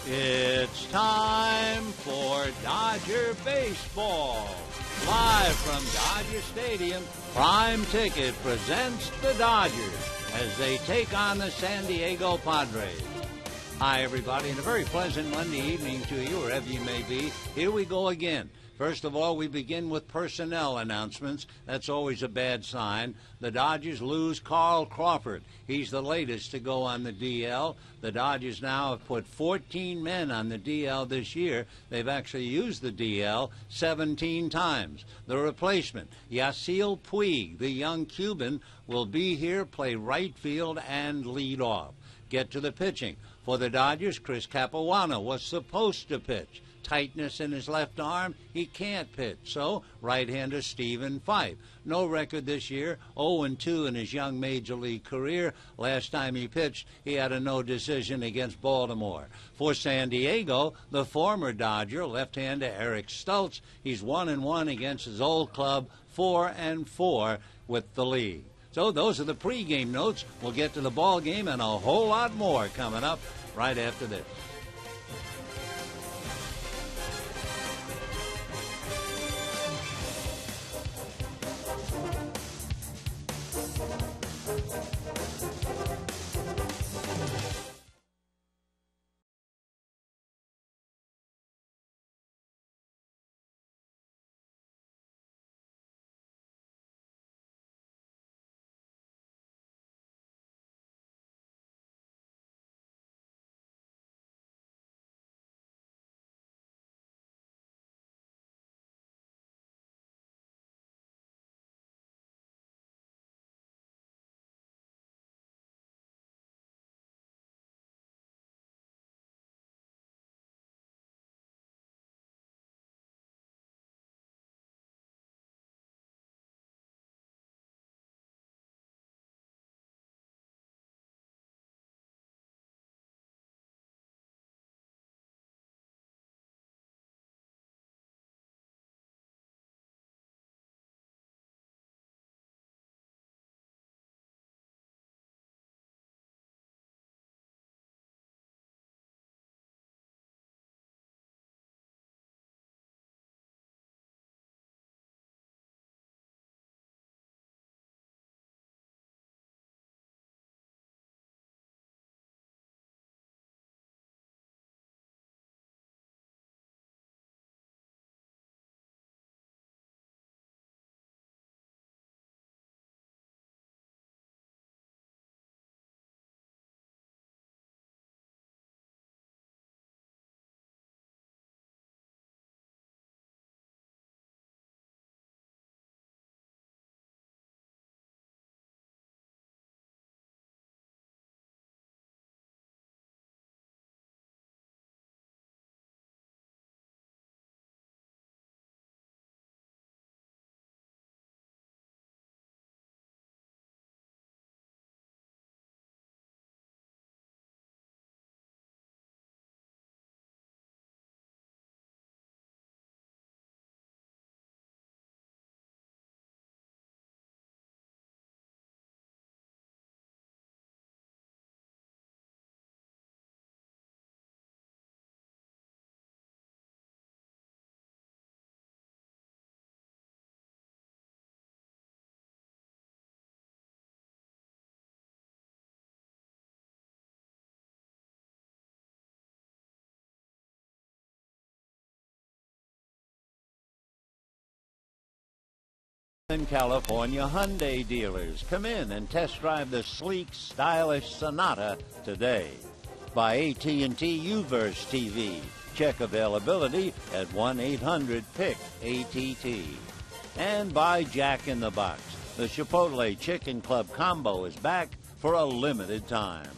It's time for Dodger Baseball. Live from Dodger Stadium, Prime Ticket presents the Dodgers as they take on the San Diego Padres. Hi, everybody, and a very pleasant Monday evening to you, wherever you may be. Here we go again. First of all, we begin with personnel announcements. That's always a bad sign. The Dodgers lose Carl Crawford. He's the latest to go on the DL. The Dodgers now have put 14 men on the DL this year. They've actually used the DL 17 times. The replacement, Yasiel Puig, the young Cuban, will be here, play right field, and lead off. Get to the pitching. For the Dodgers, Chris Capuano was supposed to pitch. Tightness in his left arm, he can't pitch. So, right-hander Stephen Fife. No record this year, 0-2 in his young major league career. Last time he pitched, he had a no decision against Baltimore. For San Diego, the former Dodger, left-hander Eric Stultz, he's 1-1 against his old club, 4-4 with the league. So those are the pregame notes. We'll get to the ball game and a whole lot more coming up right after this. In California, Hyundai dealers. Come in and test drive the sleek, stylish Sonata today. By AT&T UVerse TV. Check availability at 1-800-PIC-ATT. And by Jack in the Box. The Chipotle Chicken Club Combo is back for a limited time.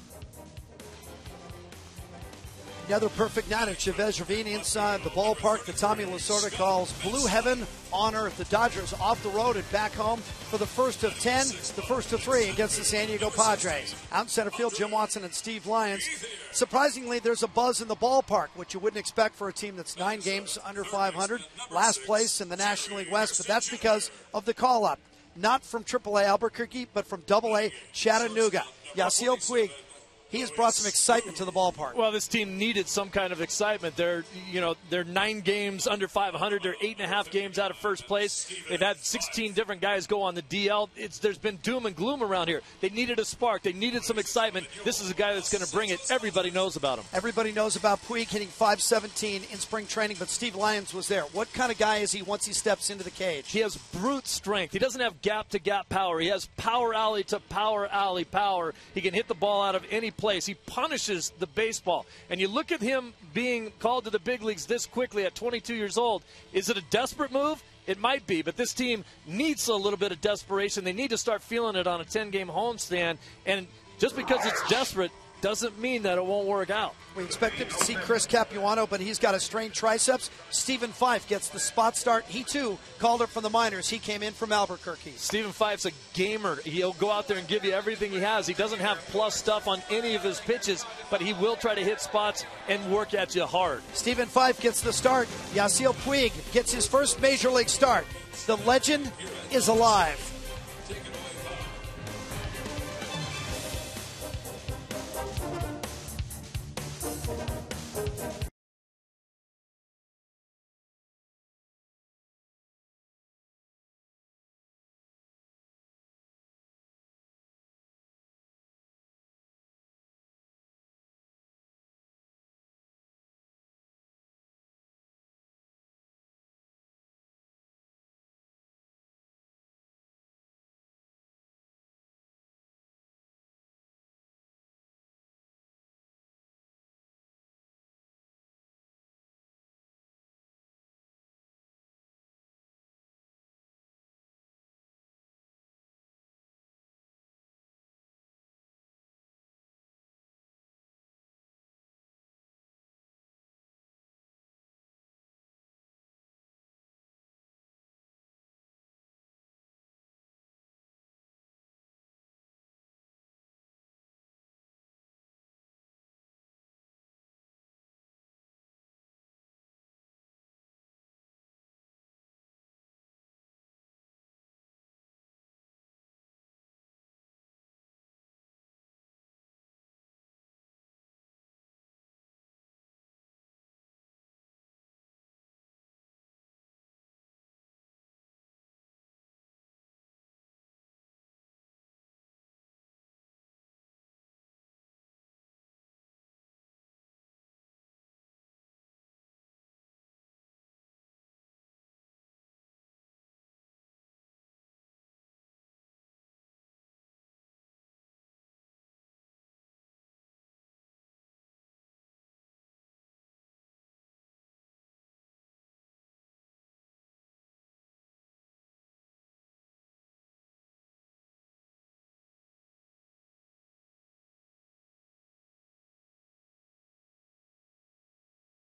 Another perfect night at Chavez Ravine inside the ballpark that Tommy Lasorda calls Blue Heaven on Earth. The Dodgers off the road and back home for the first of 10, the first of 3 against the San Diego Padres. Out in center field, Jim Watson and Steve Lyons. Surprisingly, there's a buzz in the ballpark, which you wouldn't expect for a team that's 9 games under 500, last place in the National League West, but that's because of the call-up. Not from AAA Albuquerque, but from AA Chattanooga. Yasiel Puig. he has brought some excitement to the ballpark. Well, this team needed some kind of excitement. They're 9 games under 500. They're 8.5 games out of first place. They've had 16 different guys go on the DL. There's been doom and gloom around here. They needed a spark. They needed some excitement. This is a guy that's going to bring it. Everybody knows about him. Everybody knows about Puig hitting .517 in spring training, but Steve Lyons was there. What kind of guy is he once he steps into the cage? He has brute strength. He doesn't have gap-to-gap power. He has power alley to power alley power. He can hit the ball out of any place. He punishes the baseball. And you look at him being called to the big leagues this quickly at 22 years old. Is it a desperate move? It might be, but this team needs a little bit of desperation. They need to start feeling it on a 10-game homestand. And just because it's desperate doesn't mean that it won't work out. We expected to see Chris Capuano, but he's got a strained triceps. Stephen Fife gets the spot start. He, too, called up from the minors. He came in from Albuquerque. Stephen Fife's a gamer. He'll go out there and give you everything he has. He doesn't have plus stuff on any of his pitches, but he will try to hit spots and work at you hard. Stephen Fife gets the start. Yasiel Puig gets his first major league start. The legend is alive.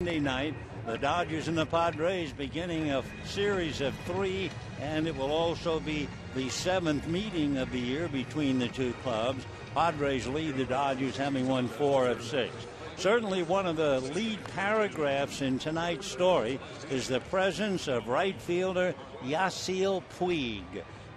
Sunday night, the Dodgers and the Padres beginning a series of 3, and it will also be the 7th meeting of the year between the two clubs. Padres lead the Dodgers, having won 4 of 6. Certainly one of the lead paragraphs in tonight's story is the presence of right fielder Yasiel Puig.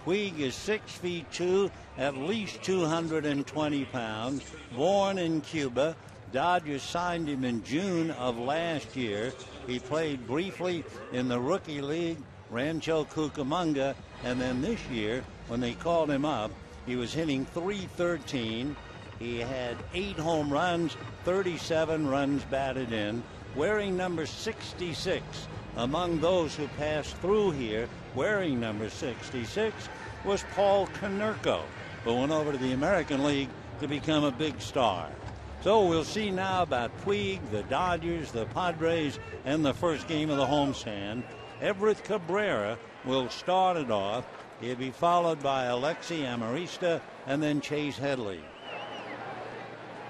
Puig is 6'2", at least 220 pounds, born in Cuba. Dodgers signed him in June of last year. He played briefly in the rookie league, Rancho Cucamonga, and then this year, when they called him up, he was hitting .313. He had 8 home runs, 37 runs batted in, wearing number 66. Among those who passed through here wearing number 66 was Paul Konerko, who went over to the American League to become a big star. So we'll see now about Puig, the Dodgers, the Padres, and the first game of the homestand. Everett Cabrera will start it off. He'll be followed by Alexi Amarista and then Chase Headley.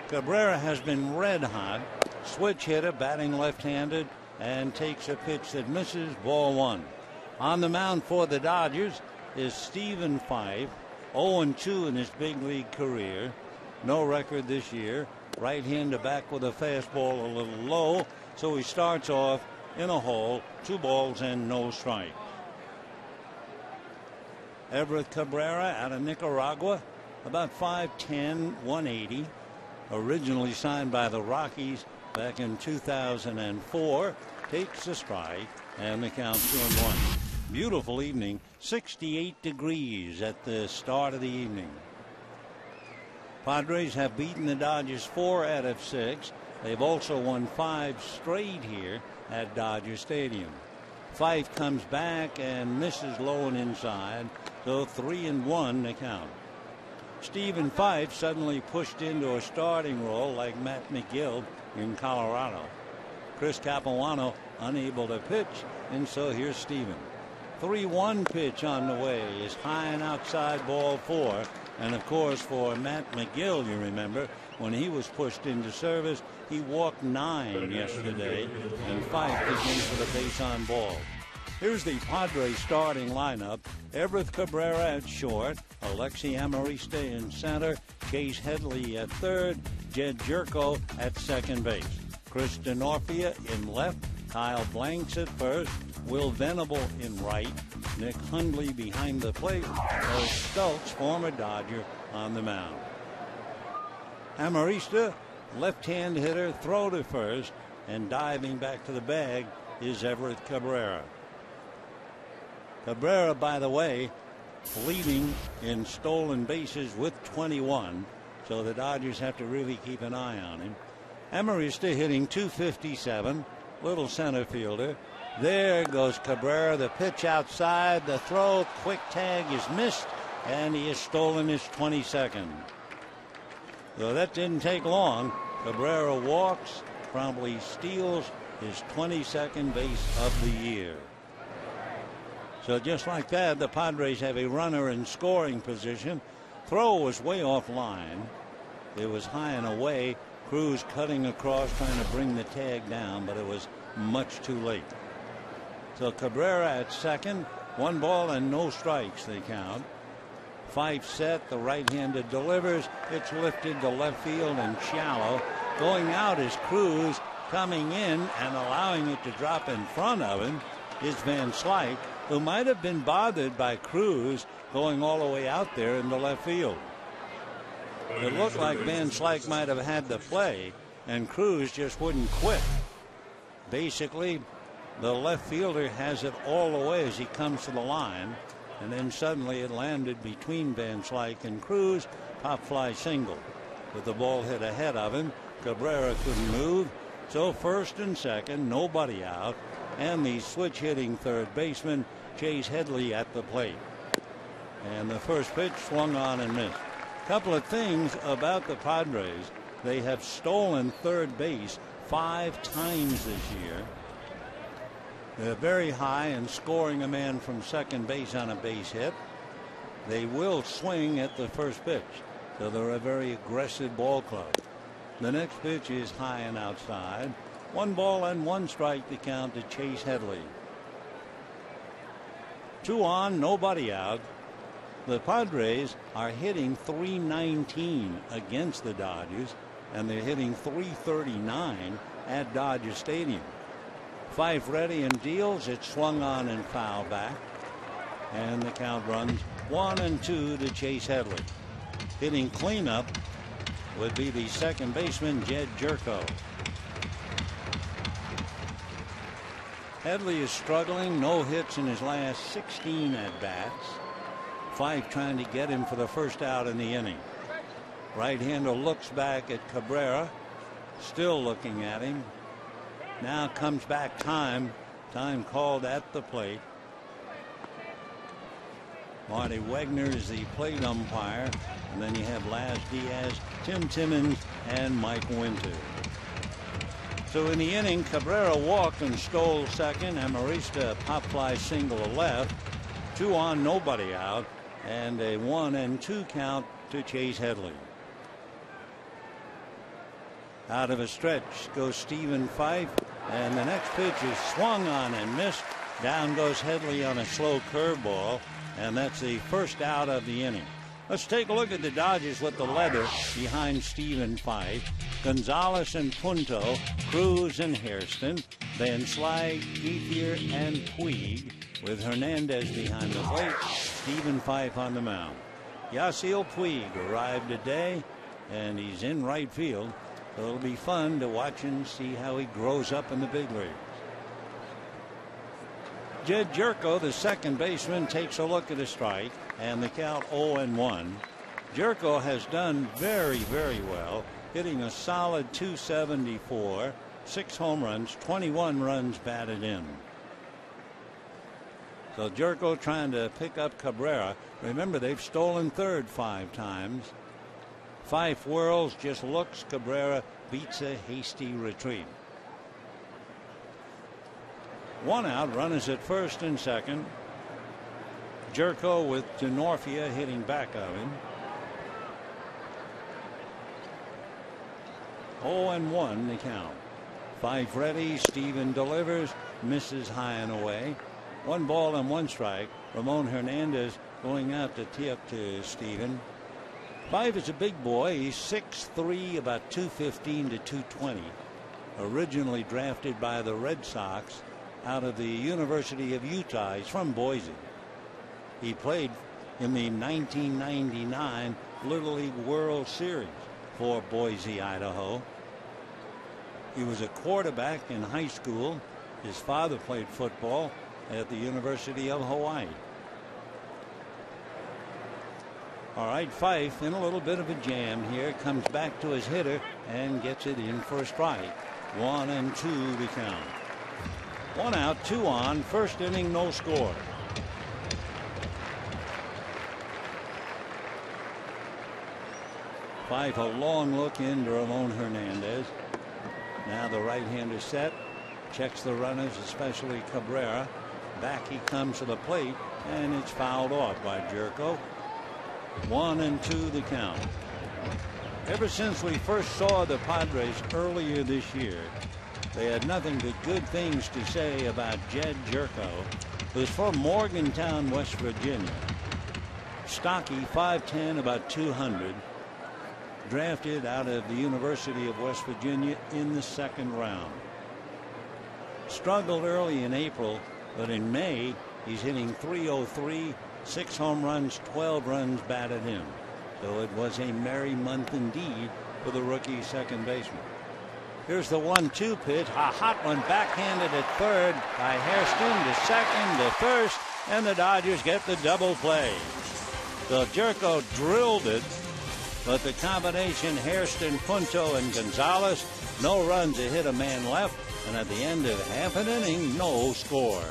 Cabrera has been red hot. Switch hitter, batting left-handed, and takes a pitch that misses, ball 1. On the mound for the Dodgers is Stephen Fife, 0-2 in his big league career. No record this year. Right-hander back with a fastball a little low, so he starts off in a hole, 2 balls and no strike. Everett Cabrera out of Nicaragua, about 5'10", 180. originally signed by the Rockies back in 2004, takes the strike, and the count 2-1. Beautiful evening, 68 degrees at the start of the evening. Padres have beaten the Dodgers 4 out of 6. They've also won 5 straight here at Dodger Stadium. Fife comes back and misses low and inside, so 3-1 the count. Stephen Fife suddenly pushed into a starting role like Matt McGill in Colorado. Chris Capuano unable to pitch, and so here's Stephen. 3-1 pitch on the way is high and outside, ball 4. And of course, for Matt McGill, you remember, when he was pushed into service, he walked 9 yesterday, and Fife begins for the base on ball. Here's the Padres starting lineup. Everett Cabrera at short, Alexi Amarista in center, Chase Headley at third, Jed Jerko at second base. Chris Denorfia in left, Kyle Blanks at first, Will Venable in right, Nick Hundley behind the plate, Earl Stokes, former Dodger, on the mound. Amarista, left-hand hitter, throw to first, and diving back to the bag is Everett Cabrera. Cabrera, by the way, leading in stolen bases with 21, so the Dodgers have to really keep an eye on him. Amarista hitting .257, little center fielder. There goes Cabrera, the pitch outside, the throw, quick tag is missed, and he has stolen his 22nd. So that didn't take long. Cabrera walks, promptly steals his 22nd base of the year. So just like that, the Padres have a runner in scoring position. Throw was way off line. It was high and away. Cruz cutting across, trying to bring the tag down, but it was much too late. So Cabrera at second, 1 ball and no strikes they count. Fife set, the right-handed delivers. It's lifted to left field and shallow. Going out is Cruz. Coming in and allowing it to drop in front of him is Van Slyke, who might have been bothered by Cruz going all the way out there into left field. It looked like Van Slyke might have had the play, and Cruz just wouldn't quit. Basically, the left fielder has it all the way as he comes to the line, and then suddenly it landed between Van Slyke and Cruz, pop fly single. With the ball hit ahead of him, Cabrera couldn't move, so first and second, nobody out, and the switch hitting third baseman, Chase Headley, at the plate. And the first pitch swung on and missed. Couple of things about the Padres. They have stolen third base 5 times this year. They're very high in scoring a man from second base on a base hit. They will swing at the first pitch, so they're a very aggressive ball club. The next pitch is high and outside. 1 ball and 1 strike to count to Chase Headley. 2 on, nobody out. The Padres are hitting .319 against the Dodgers, and they're hitting .339 at Dodger Stadium. Fife ready and deals. It's swung on and foul back, and the count runs 1-2 to Chase Headley. Hitting cleanup would be the second baseman, Jed Jerko. Headley is struggling, no hits in his last 16 at bats. Fife trying to get him for the first out in the inning. Right-hander looks back at Cabrera, still looking at him. Now comes back time called at the plate. Marty Wegner is the plate umpire, and then you have Laz Diaz, Tim Timmons, and Mike Winter. So in the inning, Cabrera walked and stole second. Amarista pop fly single left. 2 on, nobody out, and a 1-2 count to Chase Headley. Out of a stretch goes Stephen Fife, and the next pitch is swung on and missed. Down goes Headley on a slow curveball, and that's the first out of the inning. Let's take a look at the Dodgers with the leather behind Stephen Fife. Gonzalez and Punto, Cruz and Hairston, Van Slyke, Ethier, and Puig, with Hernandez behind the plate. Stephen Fife on the mound. Yasiel Puig arrived today. and he's in right field. So it'll be fun to watch and see how he grows up in the big leagues. Jed Jerko, the second baseman, takes a look at a strike, and the count 0-1. Jerko has done very, very well, hitting a solid .274, 6 home runs, 21 runs batted in. So Jerko trying to pick up Cabrera. Remember, they've stolen third 5 times. Fife whirls, just looks. Cabrera beats a hasty retreat. 1 out, runners at first and second. Jerko with Denorfia hitting back of him. 0-1 the count. Fife ready. Steven delivers. Misses high and away. 1 ball and 1 strike. Ramon Hernandez going out to tee up to Steven. Fife is a big boy. He's 6'3", about 215 to 220. Originally drafted by the Red Sox out of the University of Utah. He's from Boise. He played in the 1999 Little League World Series for Boise, Idaho. He was a quarterback in high school. His father played football at the University of Hawaii. All right, Fife in a little bit of a jam here. Comes back to his hitter and gets it in for a strike. 1-2 the count. 1 out, 2 on. First inning, no score. Fife a long look into Ramon Hernandez. Now the right-hander set. Checks the runners, especially Cabrera. Back he comes to the plate, and it's fouled off by Jerko. 1-2 the count. Ever since we first saw the Padres earlier this year, they had nothing but good things to say about Jed Jerko, who's from Morgantown, West Virginia. Stocky, 5'10", about 200. Drafted out of the University of West Virginia in the 2nd round. Struggled early in April, but in May he's hitting .303, 6 home runs, 12 runs batted in. So it was a merry month indeed for the rookie second baseman. Here's the 1-2 pitch, a hot one backhanded at third by Hairston to second to first, and the Dodgers get the double play. So Jerko drilled it, but the combination Hairston, Punto, and Gonzalez, no runs to hit a man left, and at the end of half an inning, no score.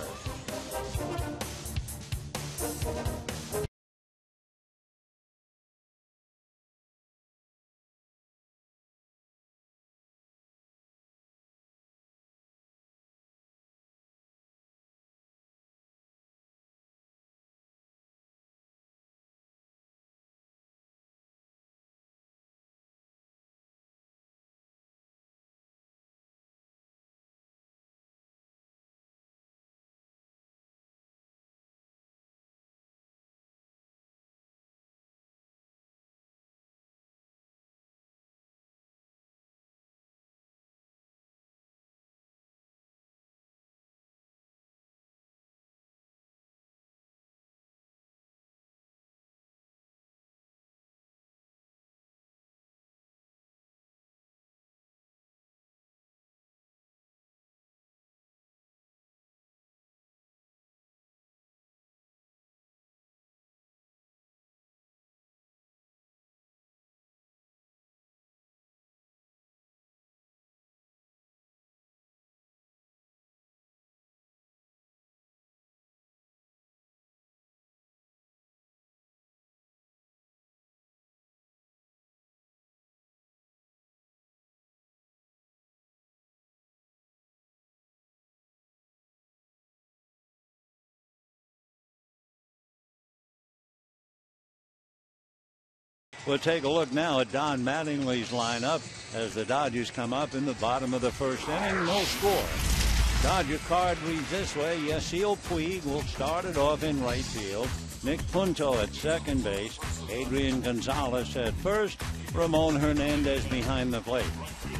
We'll take a look now at Don Mattingly's lineup as the Dodgers come up in the bottom of the 1st inning. No score. Dodger card reads this way. Yasiel Puig will start it off in right field. Nick Punto at second base. Adrian Gonzalez at first. Ramon Hernandez behind the plate.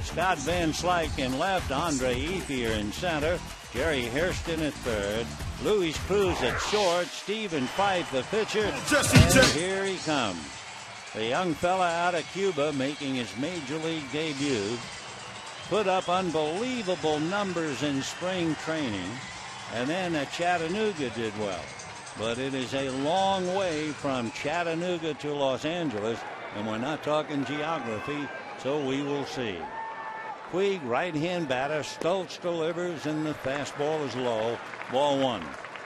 Scott Van Slyke in left. Andre Ethier in center. Jerry Hairston at third. Luis Cruz at short. Stephen Fife the pitcher. And here he comes. The young fella out of Cuba making his major league debut. Put up unbelievable numbers in spring training. And then at Chattanooga did well. But it is a long way from Chattanooga to Los Angeles. And we're not talking geography, so we will see. Puig, right-hand batter. Stoltz delivers, and the fastball is low. Ball one.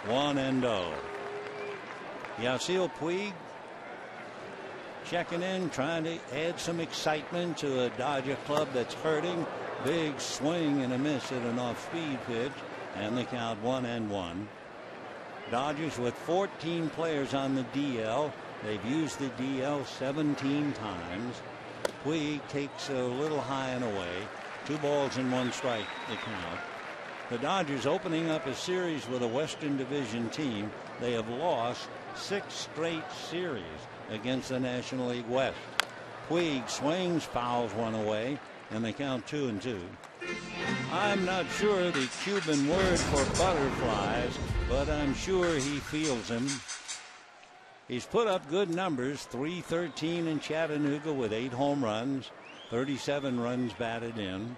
1-0. Yasiel Puig checking in, trying to add some excitement to a Dodger club that's hurting. Big swing and a miss at an off-speed pitch, and the count 1-1. Dodgers with 14 players on the DL. They've used the DL 17 times. Puig takes a little high and away. 2 balls and 1 strike, the count. The Dodgers opening up a series with a Western Division team. They have lost 6 straight series against the National League West. Puig swings, fouls one away, and they count 2-2. I'm not sure the Cuban word for butterflies, but I'm sure he feels them. He's put up good numbers, .313 in Chattanooga with 8 home runs, 37 runs batted in.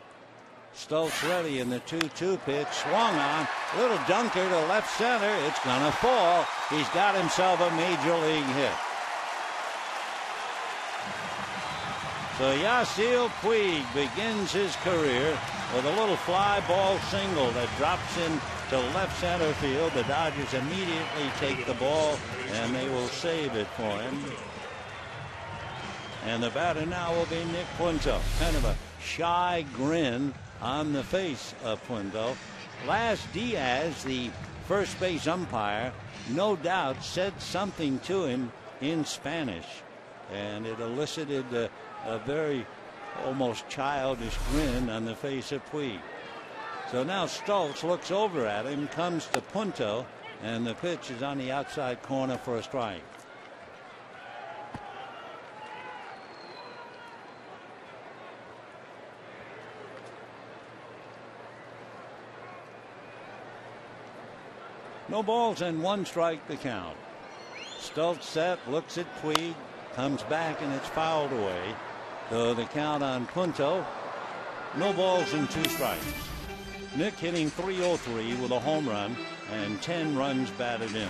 Stoltz ready in the 2-2 pitch, swung on, little dunker to left center. It's gonna fall. He's got himself a major league hit. So Yasiel Puig begins his career with a little fly ball single that drops into left center field. The Dodgers immediately take the ball, and they will save it for him. And the batter now will be Nick Punto. Kind of a shy grin on the face of Punto. Las Diaz, the first base umpire, no doubt said something to him in Spanish, and it elicited a very almost childish grin on the face of Puig. So now Stoltz looks over at him, comes to Punto, and the pitch is on the outside corner for a strike. No balls and 1 strike the count. Stoltz set, looks at Puig, comes back, and it's fouled away. So the count on Punto, no balls and 2 strikes. Nick hitting .303 with a home run and 10 runs batted in.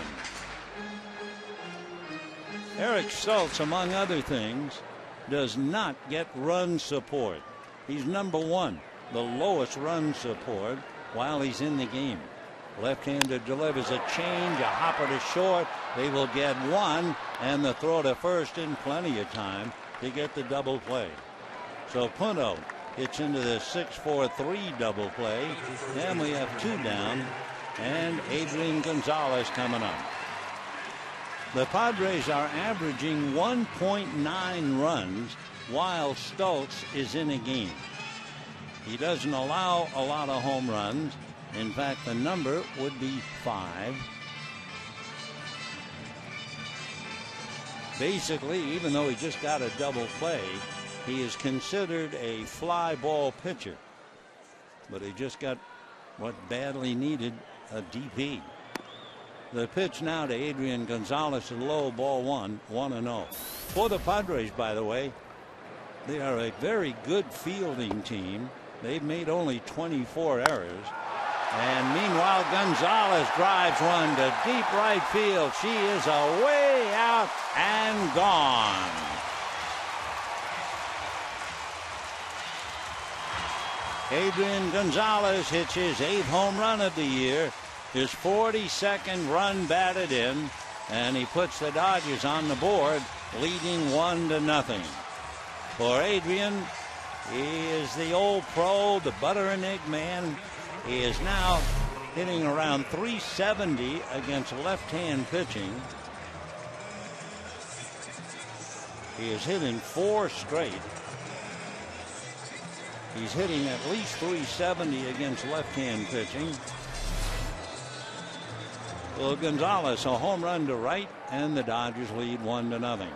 Eric Stoltz, among other things, does not get run support. He's number 1, the lowest run support while he's in the game. Left-hander delivers a change, a hopper to short. They will get 1, and the throw to first in plenty of time to get the double play. So Punto hits into the 6-4-3 double play, and we have 2 down, and Adrian Gonzalez coming up. The Padres are averaging 1.9 runs while Stoltz is in a game. He doesn't allow a lot of home runs. In fact, the number would be 5. Basically, even though he just got a double play, he is considered a fly ball pitcher. But he just got what badly needed, a DP. The pitch now to Adrian Gonzalez, a low, ball 1, 1-0. For the Padres, by the way, they are a very good fielding team. They've made only 24 errors. And meanwhile, Gonzalez drives one to deep right field. She is away out and gone. Adrian Gonzalez hits his 8th home run of the year, his 42nd run batted in, and he puts the Dodgers on the board, leading 1-0. For Adrian, he is the old pro, the butter and egg man. He is now hitting around .370 against left-hand pitching. He is hitting 4 straight. He's hitting at least .370 against left-hand pitching. Well, Gonzalez, a home run to right, and the Dodgers lead 1-0.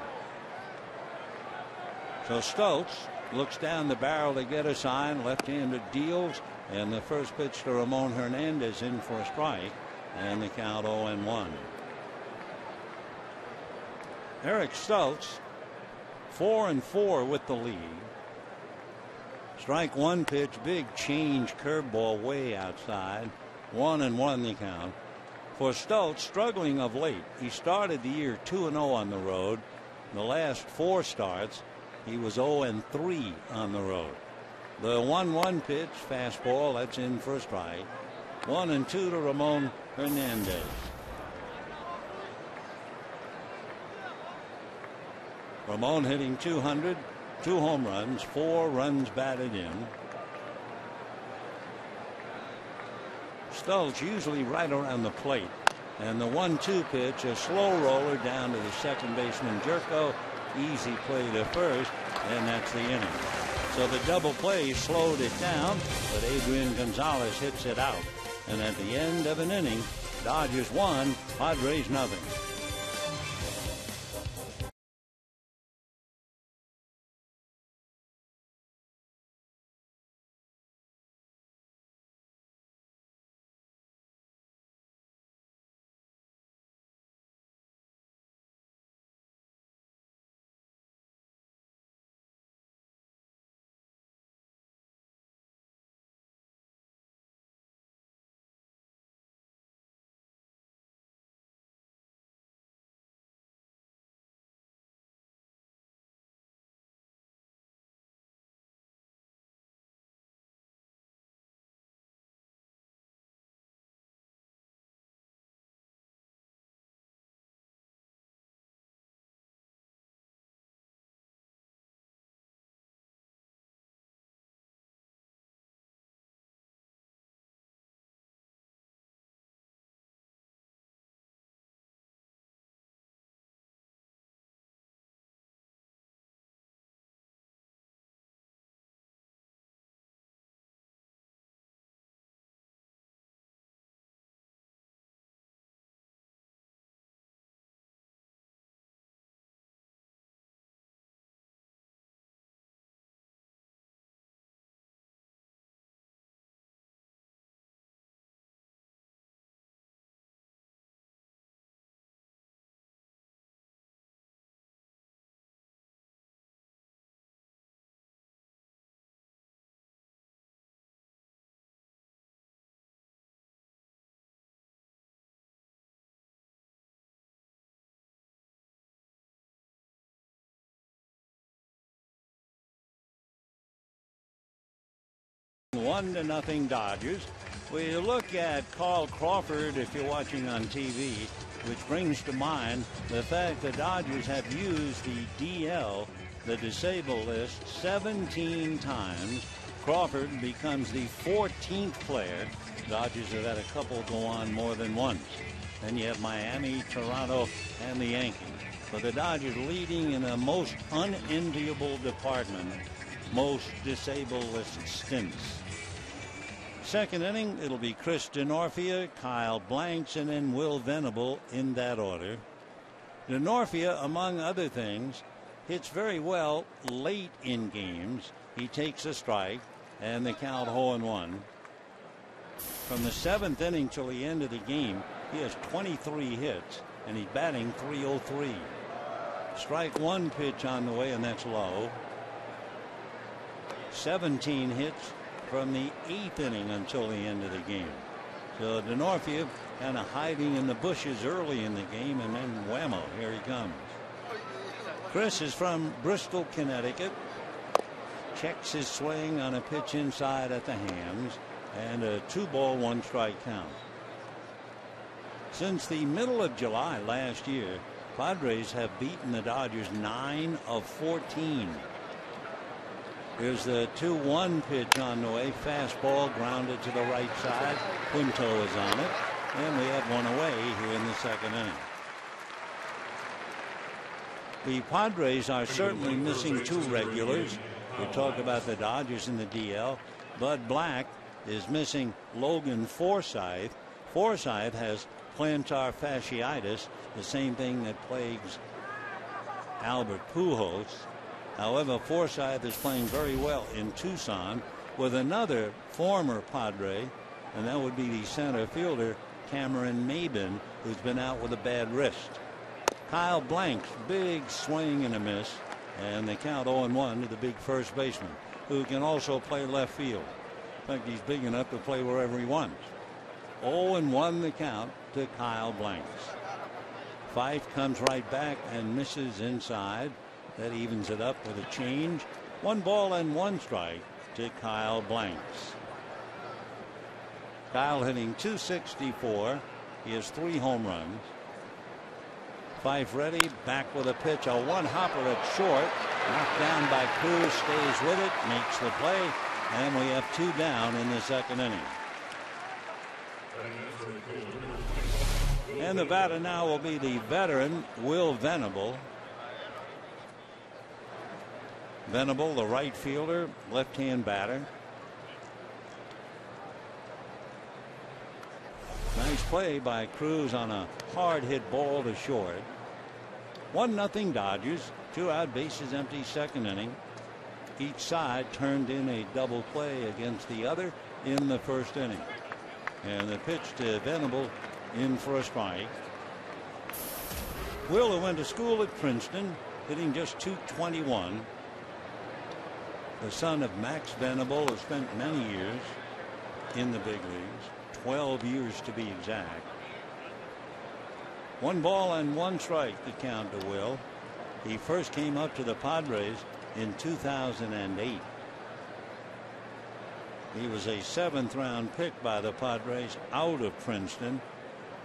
So Stoltz looks down the barrel to get a sign. Left-hander deals, and the first pitch to Ramon Hernandez in for a strike, and the count 0-1. Eric Stoltz, 4-4 with the lead. Strike one pitch, big change curveball way outside. 1-1 the count. For Stoltz, struggling of late. He started the year 2-0 on the road. In the last 4 starts, he was 0-3 on the road. The 1-1 pitch, fastball, that's in for a strike. 1-2 to Ramon Hernandez. Ramon hitting 200, 2 home runs, 4 runs batted in. Stoltz usually right around the plate. And the 1-2 pitch, a slow roller down to the second baseman Jerko. Easy play to first, and that's the inning. So the double play slowed it down, but Adrian Gonzalez hits it out. And at the end of an inning, Dodgers 1, Padres nothing. One to nothing Dodgers. We look at Carl Crawford if you're watching on TV, which brings to mind the fact the Dodgers have used the DL, the disabled list, 17 times. Crawford becomes the 14th player. Dodgers have had a couple go on more than once. Then you have Miami, Toronto, and the Yankees. But the Dodgers leading in a most unenviable department, most disabled list stints. Second inning, it'll be Chris Denorfia, Kyle Blanks, and then Will Venable in that order. Denorfia, among other things, hits very well late in games. He takes a strike, and the count 0-1. From the 7th inning till the end of the game, he has 23 hits, and he's batting .303. Strike one pitch on the way, and that's low. 17 hits from the 8th inning until the end of the game. So Denorfia kind of hiding in the bushes early in the game, and then whammo, here he comes. Chris is from Bristol, Connecticut. Checks his swing on a pitch inside at the hands, and a 2-ball, 1-strike count. Since the middle of July last year, Padres have beaten the Dodgers 9 of 14. Here's the 2-1 pitch on the way. Fastball grounded to the right side. Punto is on it. And we have one away here in the second inning. The Padres are certainly missing 2 regulars. We talk about the Dodgers in the DL. Bud Black is missing Logan Forsythe. Forsythe has plantar fasciitis, the same thing that plagues Albert Pujols. However, Forsythe is playing very well in Tucson with another former Padre, and that would be the center fielder Cameron Maybin, who's been out with a bad wrist. Kyle Blanks, big swing and a miss. And they count 0-1 to the big first baseman, who can also play left field. In fact, he's big enough to play wherever he wants. 0-1 the count to Kyle Blanks. Fife comes right back and misses inside. That evens it up with a change. 1 ball and 1 strike to Kyle Blanks. Kyle hitting .264. He has 3 home runs. Fife ready, back with a pitch, a 1-hopper at short, knocked down by Cruz, stays with it, makes the play, and we have 2 down in the second inning. And the batter now will be the veteran Will Venable. Venable, the right fielder, left-hand batter. Nice play by Cruz on a hard hit ball to short. 1-0 Dodgers. 2 out, bases empty, second inning. Each side turned in a double play against the other in the first inning. And the pitch to Venable in for a strike. Will, who went to school at Princeton, hitting just .221. The son of Max Venable, has spent many years in the big leagues. 12 years to be exact. 1 ball and 1 strike to count to Will. He first came up to the Padres in 2008. He was a 7th round pick by the Padres out of Princeton.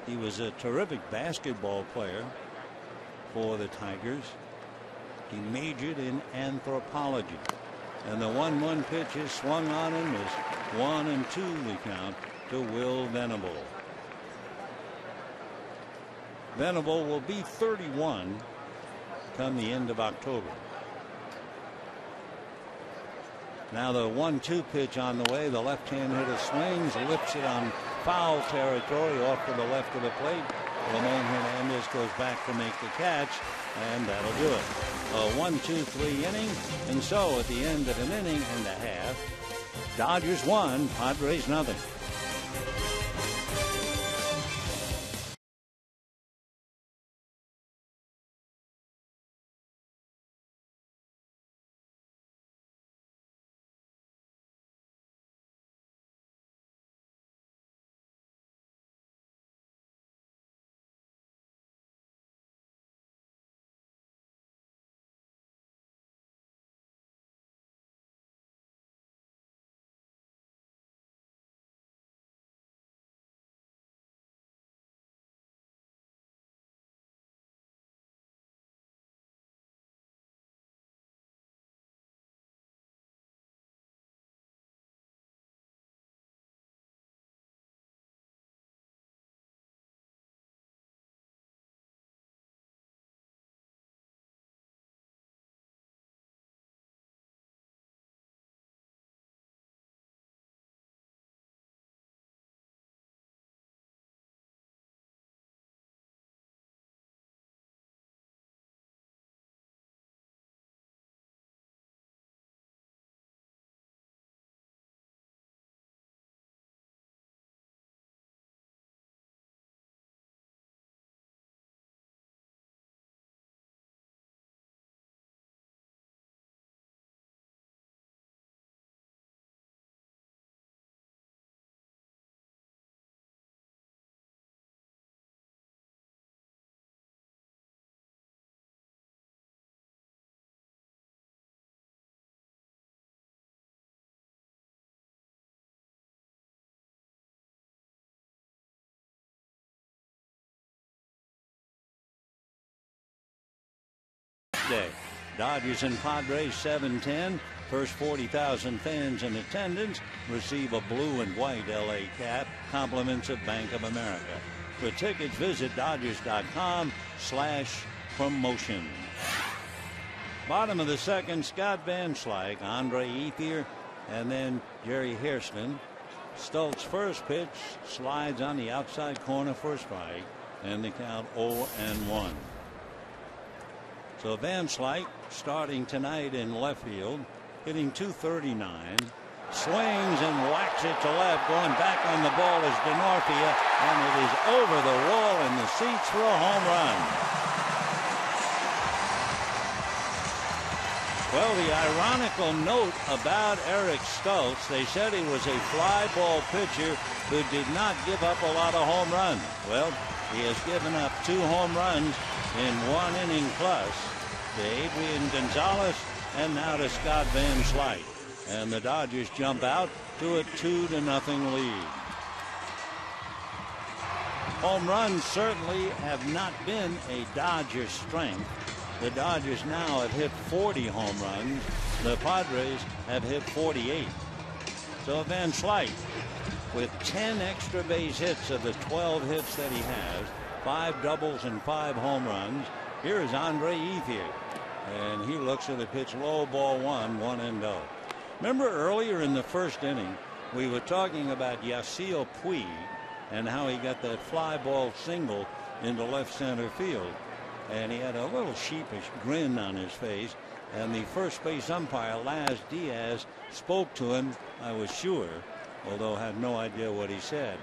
He was a terrific basketball player for the Tigers. He majored in anthropology. And the 1-1 pitch is swung on and missed. 1-2 the count to Will Venable. Venable will be 31 come the end of October. Now the 1-2 pitch on the way. The left-hand hitter swings, lifts it on foul territory off to the left of the plate. Ramon Hernandez goes back to make the catch, and that'll do it. A 1-2-3 inning, and so at the end of an inning and a half, Dodgers 1, Padres nothing. Day. Dodgers and Padres 7-10. First 40,000 fans in attendance receive a blue and white LA cap. Compliments of Bank of America. For tickets, visit Dodgers.com/promotion. Bottom of the second, Scott Van Slyke, Andre Ethier, and then Jerry Hairston. Stoltz's first pitch slides on the outside corner for a strike, and the count 0-1. So Van Slyke starting tonight in left field, hitting .239. Swings and whacks it to left. Going back on the ball is Denorfia, and it is over the wall in the seats for a home run. Well, the ironical note about Eric Stultz, they said he was a fly ball pitcher who did not give up a lot of home runs. Well, he has given up 2 home runs in 1 inning plus to Adrian Gonzalez and now to Scott Van Slyke. And the Dodgers jump out to a 2-0 lead. Home runs certainly have not been a Dodger strength. The Dodgers now have hit 40 home runs. The Padres have hit 48. So Van Slyke, with 10 extra base hits of the 12 hits that he has, 5 doubles and 5 home runs. Here is Andre Ethier. And he looks at the pitch low, ball 1, 1-0. Remember earlier in the first inning, we were talking about Yasiel Puig and how he got that fly ball single into left center field. And he had a little sheepish grin on his face. And the first base umpire, Laz Diaz, spoke to him, I was sure, although had no idea what he said.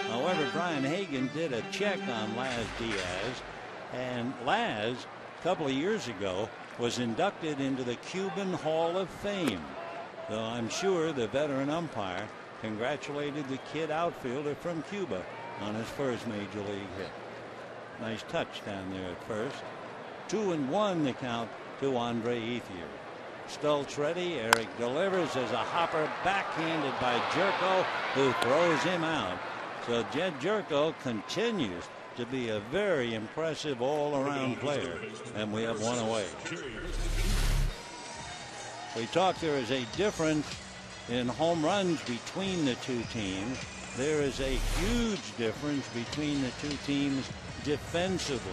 However, Brian Hagan did a check on Laz Diaz. And Laz, a couple of years ago, was inducted into the Cuban Hall of Fame. So I'm sure the veteran umpire congratulated the kid outfielder from Cuba on his first major league hit. Nice touch down there at first. 2-1 the count to Andre Ethier. Stultz ready. Eric delivers as a hopper backhanded by Jerko, who throws him out. So Jed Jerko continues to be a very impressive all-around player, and we have 1 away. We talked there is a difference in home runs between the 2 teams. There is a huge difference between the 2 teams defensively.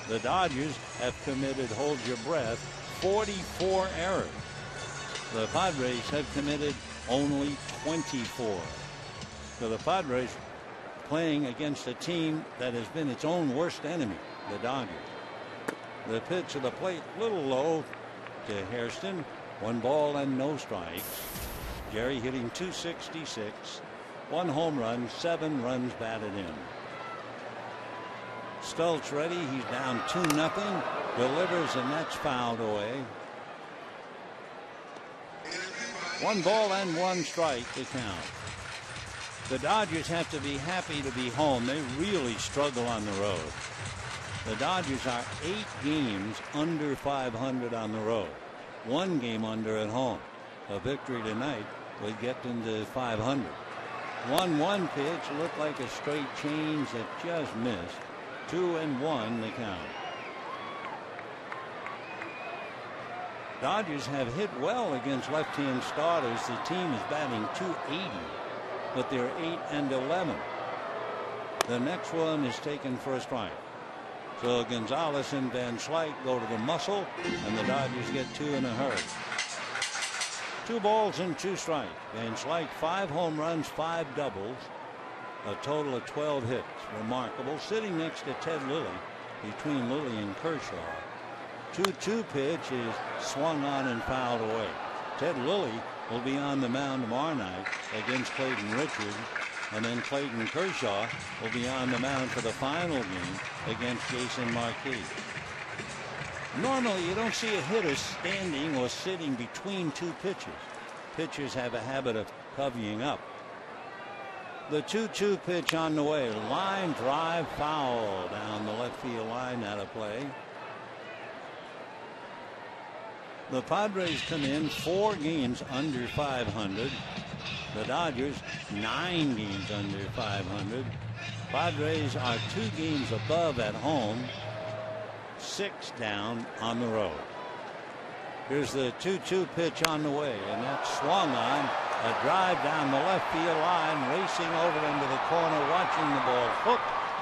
The Dodgers have committed, hold your breath, 44 errors. The Padres have committed only 24. So the Padres playing against a team that has been its own worst enemy, the Dodgers. The pitch of the plate, a little low to Hairston. 1 ball and no strikes. Jerry hitting .266, 1 home run, 7 runs batted in. Stultz ready. He's down 2-0. Delivers, and that's fouled away. 1 ball and 1 strike to count. The Dodgers have to be happy to be home. They really struggle on the road. The Dodgers are 8 games under 500 on the road. 1 game under at home. A victory tonight would get them to 500. 1-1 pitch looked like a straight change that just missed. 2-1 the count. Dodgers have hit well against left-hand starters. The team is batting .280, but they're 8-11. The next one is taken for a strike. So Gonzalez and Van Slyke go to the muscle, and the Dodgers get 2 in a hurry. 2 balls and 2 strikes. Van Slyke 5 home runs, 5 doubles, a total of 12 hits. Remarkable. Sitting next to Ted Lilly, between Lilly and Kershaw. 2-2 pitch is swung on and fouled away. Ted Lilly will be on the mound tomorrow night against Clayton Richards, and then Clayton Kershaw will be on the mound for the final game against Jason Marquis. Normally, you don't see a hitter standing or sitting between 2 pitches. Pitchers have a habit of covying up. The 2-2 pitch on the way. Line drive foul down the left field line, out of play. The Padres come in 4 games under 500. The Dodgers 9 games under 500. Padres are 2 games above at home, 6 down on the road. Here's the 2-2 pitch on the way, and that's swung on. A drive down the left field line, racing over into the corner, watching the ball hook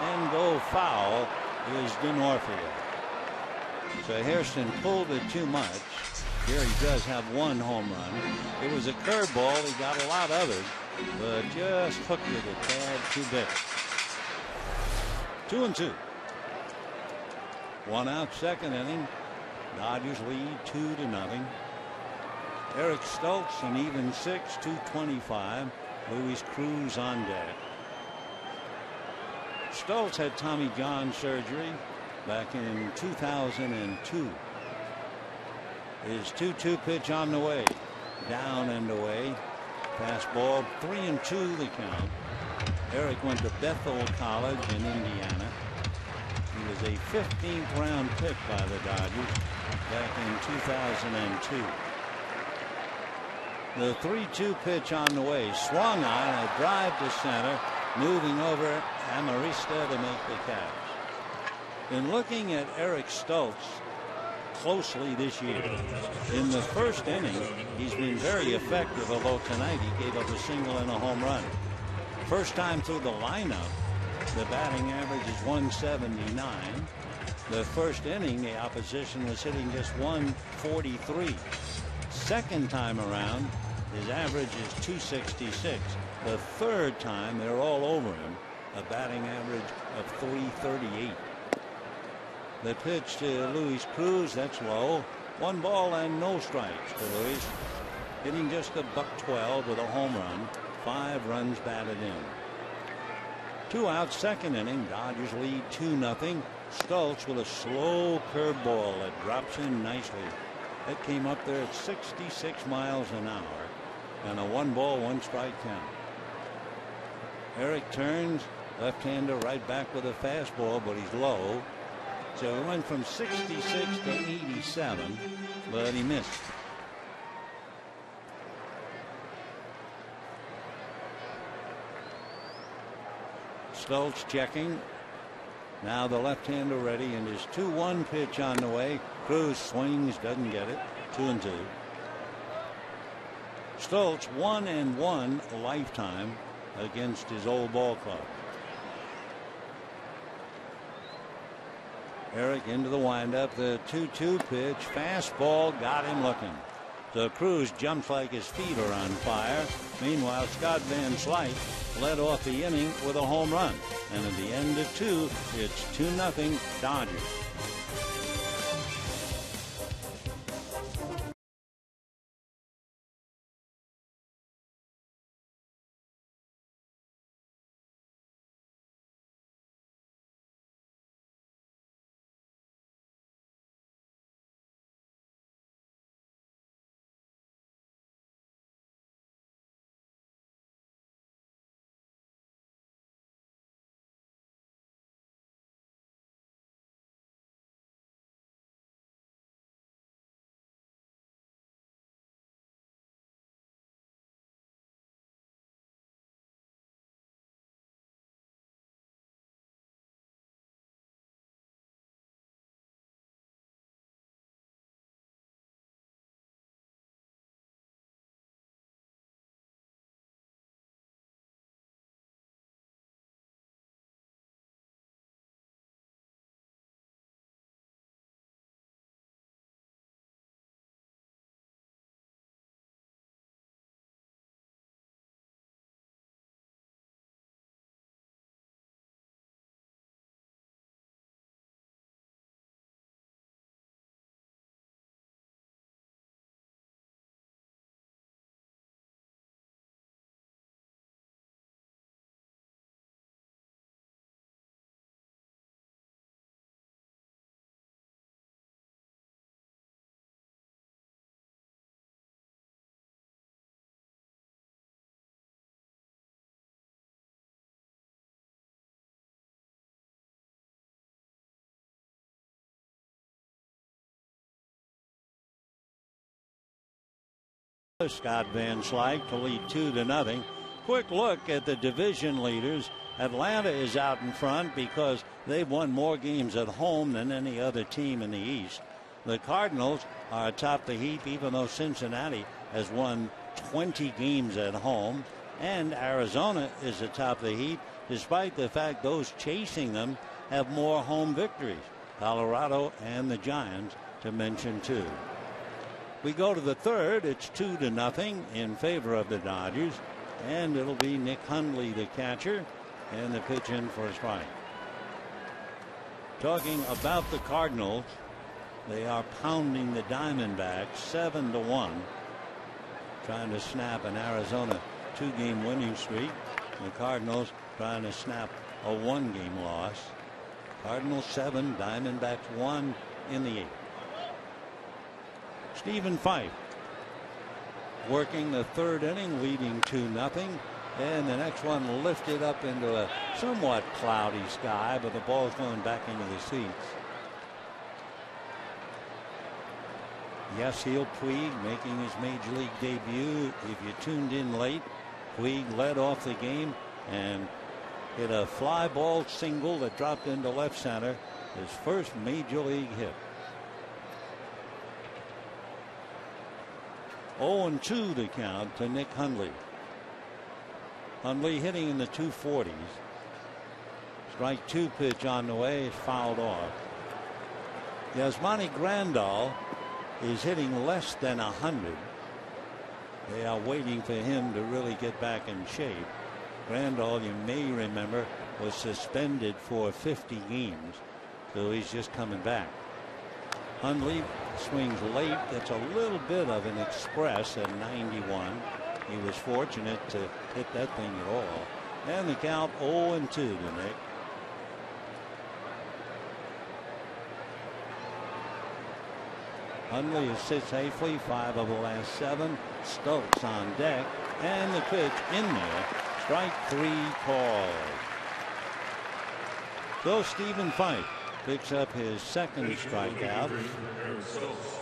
and go foul is Denorfia. So Hairston pulled it too much. Here he does have 1 home run. It was a curveball. He got a lot of it, but just hooked it a tad too big. 2-2. 1 out, 2nd inning. Dodgers lead 2-0. Eric Stultz an even 6, 225. Luis Cruz on deck. Stultz had Tommy John surgery back in 2002. His 2-2 pitch on the way. Down and away. Fastball, 3-2 the count. Eric went to Bethel College in Indiana. He was a 15th round pick by the Dodgers back in 2002. The 3-2 pitch on the way. Swung on a drive to center. Moving over Amarista to make the catch. In looking at Eric Stoltz closely this year, in the first inning, he's been very effective, although tonight he gave up a single and a home run. First time through the lineup, the batting average is 179. The first inning, the opposition was hitting just 143. Second time around, his average is 266. The third time, they're all over him, a batting average of 338. The pitch to Luis Cruz, that's low. 1 ball and no strikes to Luis. Hitting just a .112 with a home run. 5 runs batted in. 2 out, second inning. Dodgers lead 2-0. Stoltz with a slow curveball that drops in nicely. That came up there at 66 miles an hour. And a 1 ball, 1 strike count. Eric turns, left-hander right back with a fastball, but he's low. So he went from 66 to 87, but he missed. Stoltz checking. Now the left-hander ready, and his 2-1 pitch on the way. Cruz swings, doesn't get it. 2-2. Stoltz 1-1 lifetime against his old ball club. Eric into the windup. The 2-2 pitch. Fastball got him looking. So Cruz jumps like his feet are on fire. Meanwhile, Scott Van Slyke led off the inning with a home run. And at the end of 2, it's 2-0 Dodgers. Scott Van Slyke to lead 2-0. Quick look at the division leaders. Atlanta is out in front because they've won more games at home than any other team in the East. The Cardinals are atop the heap, even though Cincinnati has won 20 games at home. And Arizona is atop the heap, despite the fact those chasing them have more home victories. Colorado and the Giants, to mention 2. We go to the third. It's 2-0 in favor of the Dodgers. And it'll be Nick Hundley, the catcher, and the pitch in for a strike. Talking about the Cardinals, they are pounding the Diamondbacks 7-1, trying to snap an Arizona 2-game winning streak. The Cardinals trying to snap a 1-game loss. Cardinals 7, Diamondbacks 1 in the 8th. Stephen Fife working the third inning, leading 2-0. And the next one lifted up into a somewhat cloudy sky, but the ball's going back into the seats. Yasiel Puig making his major league debut. If you tuned in late, Puig led off the game and hit a fly ball single that dropped into left center. His first major league hit. 0-2 the count to Nick Hundley. Hundley hitting in the 240s. Strike 2 pitch on the way is fouled off. Yasmani Grandal is hitting less than 100. They are waiting for him to really get back in shape. Grandal, you may remember, was suspended for 50 games, so he's just coming back. Hundley swings late, gets a little bit of an express at 91. He was fortunate to hit that thing at all. And the count 0-2 to Nick. Hundley has sit safely, 5 of the last 7. Stokes on deck, and the pitch in there. Strike 3 called. So Stephen Fife picks up his second strikeout.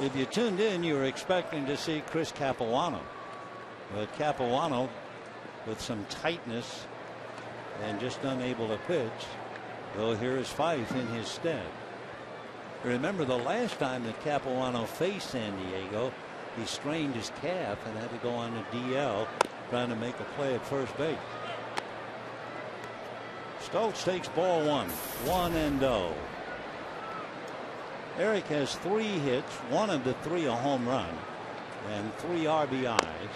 If you tuned in, you were expecting to see Chris Capuano, but Capuano with some tightness and just unable to pitch. Well, here is Fife in his stead. Remember, the last time that Capuano faced San Diego, he strained his calf and had to go on the DL trying to make a play at first base. Stokes takes ball 1, 1-0. Eric has 3 hits, 1 of the 3 a home run, and 3 RBIs.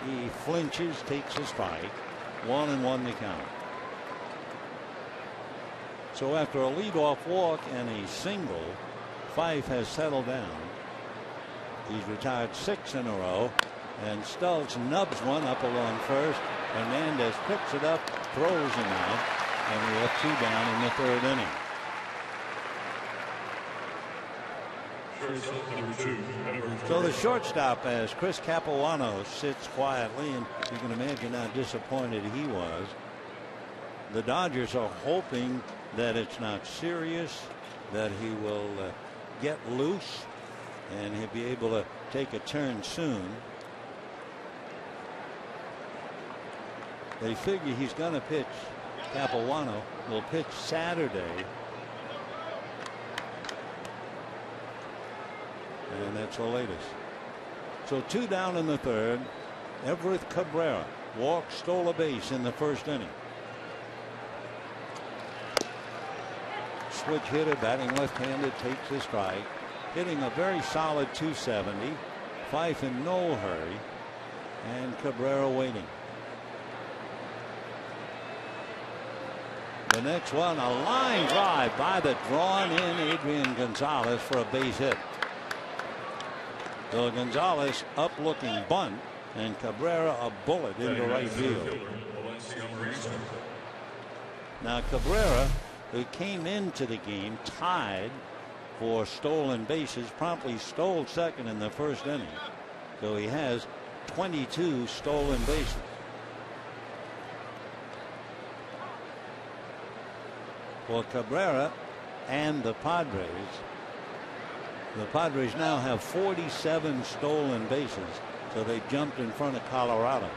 He flinches, takes a strike, 1-1 the count. So after a leadoff walk and a single, Fife has settled down. He's retired 6 in a row, and Stokes nubs one up along first. Hernandez picks it up, throws him out, and we have 2 down in the 3rd inning. So the shortstop, as Chris Capuano sits quietly, and you can imagine how disappointed he was. The Dodgers are hoping that it's not serious, that he will get loose and he'll be able to take a turn soon. They figure he's going to pitch. Capuano will pitch Saturday. And that's the latest. So 2 down in the 3rd. Everett Cabrera walked, stole a base in the 1st inning. Switch hitter, batting left-handed, takes the strike. Hitting a very solid 270. Fife in no hurry. And Cabrera waiting. The next one, a line drive by the drawn-in Adrian Gonzalez for a base hit. So Gonzalez up-looking bunt, and Cabrera a bullet into right field. Now Cabrera, who came into the game tied for stolen bases, promptly stole second in the 1st inning. So he has 22 stolen bases. For Cabrera and the Padres now have 47 stolen bases, so they jumped in front of Colorado.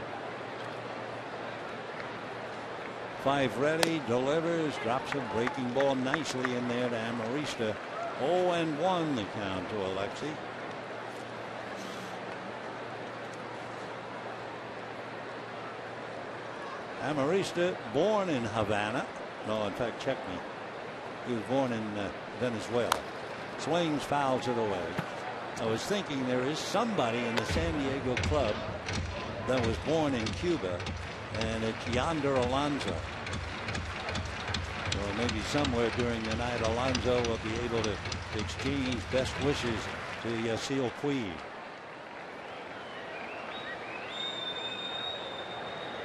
Fife ready, delivers, drops a breaking ball nicely in there to Amarista. 0-1 the count to Alexi. Amarista, born in Havana. No, in fact, check me. He was born in Venezuela. Swings, fouls it away. I was thinking there is somebody in the San Diego club that was born in Cuba, and it's Yonder Alonso. Or maybe somewhere during the night, Alonso will be able to exchange best wishes to Yasiel Puig.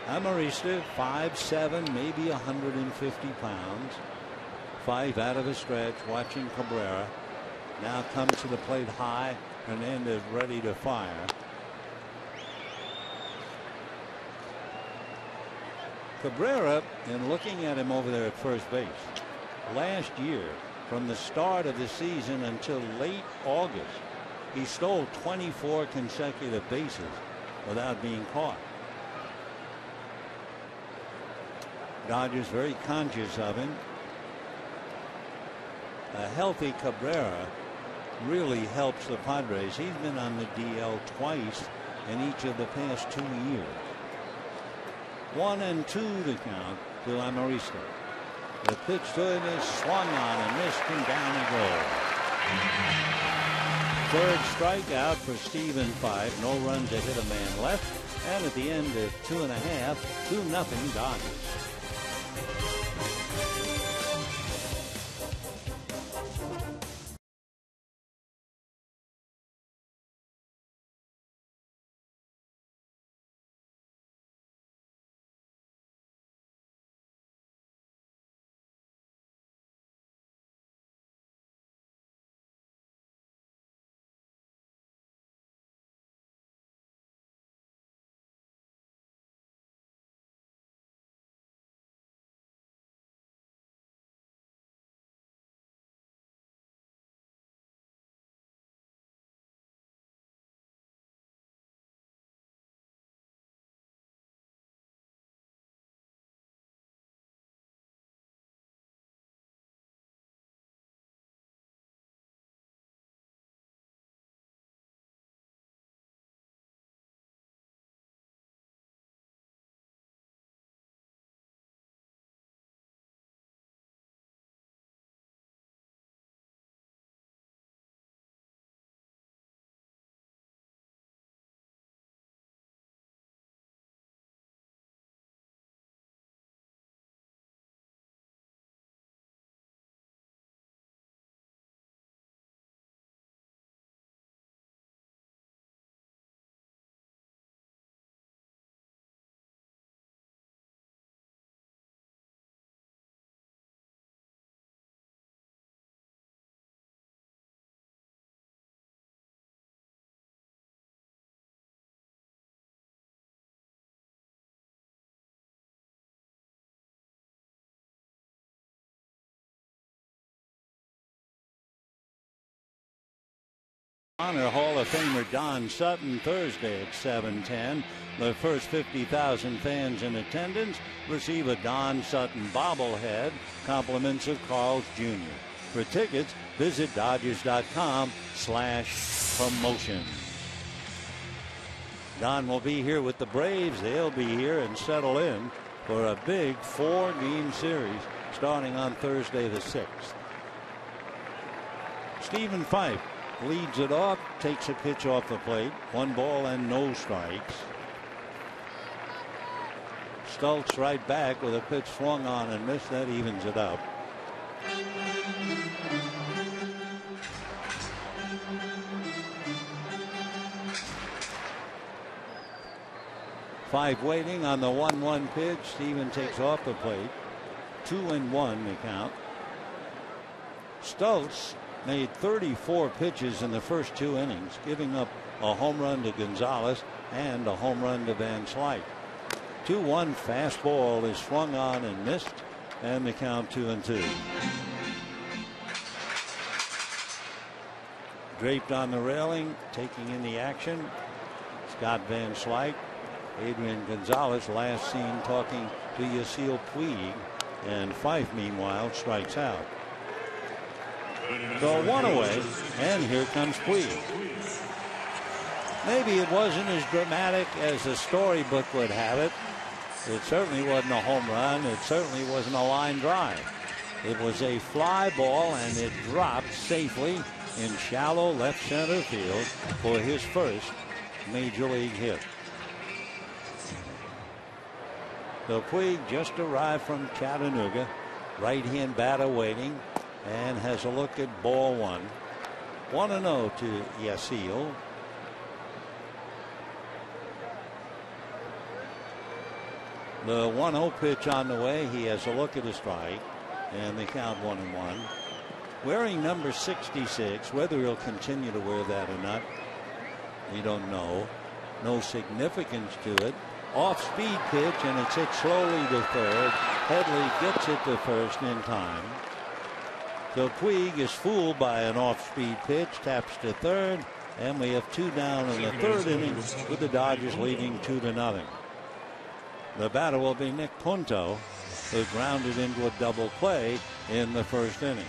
Amarista, 5'7", maybe 150 pounds. Fife out of the stretch, watching Cabrera. Now comes to the plate high, Hernandez ready to fire. Cabrera, and looking at him over there at first base, last year from the start of the season until late August, he stole 24 consecutive bases without being caught. Dodgers very conscious of him. A healthy Cabrera really helps the Padres. He's been on the DL twice in each of the past 2 years. 1-2 to count to Amorisco. The pitch to him is swung on and missed, and down he goes. Third strikeout for Stephen Fife. No runs to hit a man left. And at the end of 2.5, 2-0 Dodgers. Honor Hall of Famer Don Sutton Thursday at 7:10. The first 50,000 fans in attendance receive a Don Sutton bobblehead, compliments of Carl's Jr. For tickets, visit Dodgers.com/promotion. Don will be here with the Braves. They'll be here and settle in for a big 4-game series starting on Thursday the 6th. Stephen Fife leads it off, takes a pitch off the plate. 1 ball and no strikes. Stultz right back with a pitch swung on and missed. That evens it up. Five waiting on the 1-1 pitch. Steven takes off the plate. 2-1 the count. Stultz made 34 pitches in the first 2 innings, giving up a home run to Gonzalez and a home run to Van Slyke. 2-1 fastball is swung on and missed, and the count 2-2. Draped on the railing, taking in the action, Scott Van Slyke. Adrian Gonzalez last seen talking to Yasiel Puig, and Fife meanwhile strikes out. So 1 away, and here comes Puig. Maybe it wasn't as dramatic as the storybook would have it. It certainly wasn't a home run. It certainly wasn't a line drive. It was a fly ball, and it dropped safely in shallow left center field for his first major league hit. So Puig just arrived from Chattanooga. Right-hand batter waiting, and has a look at ball 1. 1-0 to Yasiel. The 1-0 pitch on the way. He has a look at the strike, and they count 1-1. wearing number 66. Whether he'll continue to wear that or not, we don't know. No significance to it. Off-speed pitch, and it's hit slowly to third. Headley gets it to first in time. So Puig is fooled by an off-speed pitch, taps to third, and we have 2 down in the third inning with the Dodgers leading 2-0. The batter will be Nick Punto, who grounded into a double play in the first inning.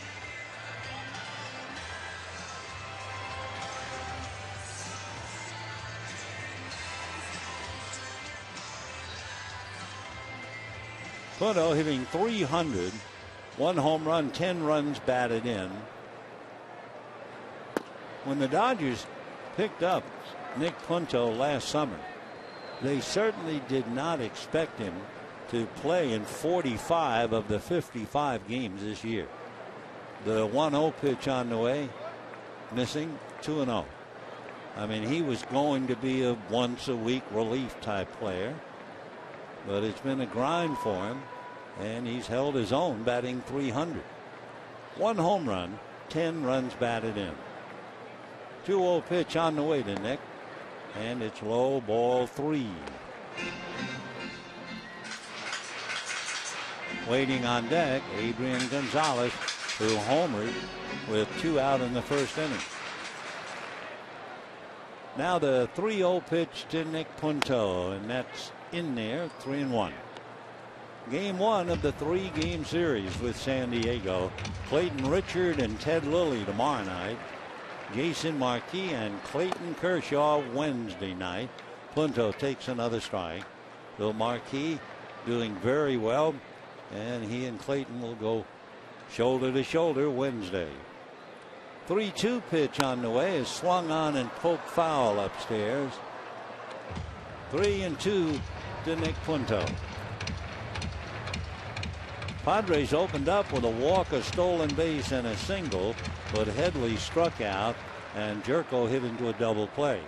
Punto hitting .300, 1 home run, 10 runs batted in. When the Dodgers picked up Nick Punto last summer, they certainly did not expect him to play in 45 of the 55 games this year. The 1-0 pitch on the way, missing, 2-0. I mean, he was going to be a once-a-week relief type player, but it's been a grind for him, and he's held his own, batting .300. 1 home run, 10 runs batted in. 2-0 pitch on the way to Nick, and it's low, ball 3. Waiting on deck, Puig and Gonzalez, who homered with 2 out in the first inning. Now the 3-0 pitch to Nick Punto, and that's in there, 3-1. Game 1 of the 3-game series with San Diego. Clayton Richard and Ted Lilly tomorrow night. Jason Marquis and Clayton Kershaw Wednesday night. Punto takes another strike. Bill Marquis doing very well, and he and Clayton will go shoulder to shoulder Wednesday. 3-2 pitch on the way is swung on and poked foul upstairs. 3-2 to Nick Punto. Padres opened up with a walk, a stolen base, and a single, but Headley struck out and Jerko hit into a double play.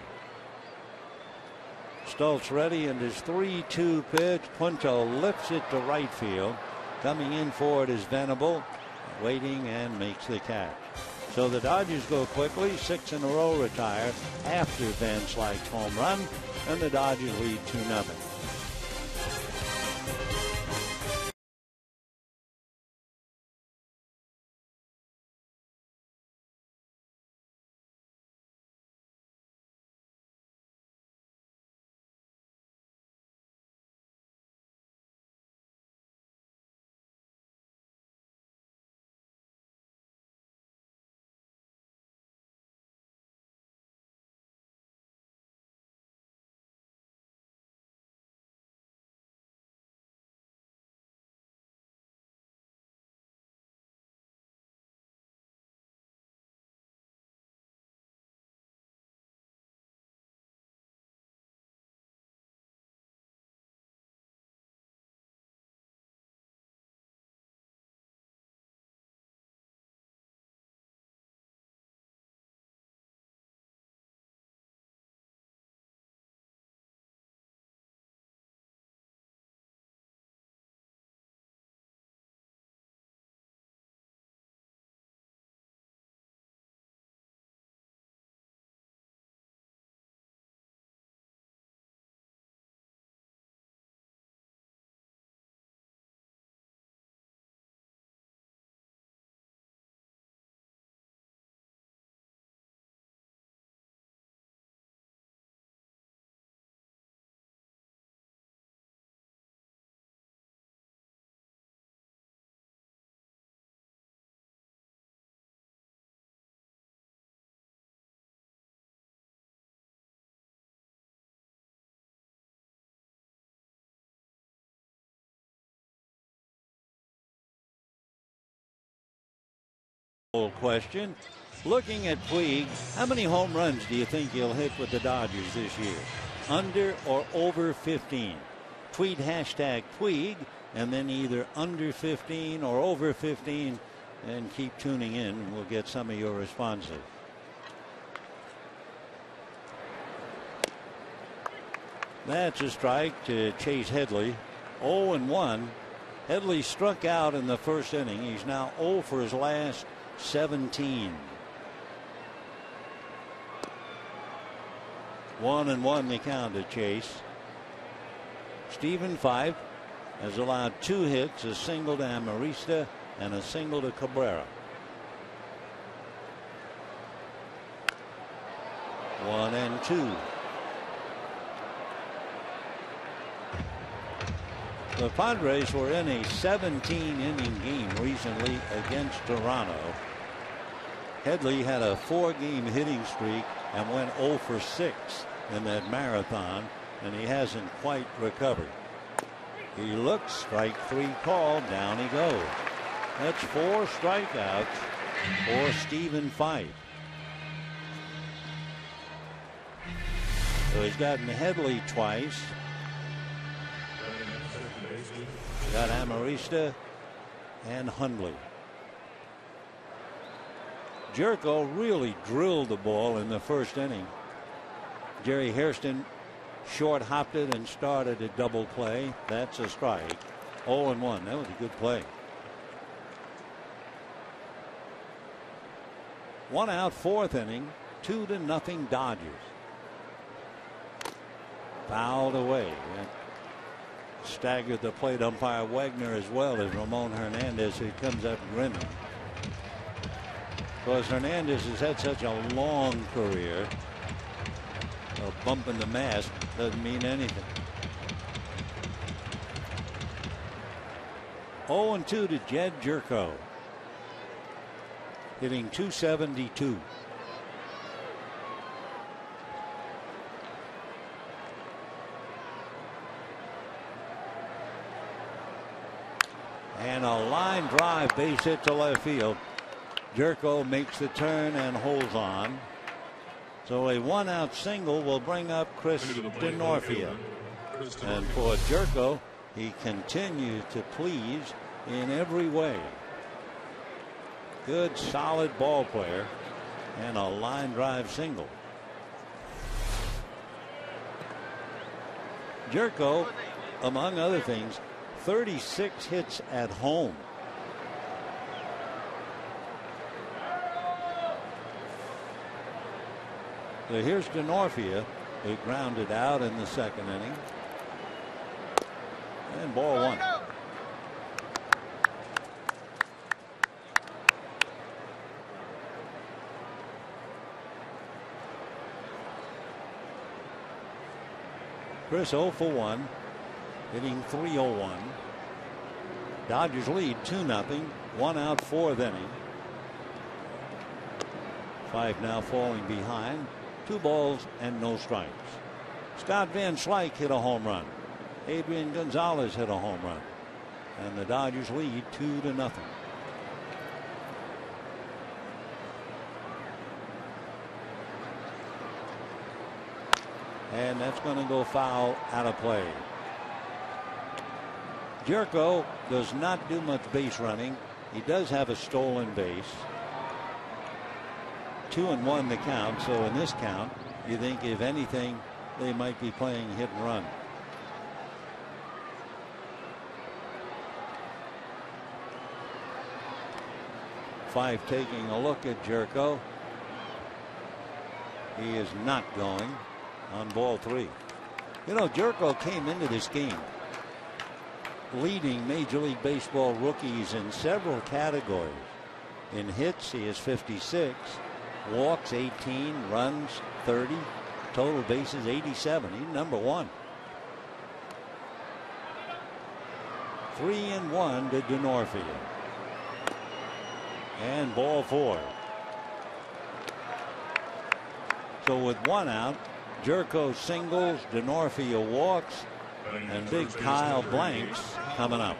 Stoltz ready, and his 3-2 pitch. Punto lifts it to right field. Coming in for it is Venable, waiting, and makes the catch. So the Dodgers go quickly. 6 in a row retire after Van Slyke's home run, and the Dodgers lead 2-0. Question. Looking at Puig, how many home runs do you think he'll hit with the Dodgers this year? Under or over 15? Tweet hashtag Puig, and then either under 15 or over 15, and keep tuning in, and we'll get some of your responses. That's a strike to Chase Headley. 0-1. Headley struck out in the first inning. He's now 0 for his last 17. 1-1 the count to Chase. Stephen Fife has allowed 2 hits, a single to Amarista and a single to Cabrera. 1-2. The Padres were in a 17-inning game recently against Toronto. Headley had a 4-game hitting streak and went 0 for 6 in that marathon, and he hasn't quite recovered. He looks, strike 3 called, down he goes. That's 4 strikeouts for Stephen Fife. So he's gotten Headley twice. Got Amarista and Hundley. Jerko really drilled the ball in the first inning. Jerry Hairston short hopped it and started a double play. That's a strike. 0-1. That was a good play. 1 out, 4th inning. 2-0 Dodgers. Fouled away. Staggered the plate umpire Wagner as well as Ramon Hernandez, who comes up grinning. Because Hernandez has had such a long career. A bump in the mask doesn't mean anything. 0-2 to Jed Jerko. Hitting .272. And a line drive, base hit to left field. Jerko makes the turn and holds on. So a 1-out single will bring up Chris Denorfia. And for Jerko, he continues to please in every way. Good, solid ball player, and a line drive single. Jerko, among other things, 36 hits at home. So here's Denorfia, who grounded out in the 2nd inning. And ball 1. Chris 0 for 1. Hitting .301. Dodgers lead 2-0. 1 out, 4th inning. Five now falling behind. 2 balls and no strikes. Scott Van Slyke hit a home run. Adrian Gonzalez hit a home run. And the Dodgers lead 2-0. And that's going to go foul, out of play. Jerko does not do much base running. He does have a stolen base. 2-1 the count. So in this count, you think if anything, they might be playing hit and run. Five taking a look at Jerko. He is not going on ball 3. You know, Jerko came into this game leading Major League Baseball rookies in several categories. In hits, he is 56. Walks 18, runs 30, total bases 87. He's number 1. 3-1 to Denorfia. And ball 4. So with 1 out, Jerko singles, Denorfia walks, and big Kyle Blanks coming up.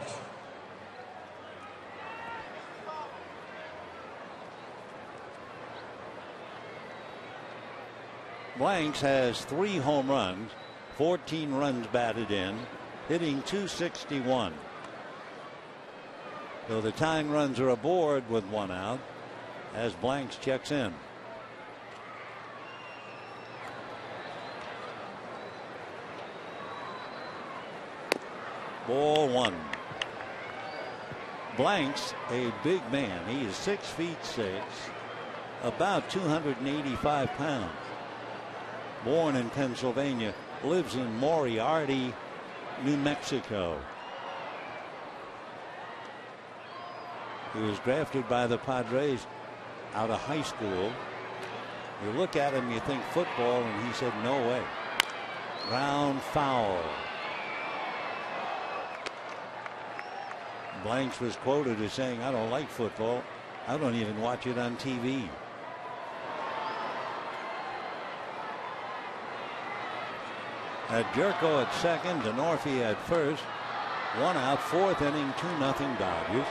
Blanks has 3 home runs, 14 runs batted in, hitting .261. So the tying runs are aboard with 1 out as Blanks checks in. Ball 1. Blank's a big man. He is 6'6", about 285 pounds. Born in Pennsylvania, lives in Moriarty, New Mexico. He was drafted by the Padres out of high school. You look at him, you think football, and he said, no way. Ground foul. Blanks was quoted as saying, I don't like football. I don't even watch it on TV. Jerko at second, Denorfia at first. One out, fourth inning, 2-0 Dodgers.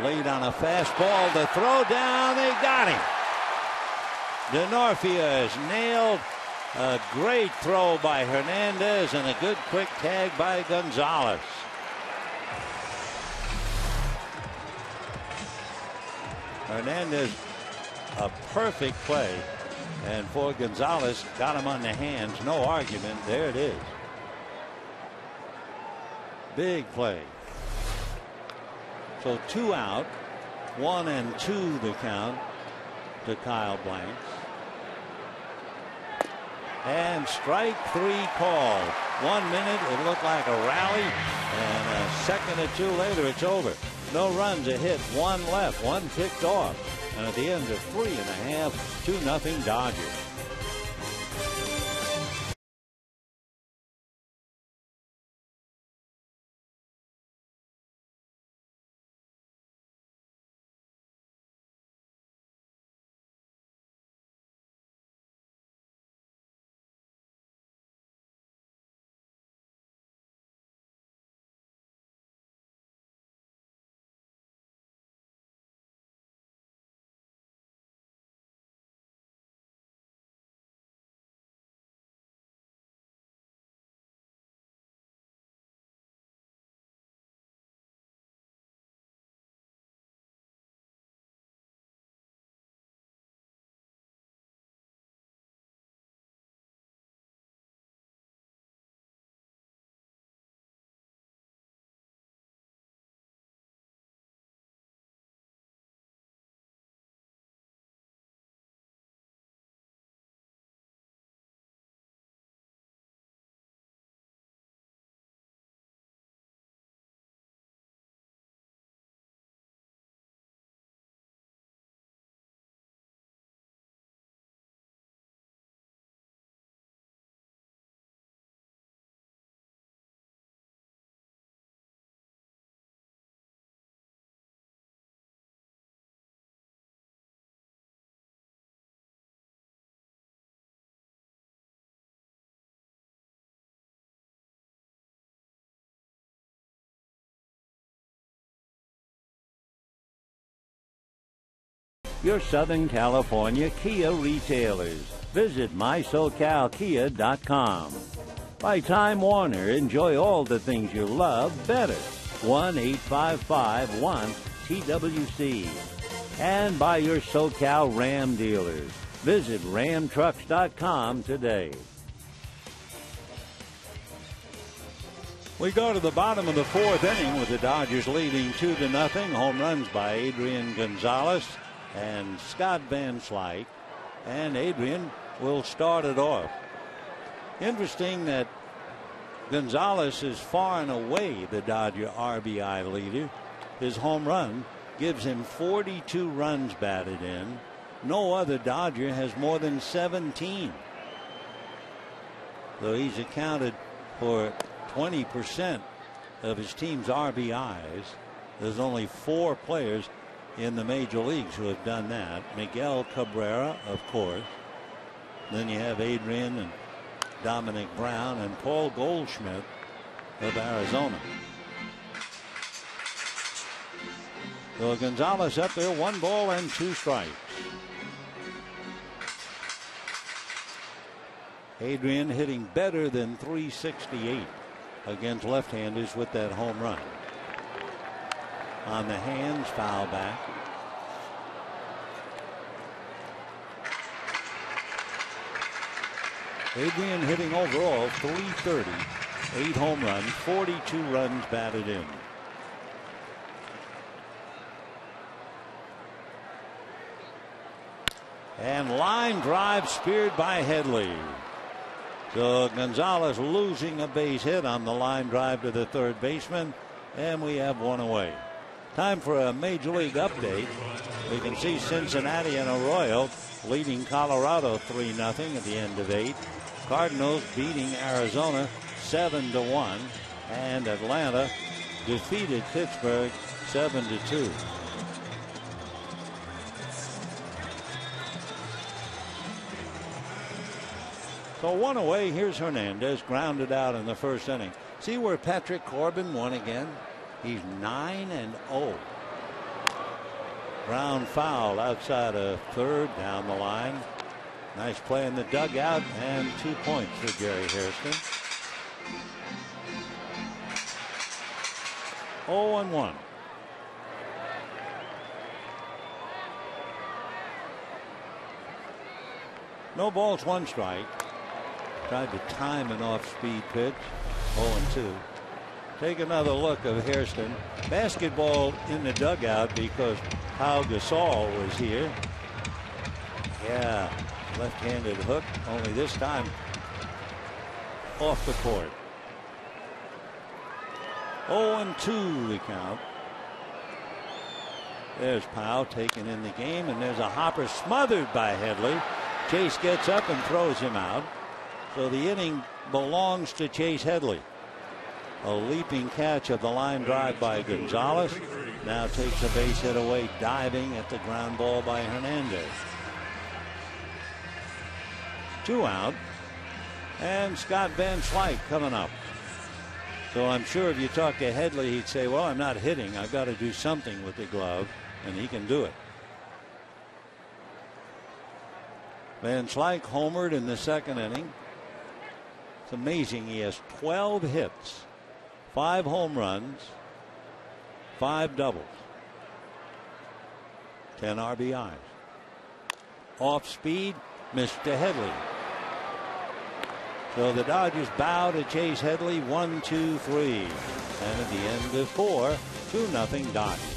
Lead on a fastball, the throw down, they got him. Denorfia has nailed a great throw by Hernandez and a good quick tag by Gonzalez. Hernandez, a perfect play. And for Gonzalez, got him on the hands. No argument. There it is. Big play. So 2 out, 1 and 2 the count to Kyle Blanks. And strike 3 called. 1 minute, it looked like a rally, and a second or two later, it's over. No runs, a hit, 1 left, 1 picked off. And at the end of 3.5, 2-0 Dodgers. Your Southern California Kia retailers. Visit mysocalkia.com. By Time Warner, enjoy all the things you love better. 1-855-1-TWC. And by your SoCal Ram dealers. Visit ramtrucks.com today. We go to the bottom of the 4th inning with the Dodgers leading 2-0. Home runs by Adrian Gonzalez and Scott Van Slyke, and Adrian will start it off. Interesting that Gonzalez is far and away the Dodger RBI leader. His home run gives him 42 runs batted in. No other Dodger has more than 17. So he's accounted for 20% of his team's RBIs. There's only 4 players in the major leagues who have done that. Miguel Cabrera, of course. Then you have Adrian and Dominic Brown and Paul Goldschmidt of Arizona. So Gonzalez up there, 1 ball and 2 strikes. Adrian hitting better than .368 against left-handers with that home run. On the hands, foul back. Adrian hitting overall .330 8 home runs, 42 runs batted in. And line drive speared by Headley. So Gonzalez losing a base hit on the line drive to the third baseman, and we have one away. Time for a Major League update. We can see Cincinnati and Arroyo leading Colorado 3-0 at the end of 8. Cardinals beating Arizona 7-1, and Atlanta defeated Pittsburgh 7-2. So one away. Here's Hernandez, grounded out in the first inning. See where Patrick Corbin won again? He's 9-0. Ground foul outside of third down the line. Nice play in the dugout, and 2 points for Gary Hairston. 0-1. No balls, 1 strike. Tried to time an off-speed pitch. 0-2. Take another look of Hairston. Basketball in the dugout because Pau Gasol was here. Yeah, left-handed hook, only this time off the court. 0-2 the count. There's Pau taken in the game, and there's a hopper smothered by Headley. Chase gets up and throws him out. So the inning belongs to Chase Headley. A leaping catch of the line drive by Gonzalez. Now takes a base hit away, diving at the ground ball by Hernandez. 2 out. And Scott Van Slyke coming up. So I'm sure if you talk to Headley, he'd say, well, I'm not hitting. I've got to do something with the glove. And he can do it. Van Slyke homered in the second inning. It's amazing. He has 12 hits, 5 home runs, 5 doubles, 10 RBIs. Off speed, Mr. Headley. So the Dodgers bow to Chase Headley 1-2-3. And at the end of 4, 2-0 Dodgers.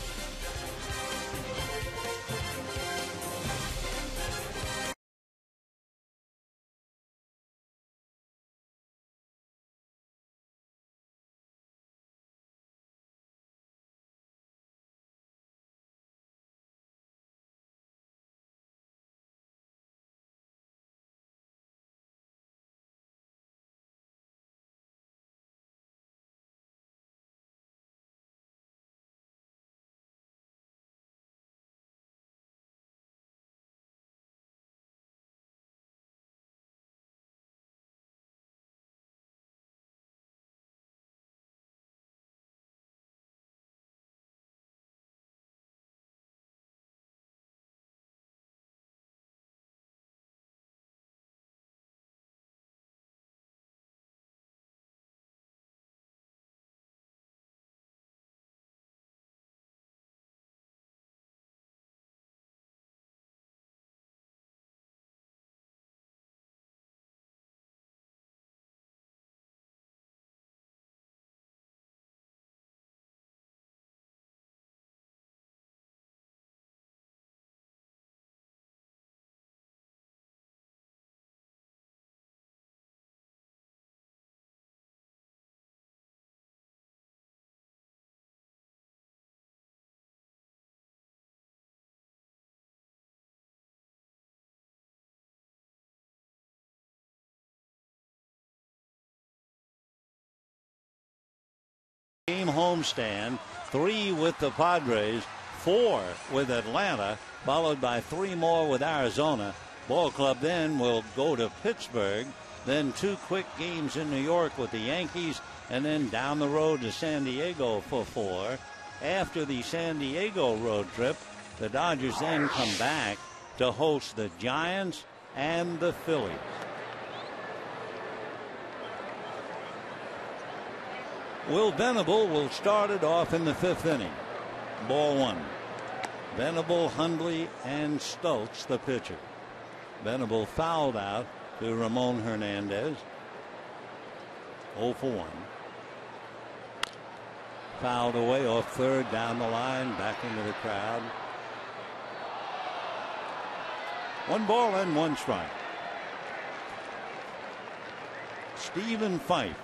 Game homestand, 3 with the Padres, 4 with Atlanta, followed by 3 more with Arizona. Ball club then will go to Pittsburgh, then 2 quick games in New York with the Yankees, and then down the road to San Diego for 4. After the San Diego road trip, the Dodgers then come back to host the Giants and the Phillies. Will Venable will start it off in the 5th inning. Ball 1. Venable, Hundley, and Stokes, the pitcher. Venable fouled out to Ramon Hernandez. 0 for 1. Fouled away off third, down the line, back into the crowd. 1 ball and 1 strike. Stephen Fife,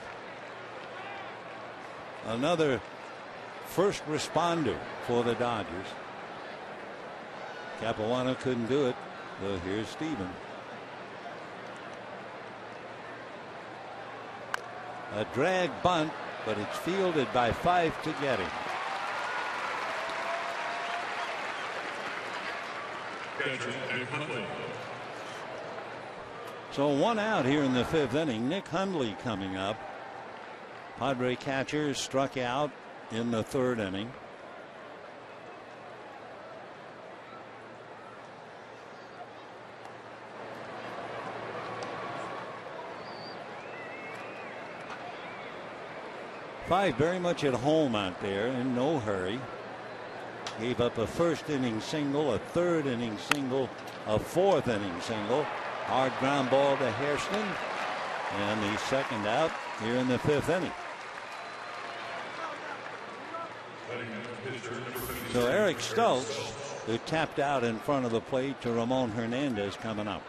another first responder for the Dodgers. Capuano couldn't do it, so here's Stephen. A drag bunt, but it's fielded by Fife to get him. So 1 out here in the 5th inning. Nick Hundley coming up. Padre catcher struck out in the 3rd inning. Fife very much at home out there, in no hurry. Gave up a 1st inning single, a 3rd inning single, a 4th inning single. Hard ground ball to Hairston, and the 2nd out here in the 5th inning. So Eric Stokes, who tapped out in front of the plate to Ramon Hernandez, coming up.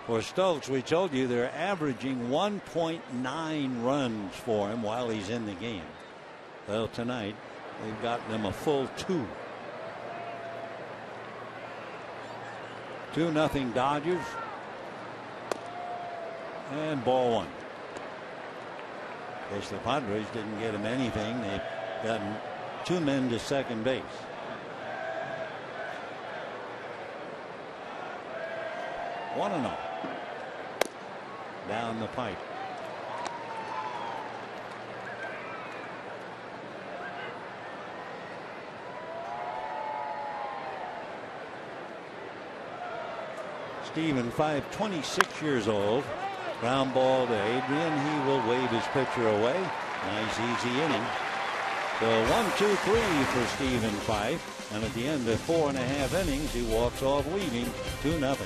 For Stokes, we told you they're averaging 1.9 runs for him while he's in the game. Well, tonight they've gotten him a full 2. 2-0 Dodgers. And ball 1. Of course, the Padres didn't get him anything. They've gotten 2 men to second base. One and 0. Down the pipe. Stephen Fife, 26 years old. Ground ball to Adrian. He will wave his pitcher away. Nice easy inning. So 1-2-3 for Stephen Fife. And at the end of 4.5 innings, he walks off leading 2-0.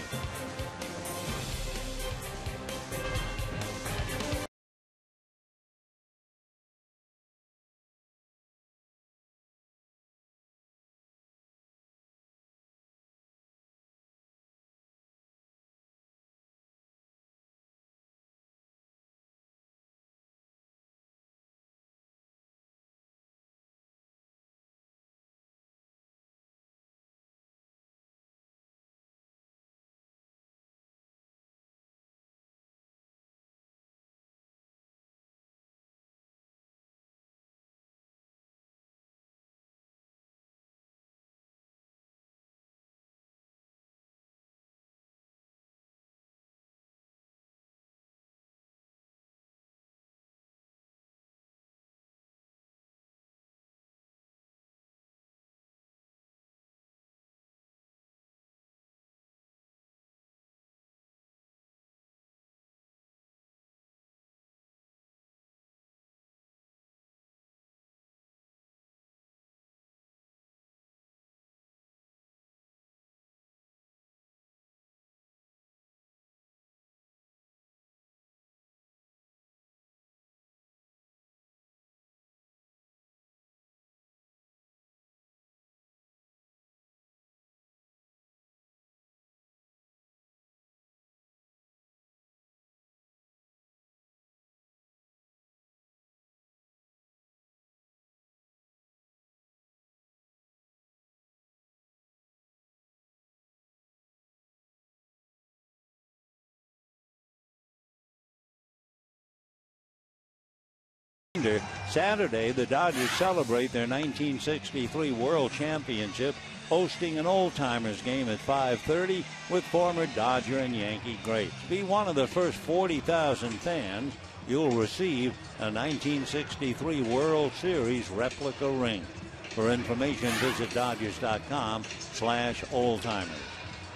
Saturday, the Dodgers celebrate their 1963 World Championship, hosting an old-timers game at 5:30 with former Dodger and Yankee greats. Be one of the first 40,000 fans. You'll receive a 1963 World Series replica ring. For information, visit Dodgers.com/oldtimers.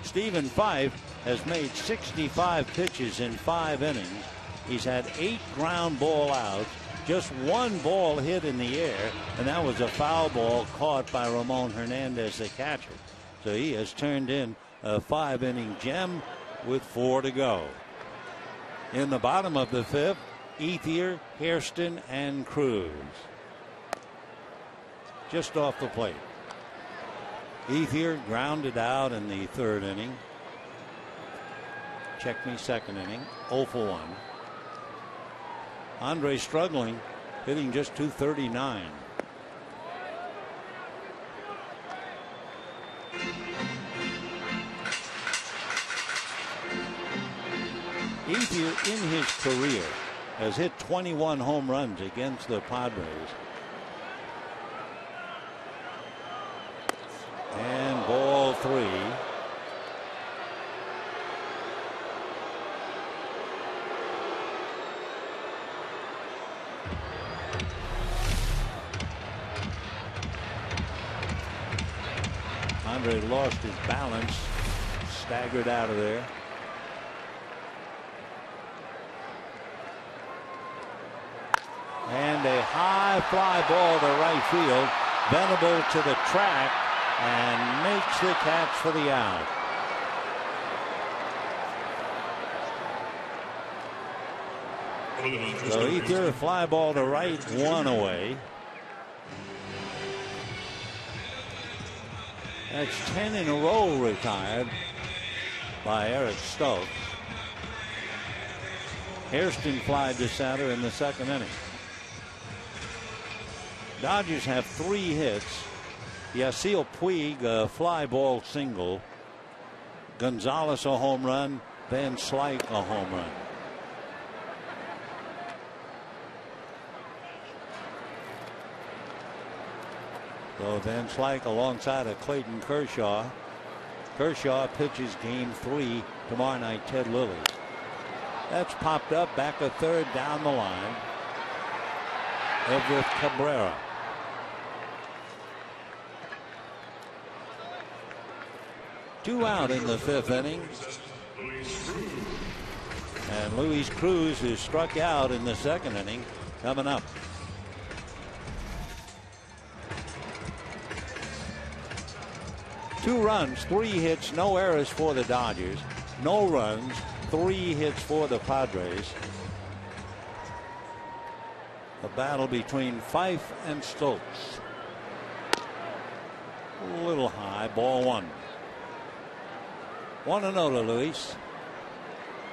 Stephen Fife has made 65 pitches in 5 innings. He's had 8 ground ball outs. Just 1 ball hit in the air, and that was a foul ball caught by Ramon Hernandez, the catcher. So he has turned in a 5-inning gem, with 4 to go. In the bottom of the 5th, Ethier, Hairston, and Cruz. Just off the plate. Ethier grounded out in the 3rd inning. Check me 2nd inning. 0 for 1. Andre struggling, hitting just .239. Ethier in his career has hit 21 home runs against the Padres. And ball 3. Andre lost his balance, staggered out of there. And a high fly ball to right field. Venable to the track and makes the catch for the out. So Ethier, a fly ball to right, 1 away. That's 10 in a row retired by Eric Stokes. Hairston flied to center in the 2nd inning. Dodgers have 3 hits. Yasiel Puig, a fly ball single. Gonzalez, a home run. Van Slyke, a home run. So Van Slyke alongside of Clayton Kershaw. Kershaw pitches game 3 tomorrow night. Ted Lilly. That's popped up back a 3rd down the line. Everett Cabrera. Two out in the 5th inning. And Luis Cruz is struck out in the 2nd inning. Coming up. Two runs, 3 hits, no errors for the Dodgers. No runs, 3 hits for the Padres. A battle between Fife and Stokes. A little high, ball 1. 1-0 to Luis.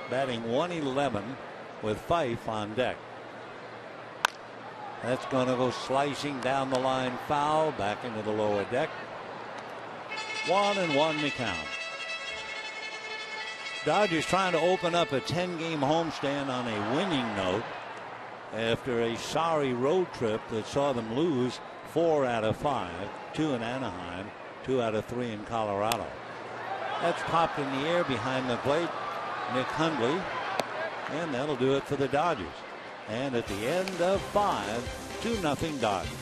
Batting 111 with Fife on deck. That's going to go slicing down the line, foul, back into the lower deck. 1-1 to count. Dodgers trying to open up a 10-game homestand on a winning note after a sorry road trip that saw them lose 4 out of 5, 2 in Anaheim, 2 out of 3 in Colorado. That's popped in the air behind the plate. Nick Hundley, and that'll do it for the Dodgers. And at the end of 5, 2-0 Dodgers.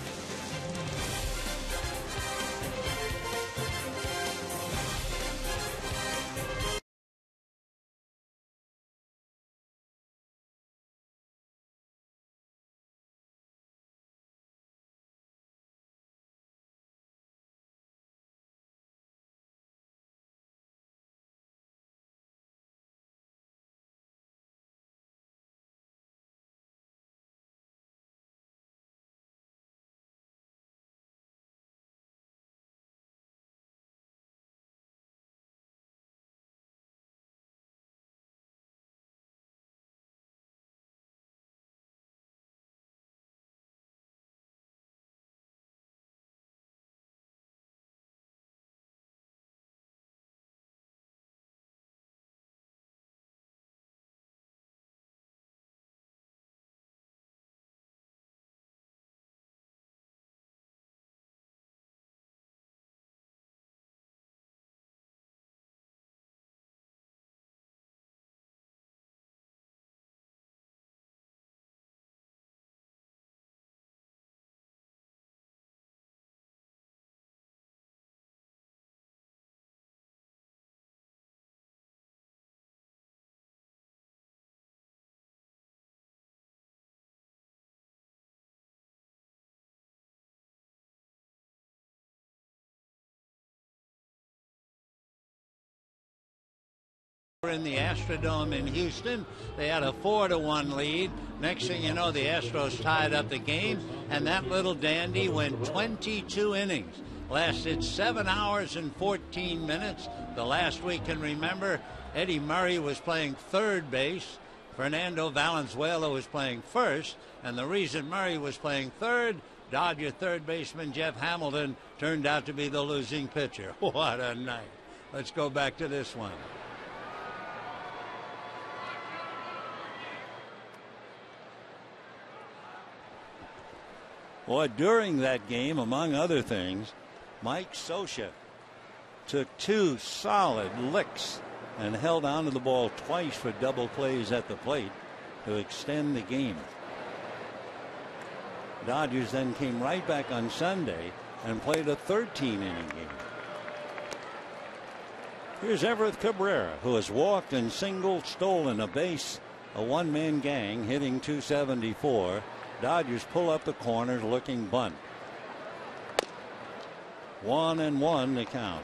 In the Astrodome in Houston, they had a 4-1 lead. Next thing you know, the Astros tied up the game, and that little dandy went 22 innings. Lasted 7 hours and 14 minutes. The last we can remember, Eddie Murray was playing third base. Fernando Valenzuela was playing first, and the reason Murray was playing third, Dodger third baseman Jeff Hamilton turned out to be the losing pitcher. What a night. Let's go back to this one. Well, during that game, among other things, Mike Scioscia took 2 solid licks and held on to the ball twice for double plays at the plate to extend the game. Dodgers then came right back on Sunday and played a 13-inning game. Here's Everett Cabrera, who has walked and singled, stolen a base, a one-man gang hitting .274. Dodgers pull up the corner looking bunt. 1-1 the count.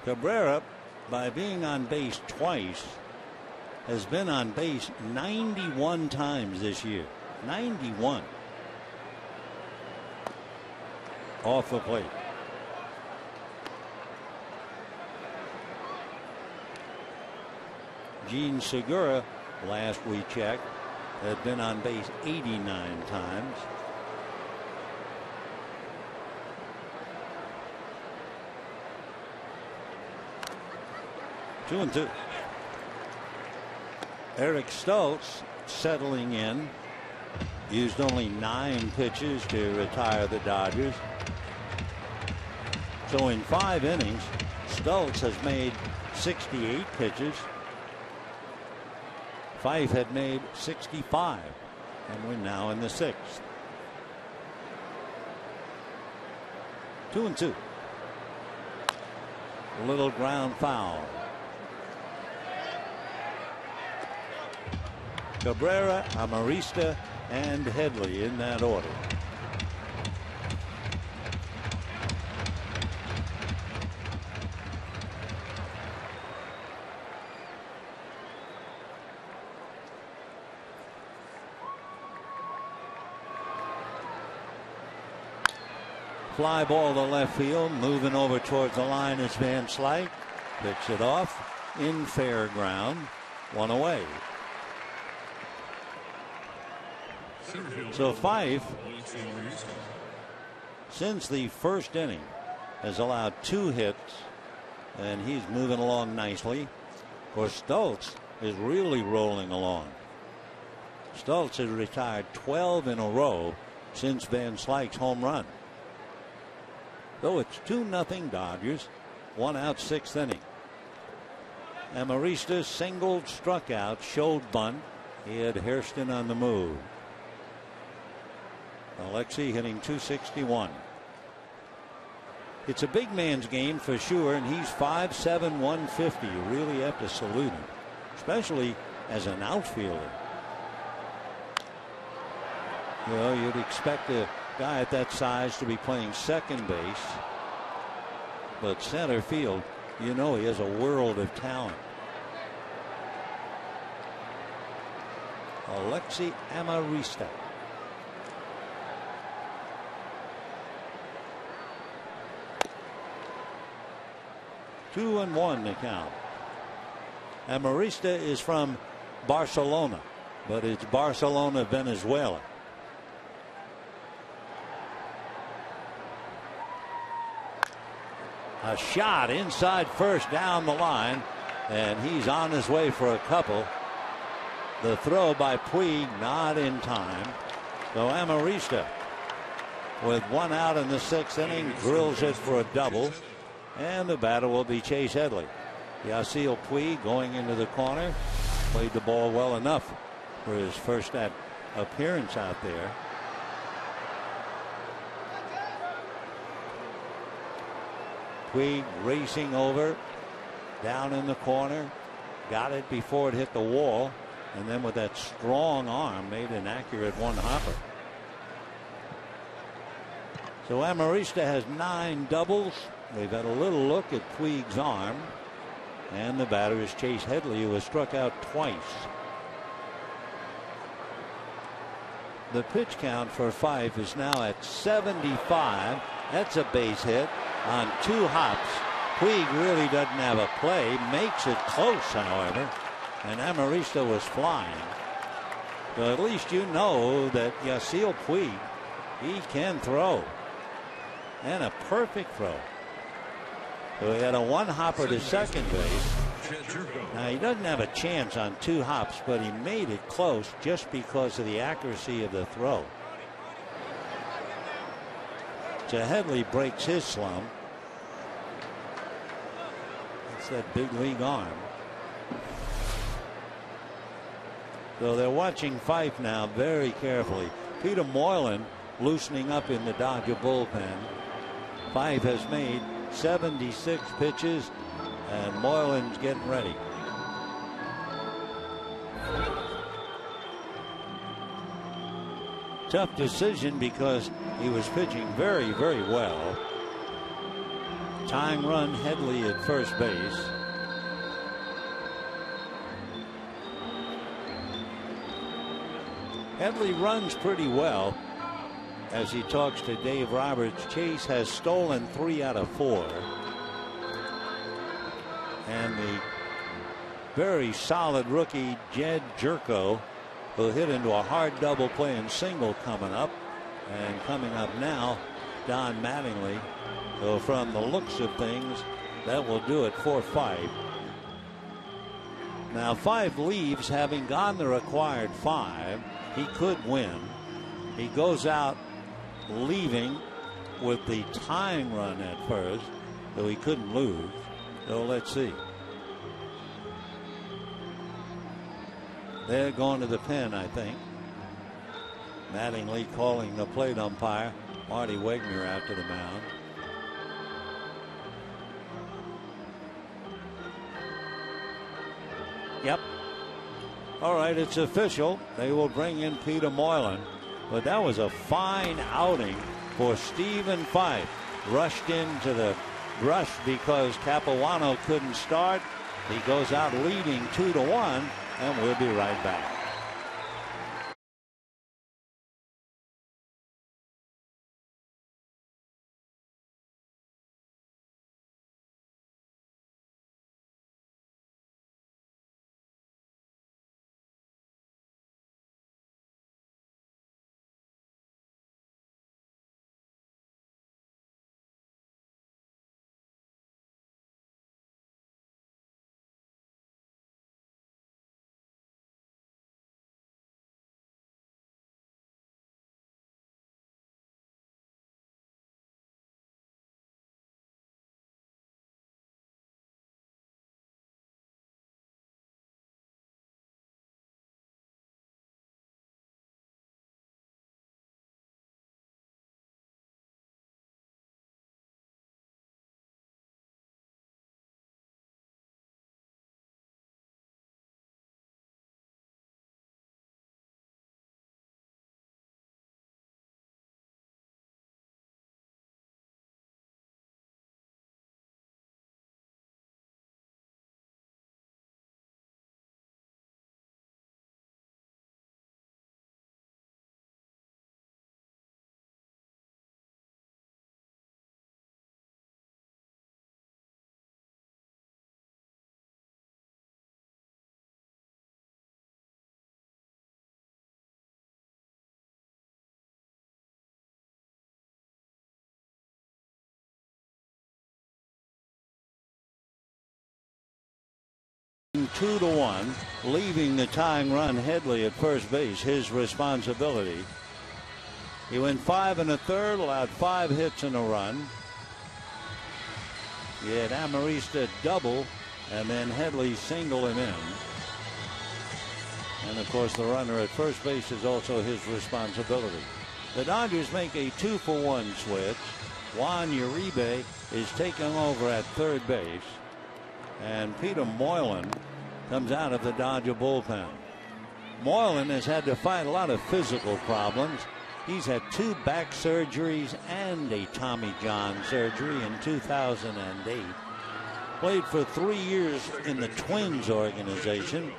Cabrera, by being on base twice, has been on base 91 times this year. 91. Off the plate. Gene Segura, last we checked, had been on base 89 times. Two and two. Eric Stoltz settling in. Used only 9 pitches to retire the Dodgers. So in 5 innings, Stoltz has made 68 pitches. Fife had made 65, and we're now in the 6th. 2-2. A little ground foul. Cabrera, Amarista, and Headley in that order. Fly ball to left field, moving over towards the line is Van Slyke. Picks it off in fair ground. 1 away. So Fife, since the first inning, has allowed 2 hits, and he's moving along nicely. Of course, Stoltz is really rolling along. Stoltz has retired 12 in a row since Van Slyke's home run. Though it's 2-0 Dodgers, 1 out, 6th inning. Amarista singled, struck out, showed bunt. He had Hairston on the move. Alexi hitting .261. It's a big man's game for sure, and he's 5'7", 150. You really have to salute him, especially as an outfielder. You know, you'd expect a guy at that size to be playing second base, but center field, you know, he has a world of talent. Alexi Amarista. Two and one to count. Amarista is from Barcelona, but it's Barcelona, Venezuela. A shot inside first down the line, and he's on his way for a couple. The throw by Puig not in time. So Amarista, with 1 out in the 6th inning, drills it for a double. And the batter will be Chase Headley. Yasiel Puig going into the corner. Played the ball well enough for his first appearance out there. Puig racing over, down in the corner. Got it before it hit the wall. And then with that strong arm made an accurate one-hopper. So Amarista has 9 doubles. They've had a little look at Puig's arm. And the batter is Chase Headley, who was struck out twice. The pitch count for Fife is now at 75. That's a base hit on 2 hops. Puig really doesn't have a play. Makes it close, however. And Amarista was flying. So at least you know that Yasiel Puig, he can throw. And a perfect throw. So he had a 1-hopper to second base. Now he doesn't have a chance on 2 hops, but he made it close just because of the accuracy of the throw. So Headley breaks his slump. That's that big league arm. So they're watching Fife now very carefully. Peter Moylan loosening up in the Dodger bullpen. Fife has made 76 pitches, and Moylan's getting ready. Tough decision because he was pitching very, very well. Tying run Headley at first base. Headley runs pretty well. As he talks to Dave Roberts, Chase has stolen 3 out of 4. And the very solid rookie Jed Jerko, who hit into a hard double play and single coming up. And coming up now, Don Mattingly. So from the looks of things, that will do it for Fife. Now Fife leaves having gone the required 5. He could win. He goes out leaving with the tying run at first, though he couldn't lose. So let's see. They're going to the pen, I think. Mattingly calling the plate umpire. Marty Wegner out to the mound. Yep. All right, it's official. They will bring in Peter Moylan. But that was a fine outing for Stephen Fife. Rushed into the rush because Capuano couldn't start. He goes out leading 2-1, and we'll be right back. Two to 1, leaving the tying run Headley at first base, his responsibility. He went 5 1/3, allowed 5 hits and a run. He had Amarista double, and then Headley single him in. And of course, the runner at first base is also his responsibility. The Dodgers make a 2-for-1 switch. Juan Uribe is taking over at third base. And Peter Moylan comes out of the Dodger bullpen. Moylan has had to fight a lot of physical problems. He's had 2 back surgeries and a Tommy John surgery in 2008. Played for 3 years in the Twins organization.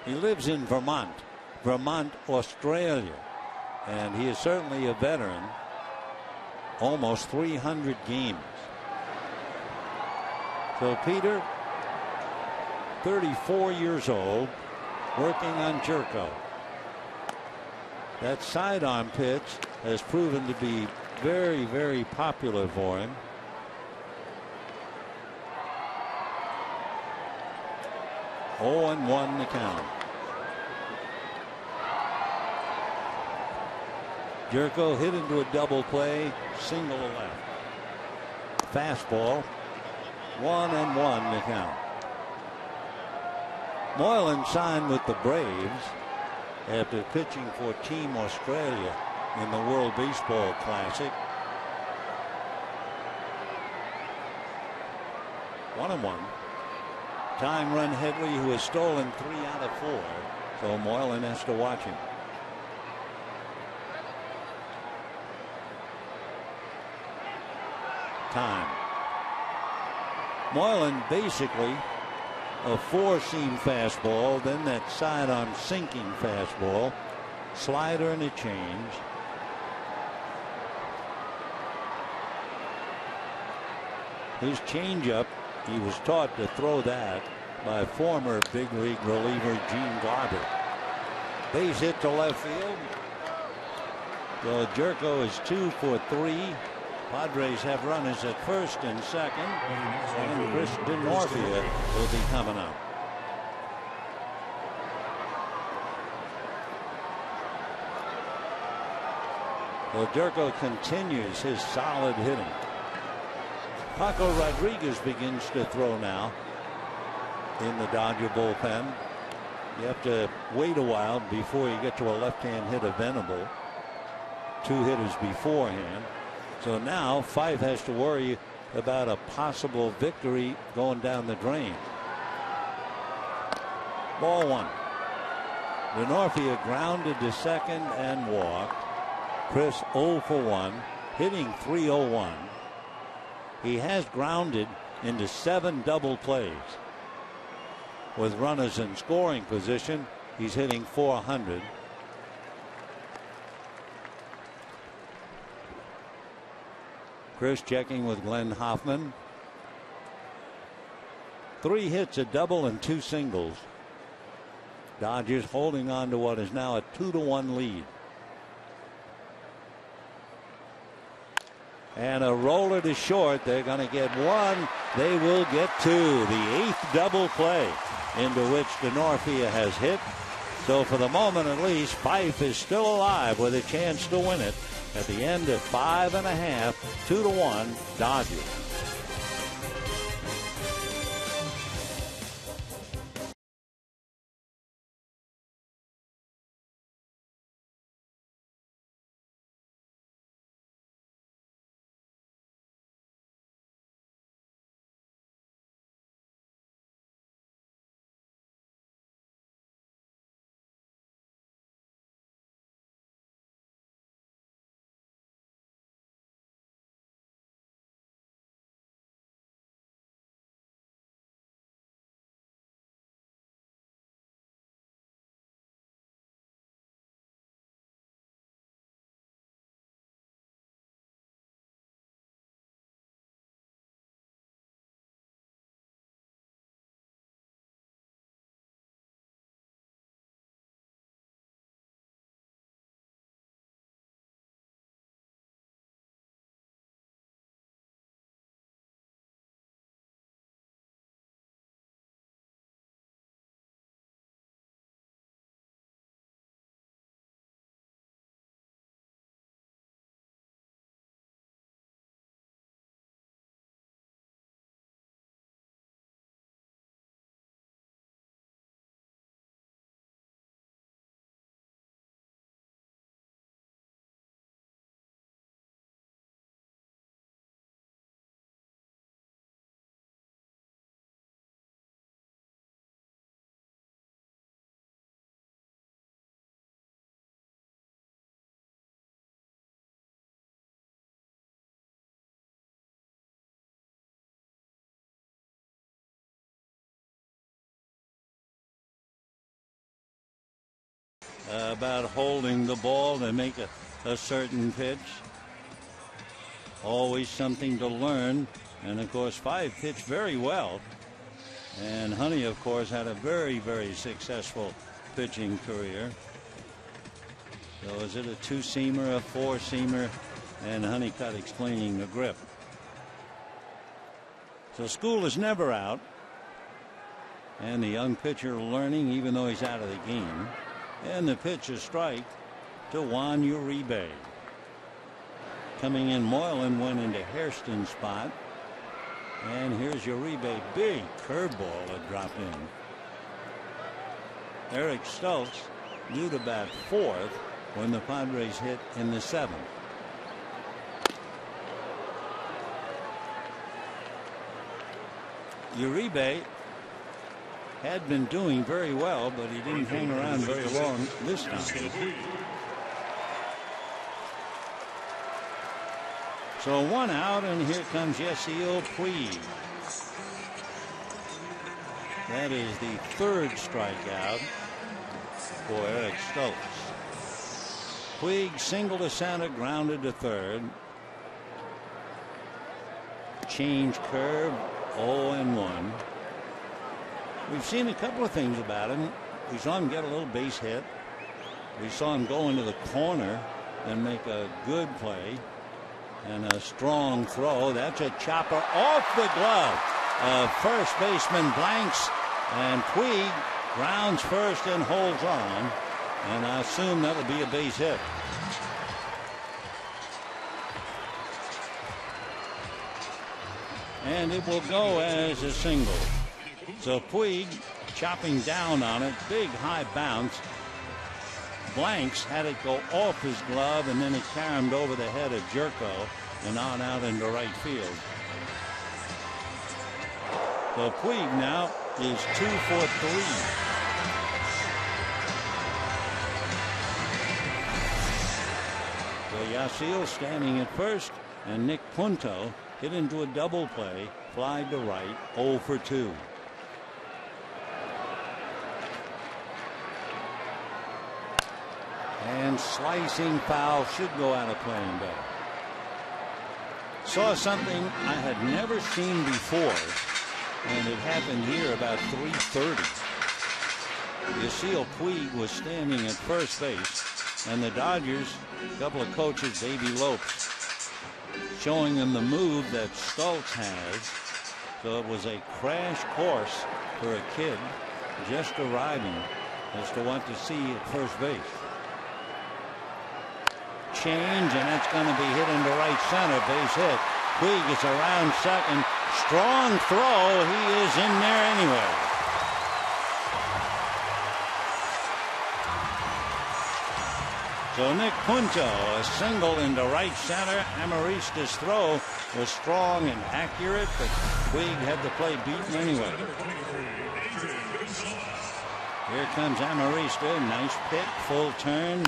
He lives in Vermont, Australia. And he is certainly a veteran. Almost 300 games. So Peter, 34 years old, working on Jerko. That sidearm pitch has proven to be very, very popular for him. Oh, and 1 the count. Jerko hit into a double play, single to left. Fastball, 1 and 1 to count. Moylan signed with the Braves after pitching for Team Australia in the World Baseball Classic. 1 and 1. Time run Headley, who has stolen 3 out of 4, so Moylan has to watch him. Time. Moylan basically a 4-seam fastball, then that sidearm sinking fastball, slider and a change. His changeup, he was taught to throw that by former big league reliever Gene Garber. Base hit to left field. So Jerko is 2 for 3. Padres have runners at first and second, and Chris Denorfia will be coming up. Well, Jerko continues his solid hitting. Paco Rodriguez begins to throw now in the Dodger bullpen. You have to wait a while before you get to a left-hand hitter, Venable. 2 hitters beforehand. So now Fife has to worry about a possible victory going down the drain. Ball 1. Denorfia grounded to second and walked. Chris 0 for 1, hitting .301. He has grounded into 7 double plays. With runners in scoring position, he's hitting .400. Chris checking with Glenn Hoffman. 3 hits, a double, and 2 singles. Dodgers holding on to what is now a 2-1 lead. And a roller to short. They're going to get 1. They will get 2. The 8th double play into which Denorfia has hit. So for the moment at least, Fife is still alive with a chance to win it at the end of 5.5, 2-1 Dodgers. about holding the ball to make a certain pitch. Always something to learn. And, of course, Five pitched very well. And Honey, of course, had a very, very successful pitching career. So is it a two-seamer, a four-seamer? And Honeycutt explaining the grip. So school is never out. And the young pitcher learning even though he's out of the game. And the pitch is strike to Juan Uribe. Coming in, Moylan went into Hairston's spot. And here's Uribe. Big curveball that dropped in. Eric Stultz due to bat fourth when the Padres hit in the seventh. Uribe had been doing very well, but he didn't hang around very long this time. So one out, and here comes Yasiel Puig. That is the third strikeout for Eric Stultz. Puig single to center, grounded to third. Change curve, 0-1. We've seen a couple of things about him. We saw him get a little base hit. We saw him go into the corner and make a good play. And a strong throw. That's a chopper off the glove of first baseman Blanks. And Puig grounds first and holds on. And I assume that'll be a base hit. And it will go as a single. So Puig chopping down on it. Big high bounce. Blanks had it go off his glove, and then it caromed over the head of Jerko and on out into right field. So Puig now is 2 for 3. So Yasiel standing at first, and Nick Punto hit into a double play, fly to right, 0 for 2. And slicing foul, should go out of playing better. Saw something I had never seen before, and it happened here about 3:30. Yasiel Puig was standing at first base, and the Dodgers, a couple of coaches, Davey Lopes, showing them the move that Stultz has. So it was a crash course for a kid just arriving as to what to see at first base. Change, and that's going to be hit into right center. Base hit. Puig is around second. Strong throw. He is in there anyway. So Nick Punto, a single into right center. Amarista's throw was strong and accurate, but Puig had the play beaten anyway. Here comes Amarista. Nice pick, full turn.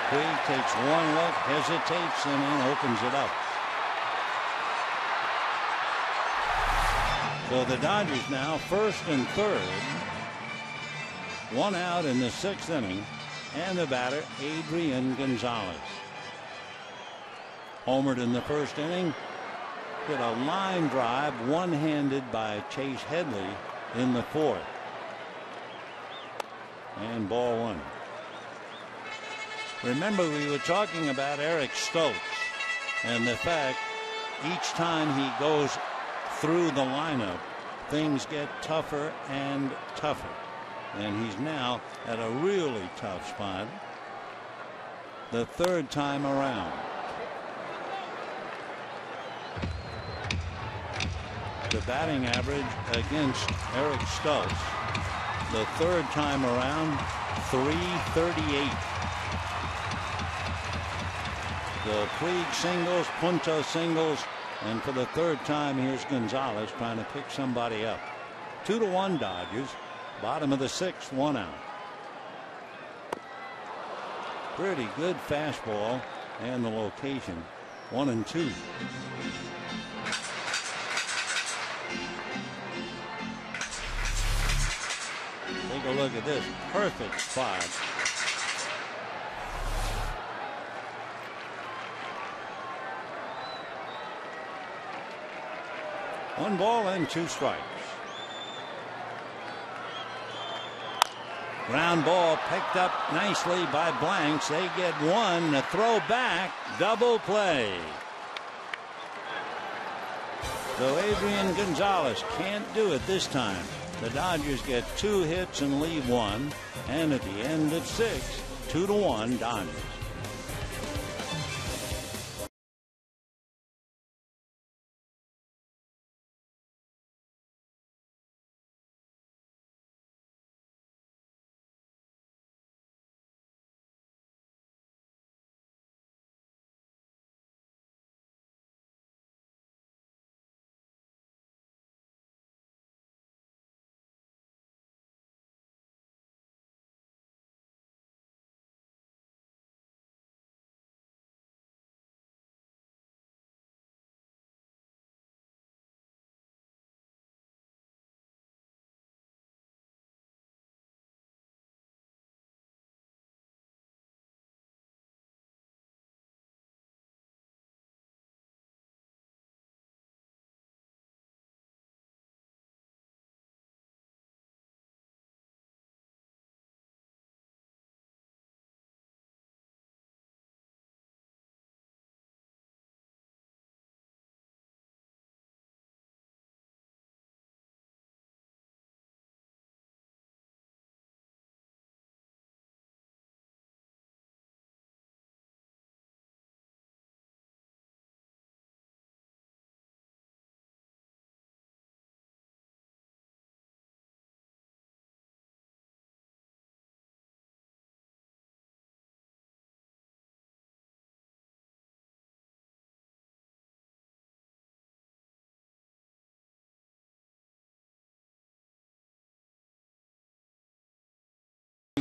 Puig takes one look, hesitates, and then opens it up. So the Dodgers now first and third. One out in the sixth inning. And the batter, Adrian Gonzalez. Homered in the first inning. Hit a line drive one-handed by Chase Headley in the fourth. And ball one. Remember, we were talking about Eric Stultz and the fact each time he goes through the lineup, things get tougher and tougher. And he's now at a really tough spot the third time around. The batting average against Eric Stultz the third time around, .338. The Puig singles, Punto singles, and for the third time, here's Gonzalez trying to pick somebody up. 2-1 Dodgers. Bottom of the sixth, one out. Pretty good fastball, and the location, 1-2. Take a look at this perfect spot 1 ball and 2 strikes. Ground ball picked up nicely by Blanks. They get 1. A throw back. Double play. So Adrian Gonzalez can't do it this time. The Dodgers get 2 hits and leave 1. And at the end of 6, 2-1 Dodgers.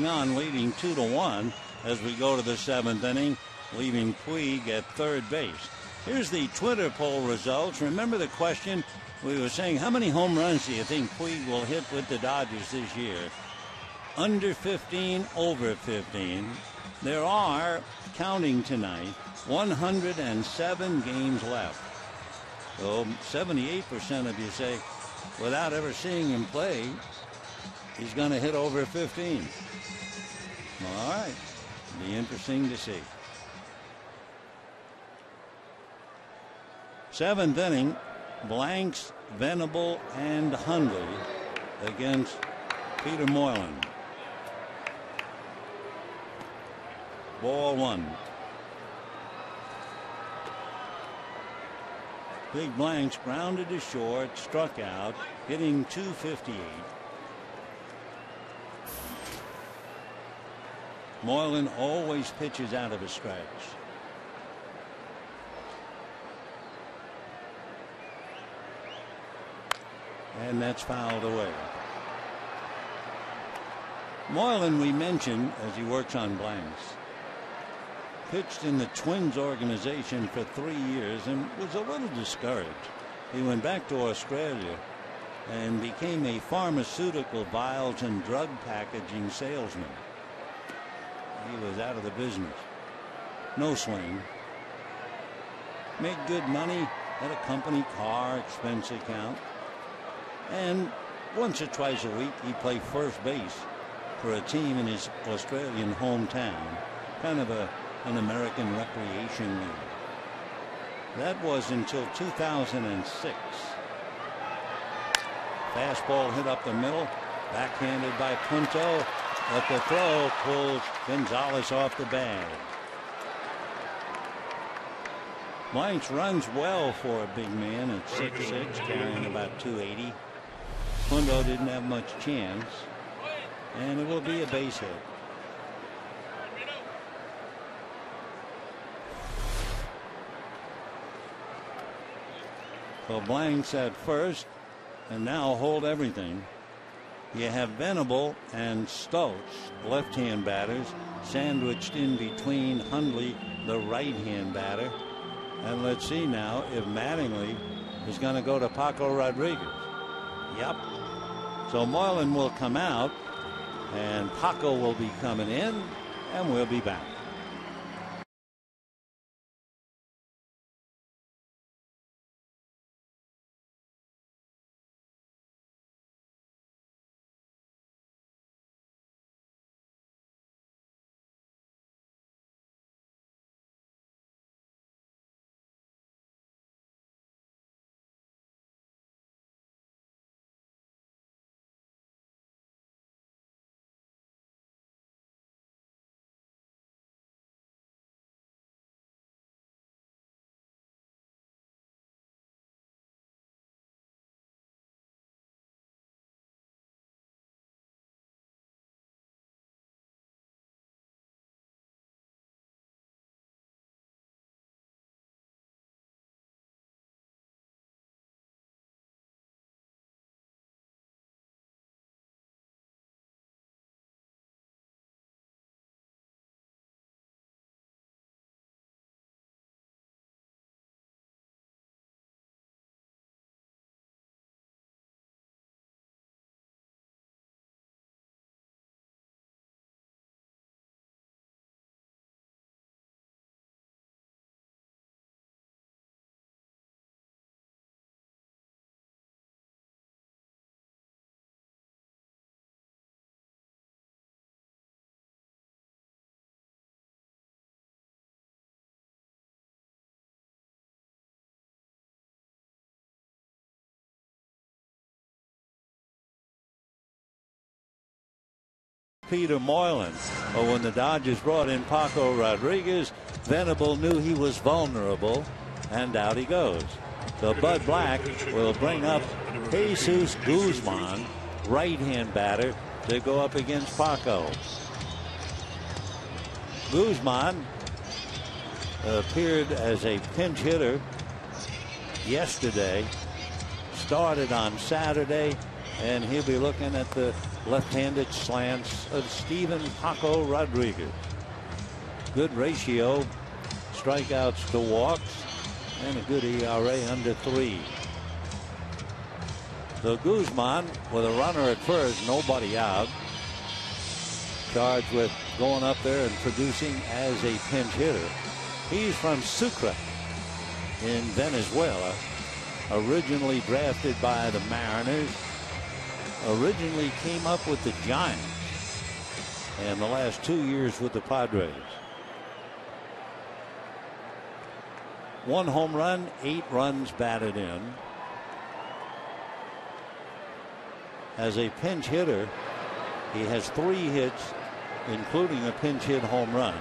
On leading 2-1 as we go to the 7th inning, leaving Puig at third base. Here's the Twitter poll results. Remember the question we were saying, how many home runs do you think Puig will hit with the Dodgers this year? Under 15, over 15. There are, counting tonight, 107 games left. So 78% of you say, without ever seeing him play, he's going to hit over 15. All right. Be interesting to see. 7th inning, Blanks, Venable, and Hundley against Peter Moylan. Ball 1. Big Blanks grounded to short, struck out, hitting .258. Moylan always pitches out of a stretch. And that's fouled away. Moylan, we mentioned, as he works on Blanks, pitched in the Twins organization for 3 years and was a little discouraged. He went back to Australia and became a pharmaceutical vials and drug packaging salesman. He was out of the business. No swing. Made good money, had a company car, expense account. And once or twice a week, he'd play first base for a team in his Australian hometown. Kind of an American recreation league. That was until 2006. Fastball hit up the middle, backhanded by Punto. But the throw pulls Gonzalez off the bag. Blanks runs well for a big man at 6'6", carrying about 280. Punto didn't have much chance, and it will be a base hit. So Blanks at first, and now hold everything. You have Venable and Stokes, left-hand batters, sandwiched in between Hundley, the right-hand batter. And let's see now if Mattingly is going to go to Paco Rodriguez. Yep. So Moylan will come out, and Paco will be coming in, and we'll be back. Peter Moylan. But when the Dodgers brought in Paco Rodriguez, Venable knew he was vulnerable, and out he goes. So Bud Black will bring up Jesus Guzman, right-hand batter, to go up against Paco. Guzman appeared as a pinch hitter yesterday, started on Saturday, and he'll be looking at the left-handed slants of Steven Paco Rodriguez. Good ratio, strikeouts to walks, and a good ERA under 3. So Guzman with a runner at first, nobody out, charged with going up there and producing as a pinch hitter. He's from Sucre in Venezuela, originally drafted by the Mariners, originally came up with the Giants, and the last 2 years with the Padres. 1 home run, 8 runs batted in. As a pinch hitter, he has 3 hits, including a pinch hit home run,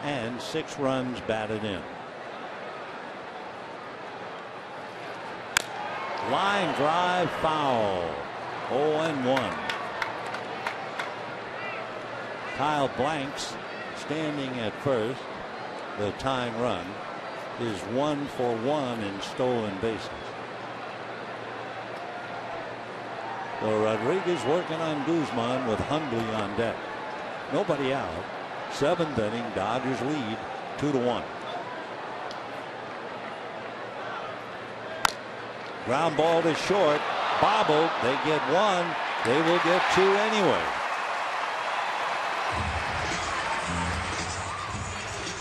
and 6 runs batted in. Line drive, foul. 0-1. Kyle Blanks standing at first. The tying run is 1 for 1 in stolen bases. So Rodriguez working on Guzman with Hundley on deck. Nobody out. 7th inning, Dodgers lead 2-1. Ground ball to short. Bobbled. They get 1. They will get 2 anyway.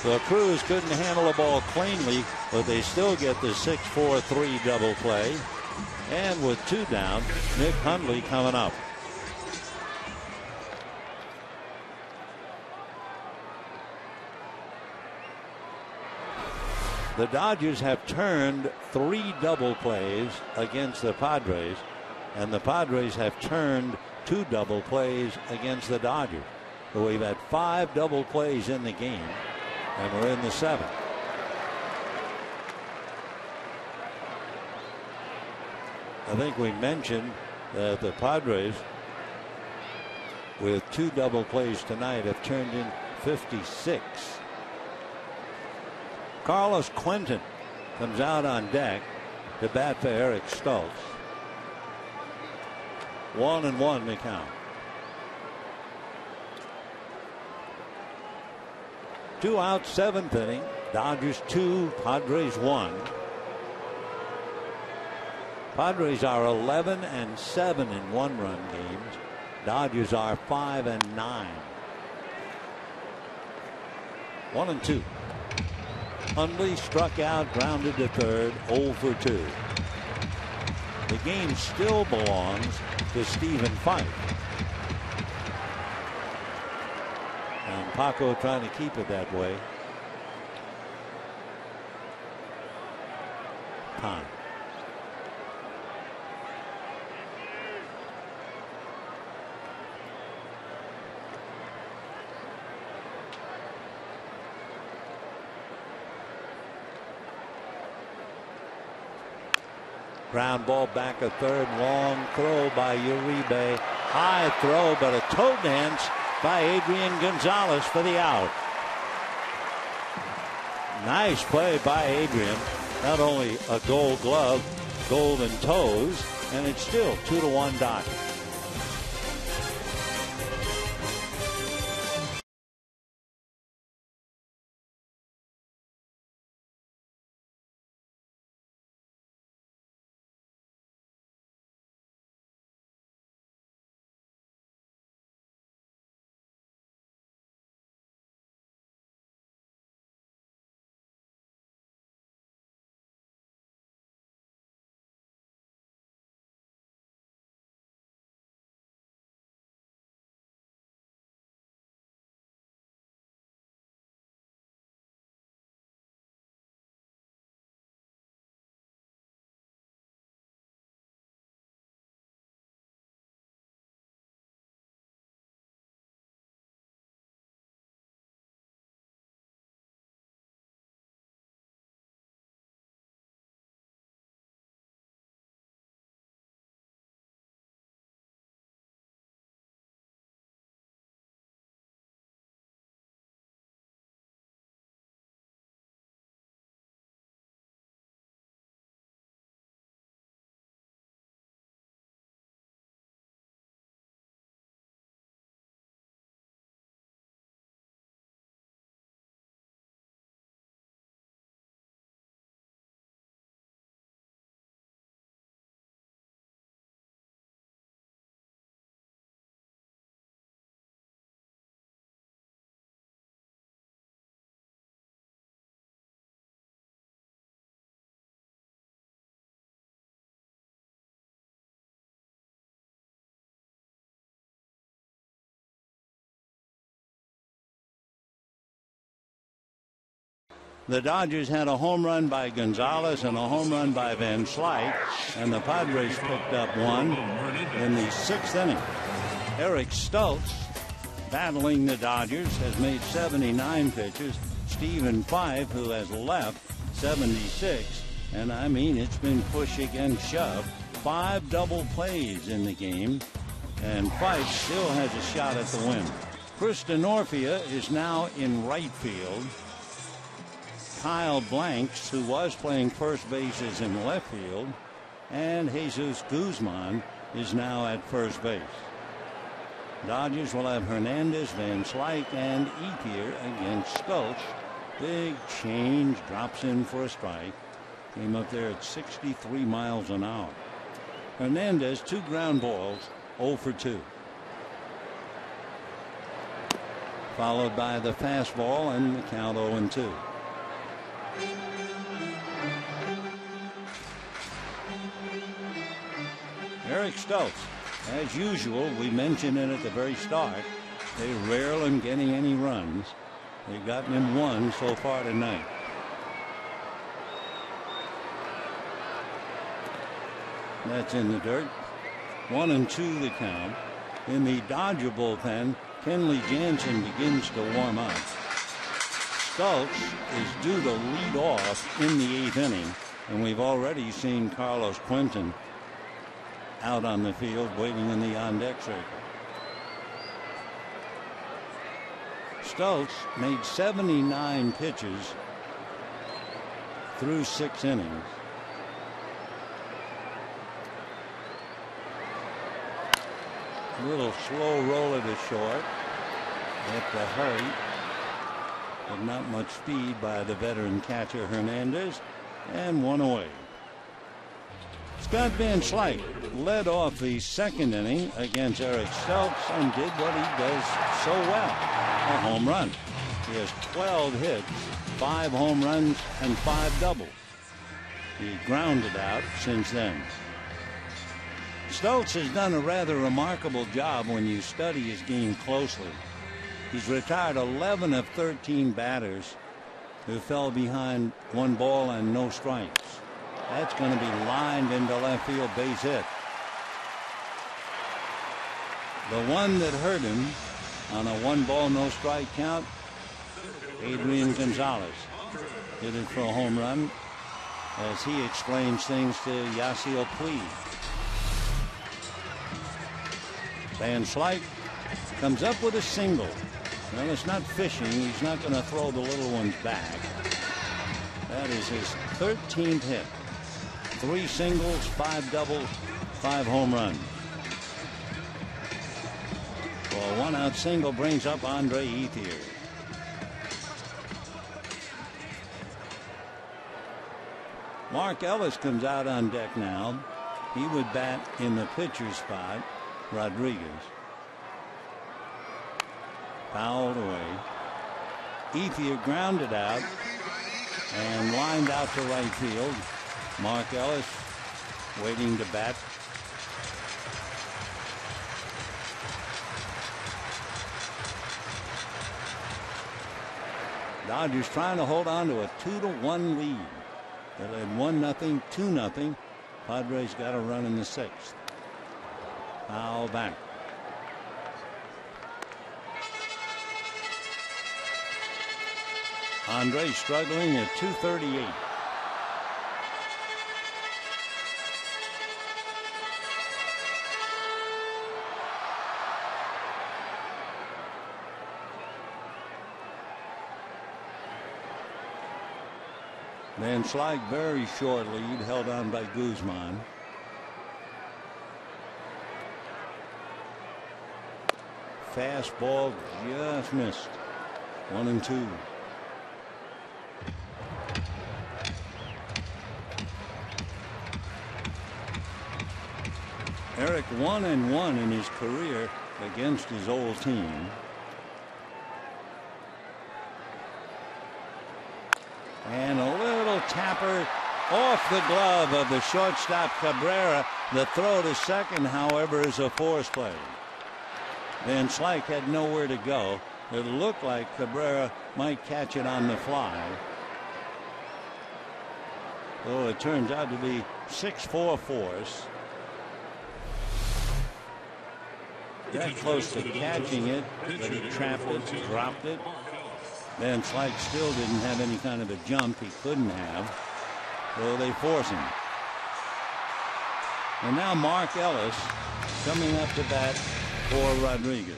The Cruz couldn't handle the ball cleanly, but they still get the 6-4-3 double play. And with 2 down, Nick Hundley coming up. The Dodgers have turned 3 double plays against the Padres, and the Padres have turned 2 double plays against the Dodgers. So we've had 5 double plays in the game, and we're in the 7th. I think we mentioned that the Padres, with 2 double plays tonight, have turned in 56. Carlos Quentin comes out on deck to bat for Eric Stultz. 1-1 the count. 2 out, 7th inning. Dodgers 2, Padres 1. Padres are 11-7 in 1-run games. Dodgers are 5-9. 1-2. Hundley struck out, grounded to third, 0 for 2. The game still belongs to Stephen Fife. And Paco trying to keep it that way. Time. Ground ball back at third. Long throw by Uribe. High throw, but a toe dance by Adrian Gonzalez for the out. Nice play by Adrian. Not only a gold glove, golden toes, and it's still 2-1 Dodgers. The Dodgers had a home run by Gonzalez and a home run by Van Slyke, and the Padres picked up one in the 6th inning. Eric Stultz, battling the Dodgers, has made 79 pitches. Stephen Fife, who has left, 76. And I mean, it's been push against shove. 5 double plays in the game, and Fife still has a shot at the win. Chris Denorfia is now in right field. Kyle Blanks, who was playing first base, is in left field. And Jesus Guzman is now at first base. Dodgers will have Hernandez, Van Slyke, and Ethier against Stultz. Big change, drops in for a strike. Came up there at 63 miles an hour. Hernandez, 2 ground balls, 0 for 2. Followed by the fastball and the count 0-2. Eric Stultz, as usual, we mentioned it at the very start. They rarely getting any runs. They've gotten him 1 so far tonight. That's in the dirt. 1-2 the count. In the Dodger bullpen, Kenley Jansen begins to warm up. Stultz is due to lead off in the 8th inning, and we've already seen Carlos Quentin out on the field waiting in the on-deck circle. Stultz made 79 pitches through 6 innings. A little slow roller to short. At the hurry, but not much speed by the veteran catcher Hernandez, and 1 away. Scott Van Slyke led off the 2nd inning against Eric Stultz and did what he does so well, a home run. He has 12 hits, 5 home runs, and 5 doubles. He grounded out since then. Stultz has done a rather remarkable job when you study his game closely. He's retired 11 of 13 batters who fell behind 1 ball and no strikes. That's going to be lined into left field, base hit. The one that hurt him on a 1 ball, no strike count, Adrian Gonzalez hit it for a home run as he explains things to Yasiel Puig. Van Slyke comes up with a single. Well, it's not fishing. He's not going to throw the little ones back. That is his 13th hit. 3 singles, 5 doubles, 5 home runs. Well, a 1-out single brings up Andre Ethier. Mark Ellis comes out on deck now. He would bat in the pitcher's spot. Rodriguez. Fouled away. Ethier grounded out and lined out to right field. Mark Ellis waiting to bat. Dodgers trying to hold on to a 2-1 lead. They led 1-0, 2-0. Padres got a run in the 6th. Foul back. Andre struggling at 238. Van Slyke, very short lead, held on by Guzman. Fastball just missed. 1-2. Eric 1-1 in his career against his old team. And a little tapper off the glove of the shortstop Cabrera. The throw to second, however, is a force play. Van Slyke had nowhere to go. It looked like Cabrera might catch it on the fly. So it turns out to be 6-4 force. Got close to catching it, but he trapped it, dropped it. Van Slyke still didn't have any kind of a jump he couldn't have. So they force him. And now Mark Ellis coming up to bat for Rodriguez.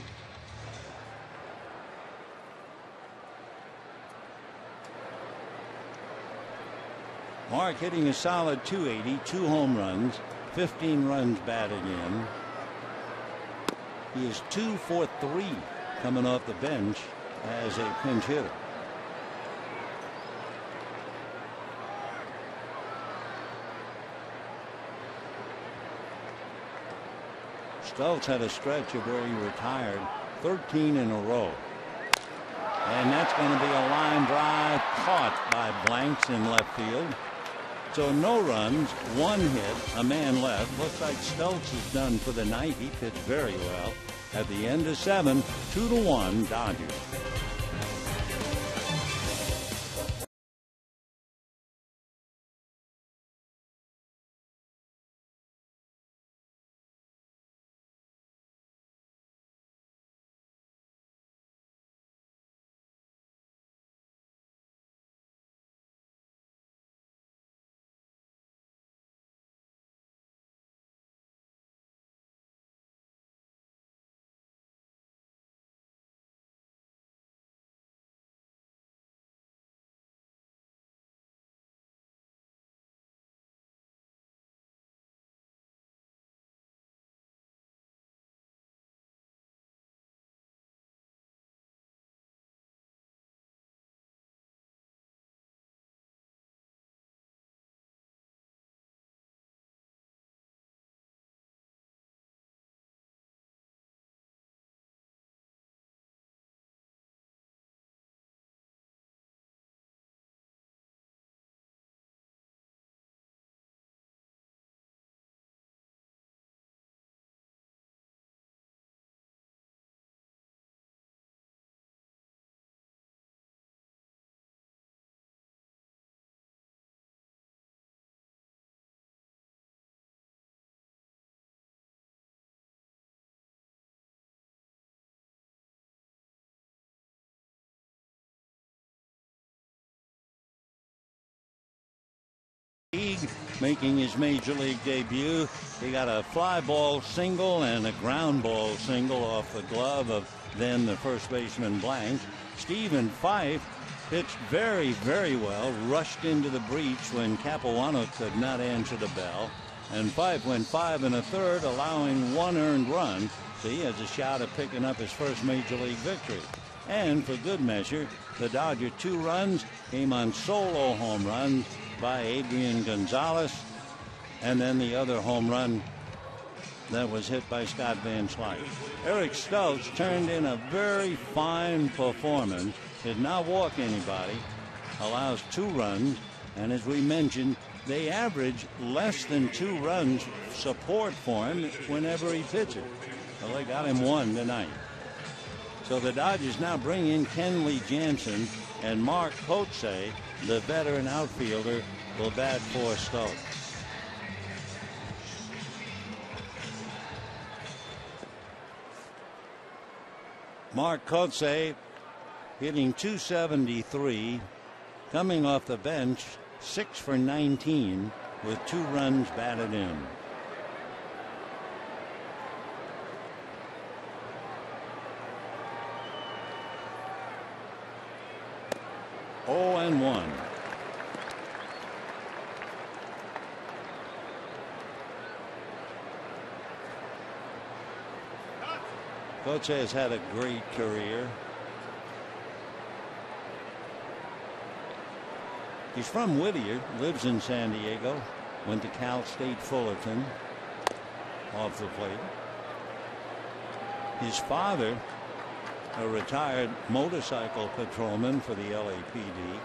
Mark hitting a solid .280, 2 home runs, 15 runs batted in. He is 2 for 3 coming off the bench as a pinch hitter. Stults had a stretch of where he retired 13 in a row. And that's going to be a line drive caught by Blanks in left field. So no runs, 1 hit, a man left. Looks like Stults is done for the night. He pitched very well. At the end of 7, 2-1 Dodgers. Making his major league debut. He got a fly ball single and a ground ball single off the glove of then the first baseman Blank. Stephen Fife pitched very, very well, rushed into the breach when Capuano could not answer the bell. And Fife went 5 1/3, allowing 1 earned run. So he has a shot at picking up his first major league victory. And for good measure, the Dodger 2 runs came on solo home runs by Adrian Gonzalez, and then the other home run that was hit by Scott Van Slyke. Eric Stults turned in a very fine performance, did not walk anybody, allows 2 runs, and as we mentioned, they average less than 2 runs support for him whenever he pitches. Well, they got him 1 tonight. So the Dodgers now bring in Kenley Jansen, and Mark Kotsay, the veteran outfielder, will bat for Stults. Mark Kotsay hitting .273, coming off the bench, 6 for 19 with 2 runs batted in. Oh, and 1. Kotsay has had a great career. He's from Whittier, lives in San Diego, went to Cal State Fullerton, off the plate. His father, a retired motorcycle patrolman for the LAPD.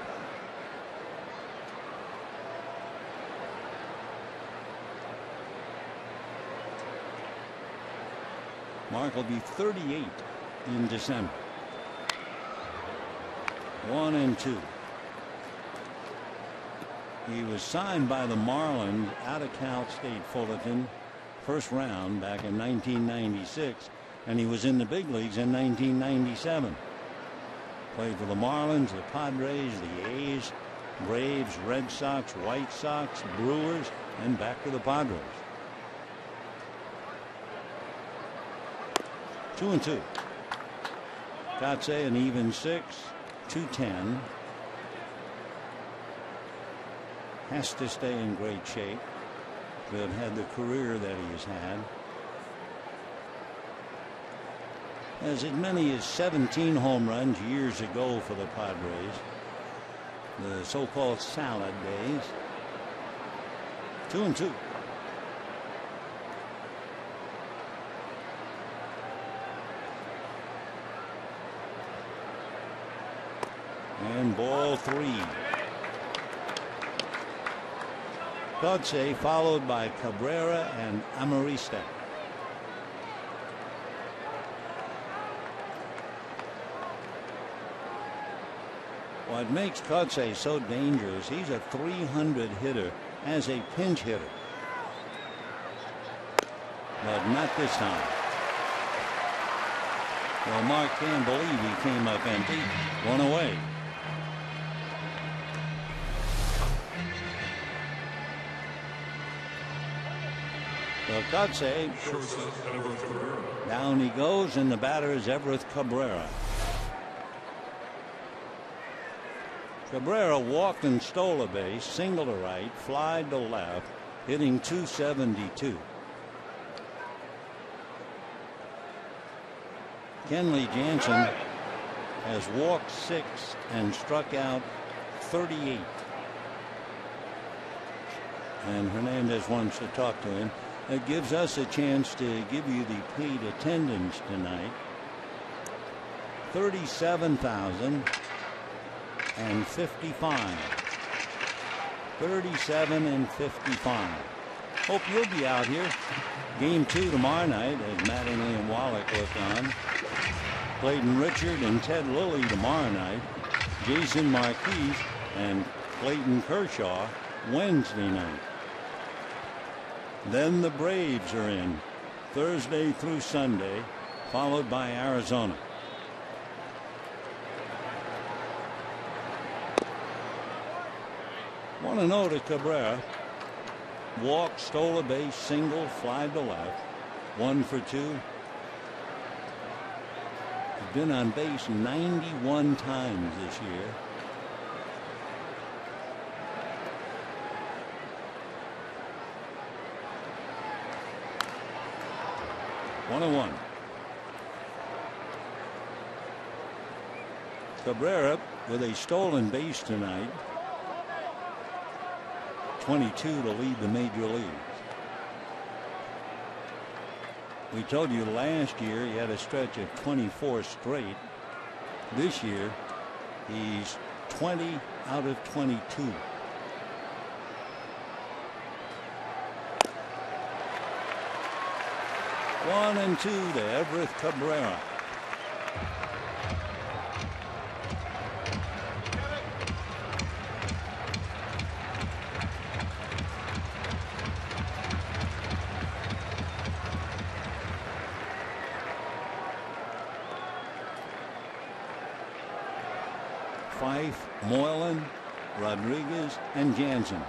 Mark will be 38 in December. 1 and 2. He was signed by the Marlins out of Cal State Fullerton, first round back in 1996, and he was in the big leagues in 1997. Played for the Marlins, the Padres, the A's, Braves, Red Sox, White Sox, Brewers, and back to the Padres. 2-2. Kotze an even 6, 210. Has to stay in great shape to have had the career that he's had. Has as many as 17 home runs years ago for the Padres, the so-called salad days. 2-2. And ball 3. Kotze followed by Cabrera and Amarista. What makes Kotze so dangerous, he's a .300 hitter as a pinch hitter. But not this time. Well, Mark can't believe he came up empty. One away. So Kotze, down he goes, and the batter is Everett Cabrera. Cabrera walked and stole a base, single to right, fly to left, hitting .272. Kenley Jansen has walked 6 and struck out 38. And Hernandez wants to talk to him. It gives us a chance to give you the paid attendance tonight. 37,055. 37 and 55. Hope you'll be out here. Game 2 tomorrow night as Mattingly and Wallach look on. Clayton Richard and Ted Lilly tomorrow night. Jason Marquez and Clayton Kershaw Wednesday night. Then the Braves are in Thursday through Sunday, followed by Arizona. Want to know to Cabrera. Walk, stole a base, single, fly to left. 1 for 2. He's been on base 91 times this year. One and 1. Cabrera with a stolen base tonight. 22 to lead the major leagues. We told you last year he had a stretch of 24 straight. This year he's 20 out of 22. One and 2 to Everett Cabrera. Fife, Moylan, Rodriguez, and Jansen.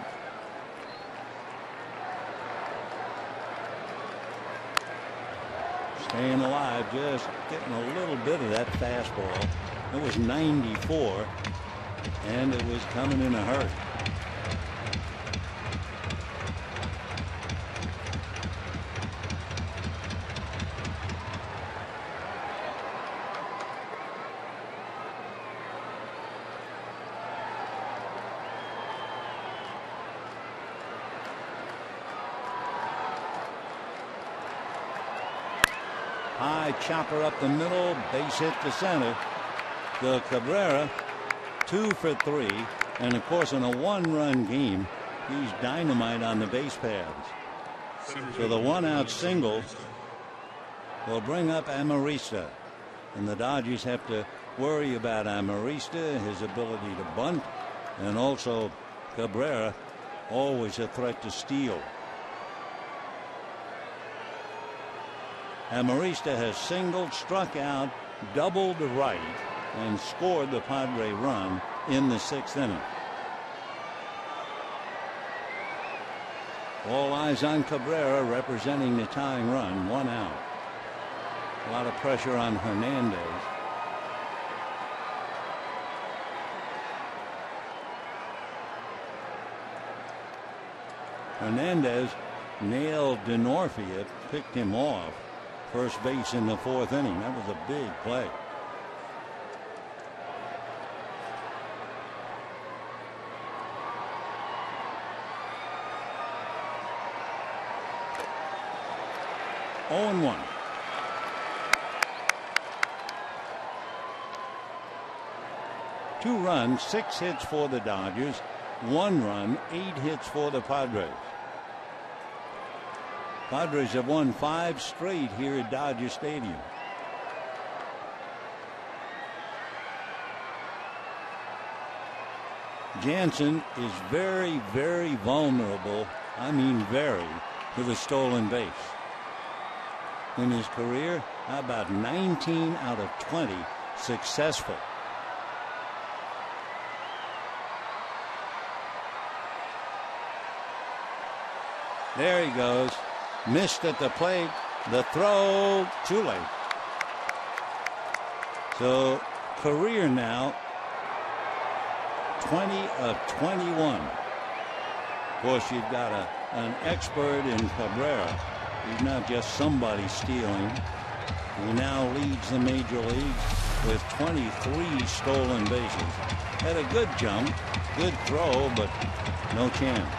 Staying alive, just getting a little bit of that fastball. It was 94, and it was coming in a hurry. High chopper up the middle, base hit to center. The Cabrera 2 for 3, and of course in a 1-run game he's dynamite on the base paths. So the 1-out single will bring up Amarista, and the Dodgers have to worry about Amarista, his ability to bunt, and also Cabrera always a threat to steal. Amarista has singled, struck out, doubled to right, and scored the Padre run in the 6th inning. All eyes on Cabrera representing the tying run, 1 out. A lot of pressure on Hernandez. Hernandez nailed Denorfia, picked him off first base in the 4th inning. That was a big play. Oh, 1. Two runs, 6 hits for the Dodgers. 1 run, 8 hits for the Padres. Padres have won 5 straight here at Dodger Stadium. Jansen is very, very vulnerable, I mean very, to the stolen base. In his career, how about 19 out of 20 successful? There he goes. Missed at the plate. The throw, too late. So career now 20 of 21. Of course, you've got an expert in Cabrera. He's not just somebody stealing. He now leads the major leagues with 23 stolen bases. Had a good jump, good throw, but no chance.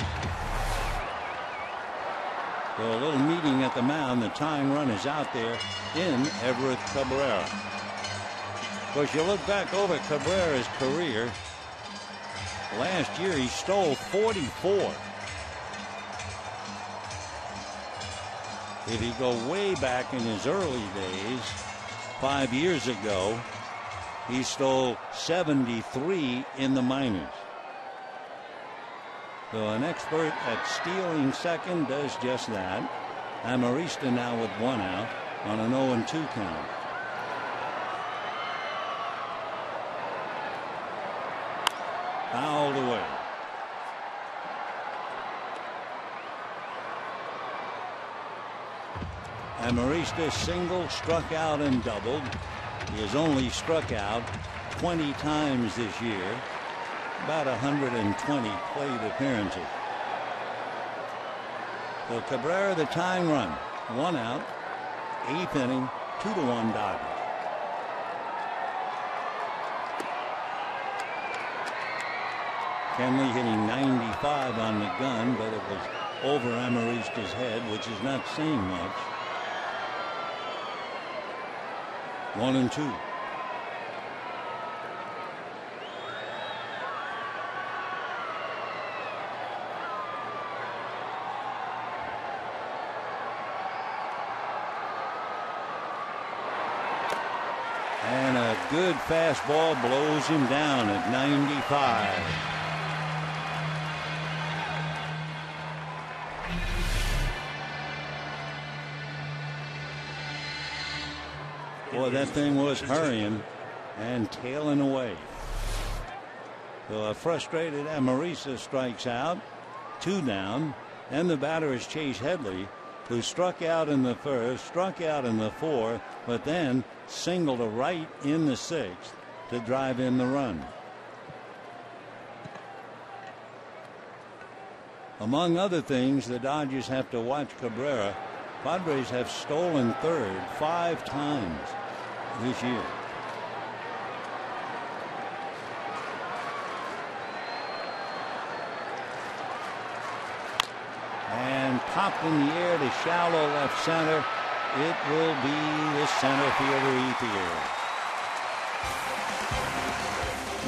So a little meeting at the mound. The tying run is out there in Everett Cabrera. Of course, you look back over Cabrera's career. Last year he stole 44. If you go way back in his early days, 5 years ago, he stole 73 in the minors. So an expert at stealing second does just that. Amarista now with 1 out on an 0-2 count. Fouled away. Amarista singled, struck out, and doubled. He has only struck out 20 times this year. About 120 plate appearances. So Cabrera, the tying run, 1 out, 8th inning, 2-1 Dodgers. Kenley hitting 95 on the gun, but it was over Amarista's head, which is not saying much. 1-2. And a good fastball blows him down at 95. Boy, that thing was hurrying and tailing away. So a frustrated Amarista strikes out, 2 down, and the batter is Chase Headley, who struck out in the 1st, struck out in the 4th, but then singled to right in the 6th to drive in the run. Among other things, the Dodgers have to watch Cabrera. Padres have stolen third 5 times this year. And popped in the air to shallow left center. It will be the center fielder Ethier.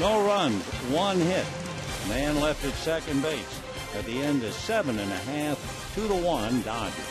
No runs, 1 hit. Man left at second base. At the end of 7.5, 2-1 Dodgers.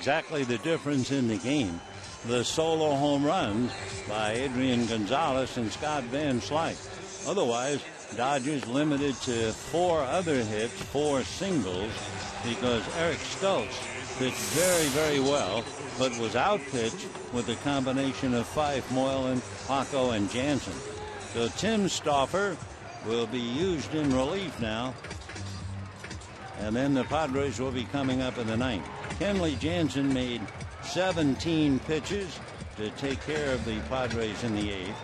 exactly the difference in the game. The solo home runs by Adrian Gonzalez and Scott Van Slyke. Otherwise, Dodgers limited to 4 other hits, 4 singles, because Eric Stokes pitched very, very well, but was outpitched with a combination of Fife, Moylan, Paco, and Jansen. So Tim Stauffer will be used in relief now. And then the Padres will be coming up in the 9th. Kenley Jansen made 17 pitches to take care of the Padres in the 8th.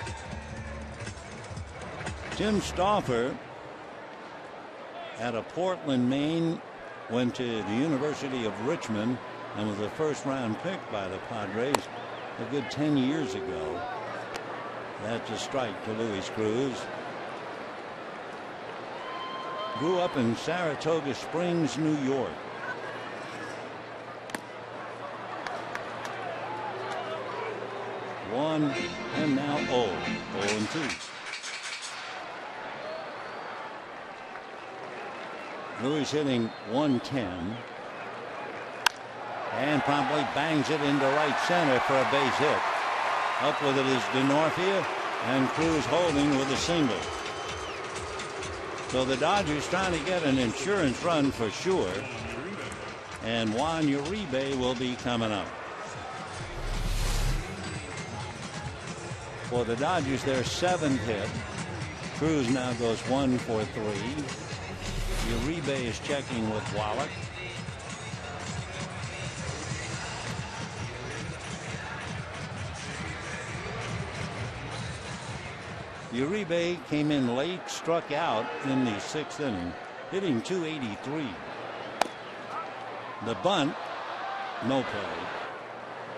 Tim Stauffer, out of Portland, Maine, went to the University of Richmond and was a first-round pick by the Padres a good 10 years ago. That's a strike to Luis Cruz. Grew up in Saratoga Springs, New York. One and now 0-2. Luis hitting 110 and promptly bangs it into right center for a base hit. Up with it is Denorfia, and Cruz holding with a single. So the Dodgers trying to get an insurance run for sure, and Juan Uribe will be coming up. For the Dodgers, their 7th hit. Cruz now goes 1 for 3. Uribe is checking with Wallach. Uribe came in late, struck out in the 6th inning, hitting .283. The bunt, no play.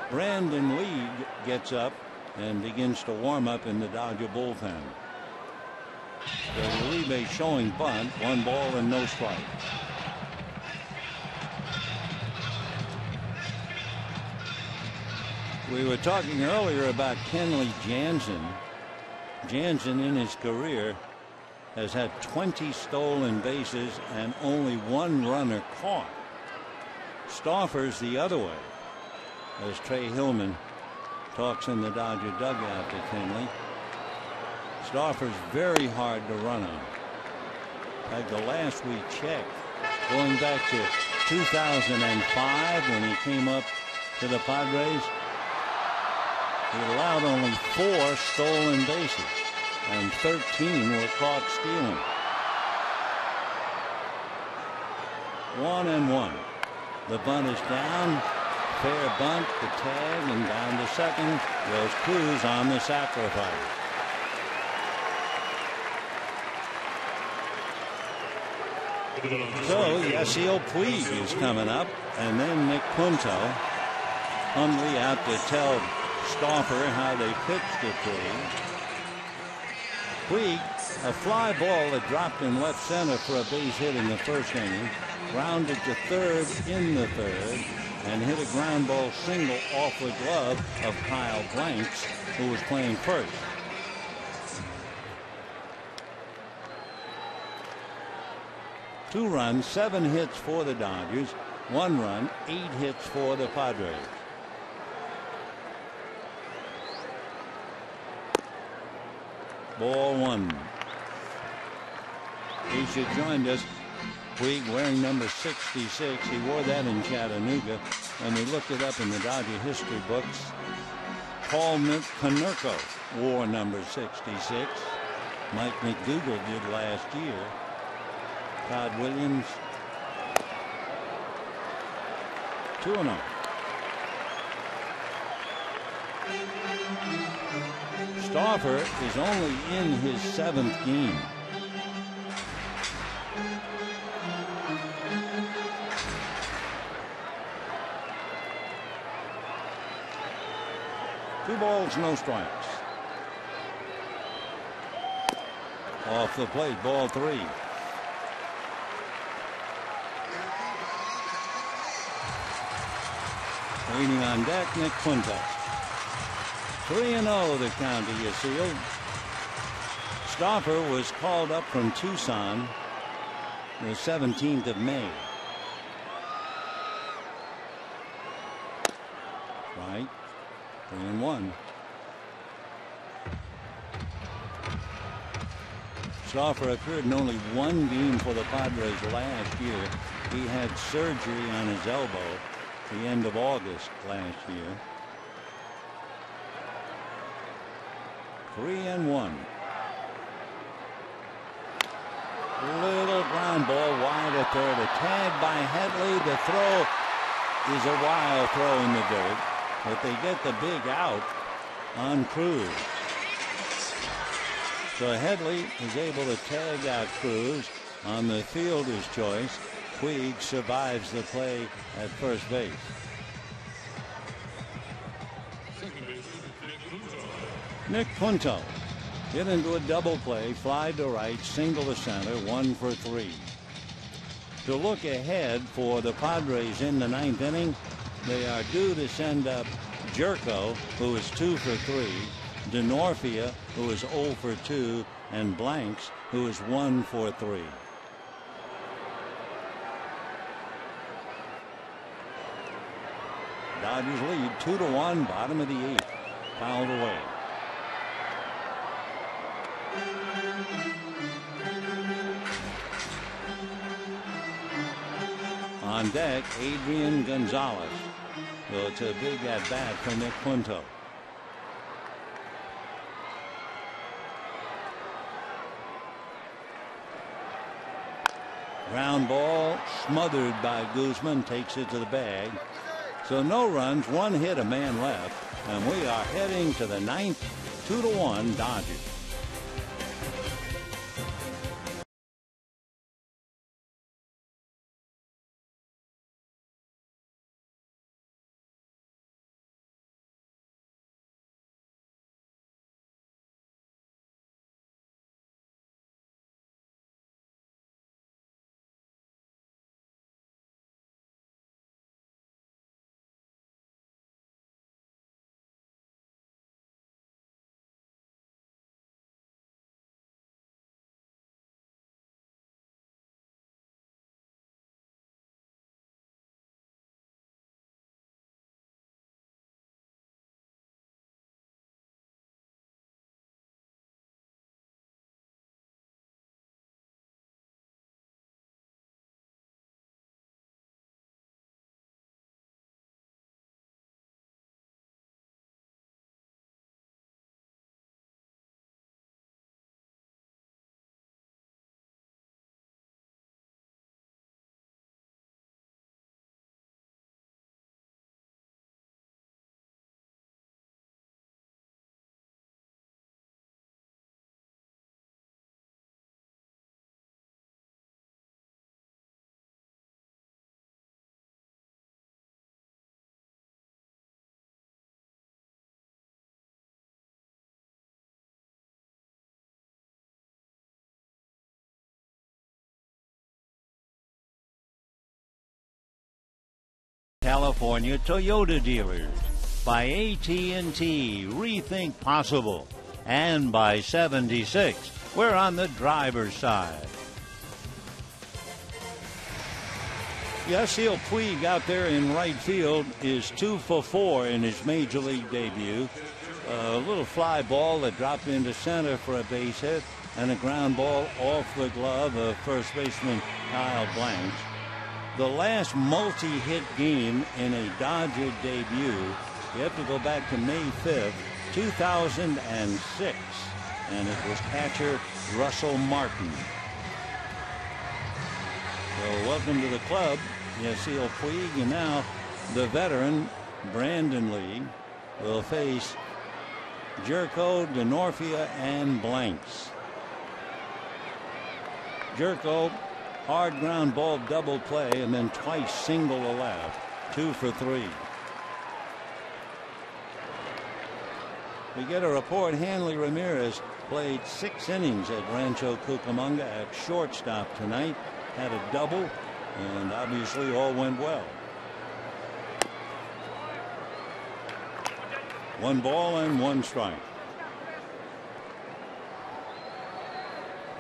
Brandon Lee gets up and begins to warm up in the Dodger bullpen. So Uribe showing bunt, 1 ball and no strike. We were talking earlier about Kenley Jansen. Jansen in his career has had 20 stolen bases and only 1 runner caught. Stauffer's the other way, as Trey Hillman talks in the Dodger dugout to Kenley. Stauffer's very hard to run on. Like the last we checked, going back to 2005 when he came up to the Padres, he allowed only 4 stolen bases, and 13 were caught stealing. 1-1. The bunt is down. Fair bunt, the tag, and down to second goes Cruz on the sacrifice. So Yasiel Puig is coming up, and then Nick Punto humbly out to tell Stauffer how they pitched it to him. Puig, a fly ball that dropped in left center for a base hit in the 1st inning, grounded to 3rd in the 3rd, and hit a ground ball single off the glove of Kyle Blanks, who was playing first. Two runs, 7 hits for the Dodgers, 1 run, 8 hits for the Padres. Ball 1. He should join us. Puig wearing number 66. He wore that in Chattanooga, and we looked it up in the Dodger history books. Paul Konerko wore number 66. Mike McDougal did last year. Todd Williams. 2-0. Stauffer is only in his 7th game. Two balls, no strikes. Off the plate, ball 3. Waiting on deck, Nick Punto. 3-0 the count to Yasiel. Stauffer was called up from Tucson the 17th of May. strike. 3-1. Stauffer appeared in only one game for the Padres last year. He had surgery on his elbow the end of August last year. 3-1. Little ground ball wide at third. A tag by Headley. The throw is a wild throw in the dirt, but they get the big out on Cruz. So Headley is able to tag out Cruz on the fielder's choice. Puig survives the play at first base. Nick Punto hit into a double play, fly to right, single to center, 1 for 3. To look ahead for the Padres in the ninth inning, they are due to send up Jerko, who is 2 for 3, Denorfia, who is 0 for 2, and Blanks, who is 1 for 3. Dodgers lead 2-1, bottom of the 8th. Fouled away. On deck, Adrian Gonzalez. So it's a big at-bat for Nick Punto. Ground ball smothered by Guzman, takes it to the bag. So no runs, 1 hit, a man left, and we are heading to the ninth. 2-1 Dodgers. California Toyota dealers, by AT&T, Rethink Possible, and by 76. We're on the driver's side. Yasiel Puig out there in right field is 2 for 4 in his major league debut. A little fly ball that dropped into center for a base hit, and a ground ball off the glove of first baseman Kyle Blanks. The last multi-hit game in a Dodger debut, you have to go back to May 5th, 2006, and it was catcher Russell Martin. So welcome to the club, Yasiel Puig, and now the veteran Brandon Lee will face Jerko, Denorfia, and Blanks. Jerko, hard ground ball double play, and then twice single to left. 2 for 3. We get a report Hanley Ramirez played 6 innings at Rancho Cucamonga at shortstop tonight. Had a double, and obviously all went well. 1 ball and 1 strike.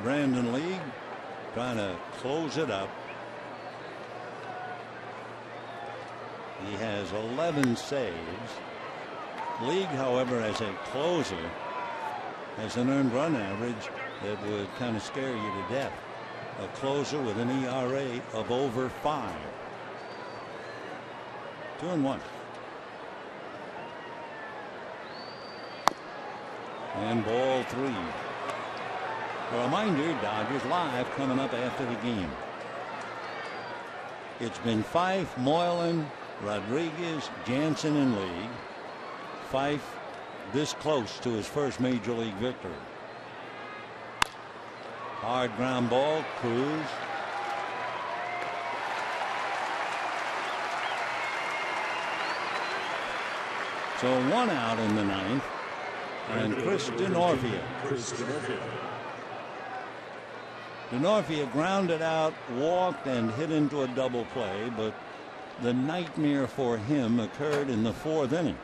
Brandon Lee trying to close it up. He has 11 saves. League, however, as a closer, has an earned run average that would kind of scare you to death. A closer with an ERA of over 5. 2-1. And ball 3. A reminder, Dodgers Live coming up after the game. It's been Fife, Moylan, Rodriguez, Jansen, and League. Fife this close to his first major league victory. Hard ground ball, Cruz. So 1 out in the 9th. And Chris Denorfia. Denorfia grounded out, walked, and hit into a double play, but the nightmare for him occurred in the 4th inning.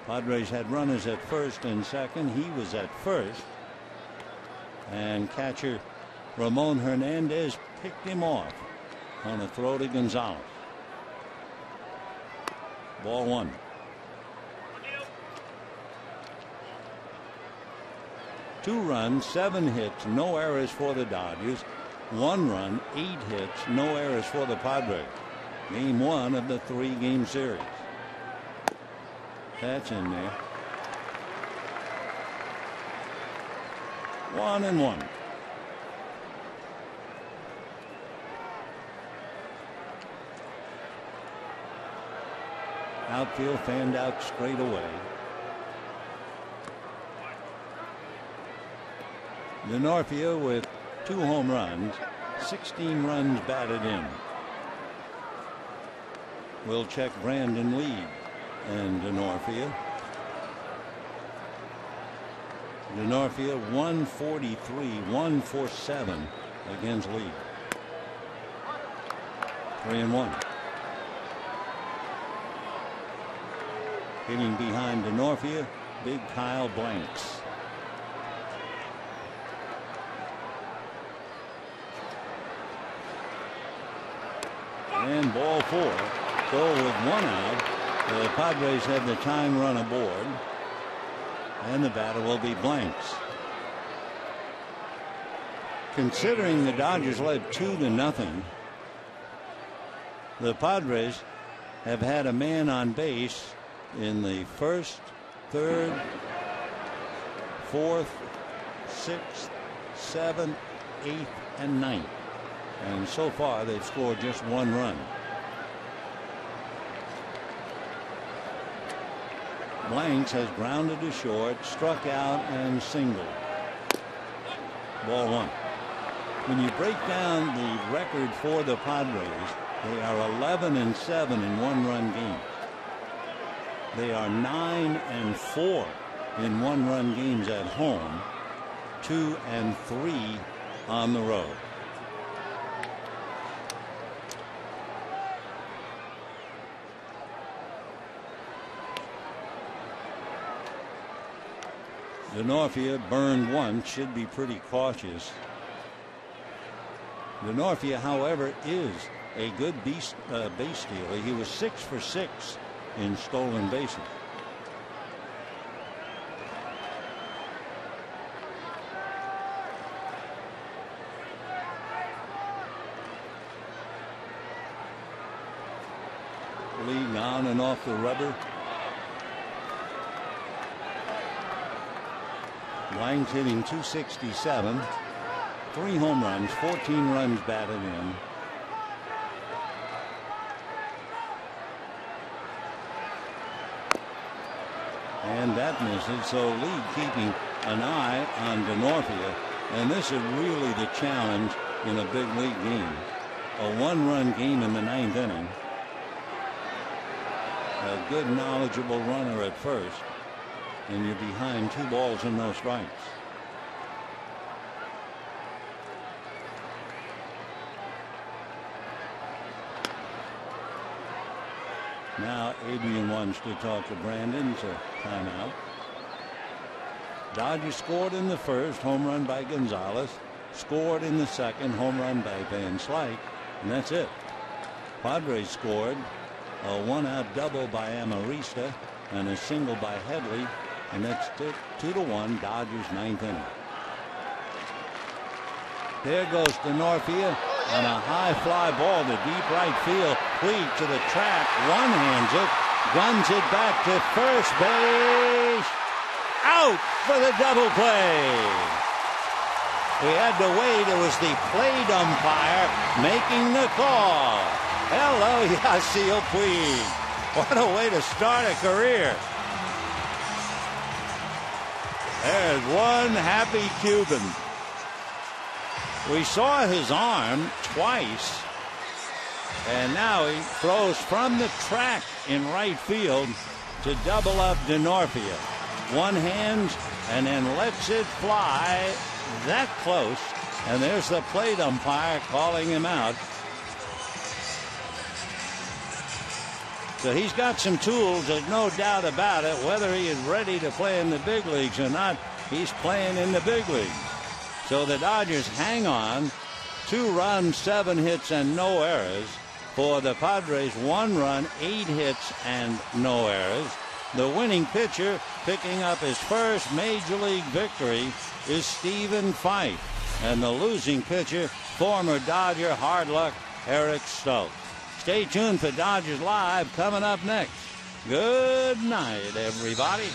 Padres had runners at first and second. He was at first. And catcher Ramon Hernandez picked him off on a throw to Gonzalez. Ball 1. Two runs, 7 hits, no errors for the Dodgers. 1 run, 8 hits, no errors for the Padres. Game 1 of the 3-game series. That's in there. 1-1. Outfield fanned out straight away. Denorfia with 2 home runs, 16 runs batted in. We'll check Brandon Lee and Denorfia. Denorfia 143, 147 against Lee. 3-1. Hitting behind Denorfia, big Kyle Blanks. And ball 4. So with 1 out, the Padres had the tying run aboard. And the batter will be Blanks. Considering the Dodgers led 2-0, the Padres have had a man on base in the 1st, 3rd, 4th, 6th, 7th, 8th, and 9th. And so far they've scored just 1 run. Blanks has grounded to short, struck out, and singled. Ball 1. When you break down the record for the Padres, they are 11-7 in 1-run games. They are 9-4 in 1-run games at home, 2-3 on the road. Denorfia burned once, should be pretty cautious. Denorfia, however, is a good base stealer. He was 6 for 6 in stolen bases. League on and off the rubber. Blanks hitting .267, 3 home runs, 14 runs batted in. And that misses, so League keeping an eye on Denorfia. And this is really the challenge in a big league game. A 1-run game in the 9th inning. A good knowledgeable runner at first. And you're behind 2 balls and no strikes. Now Adrian wants to talk to Brandon, so timeout. Dodgers scored in the 1st, home run by Gonzalez. Scored in the 2nd, home run by Van Slyke, and that's it. Padres scored a 1-out double by Amarista and a single by Headley, and that's 2-1 Dodgers 9th inning. There goes Denorfia on a high fly ball to deep right field. Puig to the track, one-hands it, guns it back to first base. Out for the double play. We had to wait. It was the plate umpire making the call. Hello, Yasiel Puig. What a way to start a career. There's one happy Cuban. We saw his arm twice, and now he throws from the track in right field to double up Denorfia. One hand and then lets it fly that close, and there's the plate umpire calling him out. So he's got some tools, there's no doubt about it. Whether he is ready to play in the big leagues or not, he's playing in the big leagues. So the Dodgers hang on. 2 runs, 7 hits, and no errors. For the Padres, 1 run, 8 hits, and no errors. The winning pitcher picking up his first major league victory is Stephen Fife. And the losing pitcher, former Dodger hard luck Eric Stokes. Stay tuned for Dodgers Live coming up next. Good night, everybody.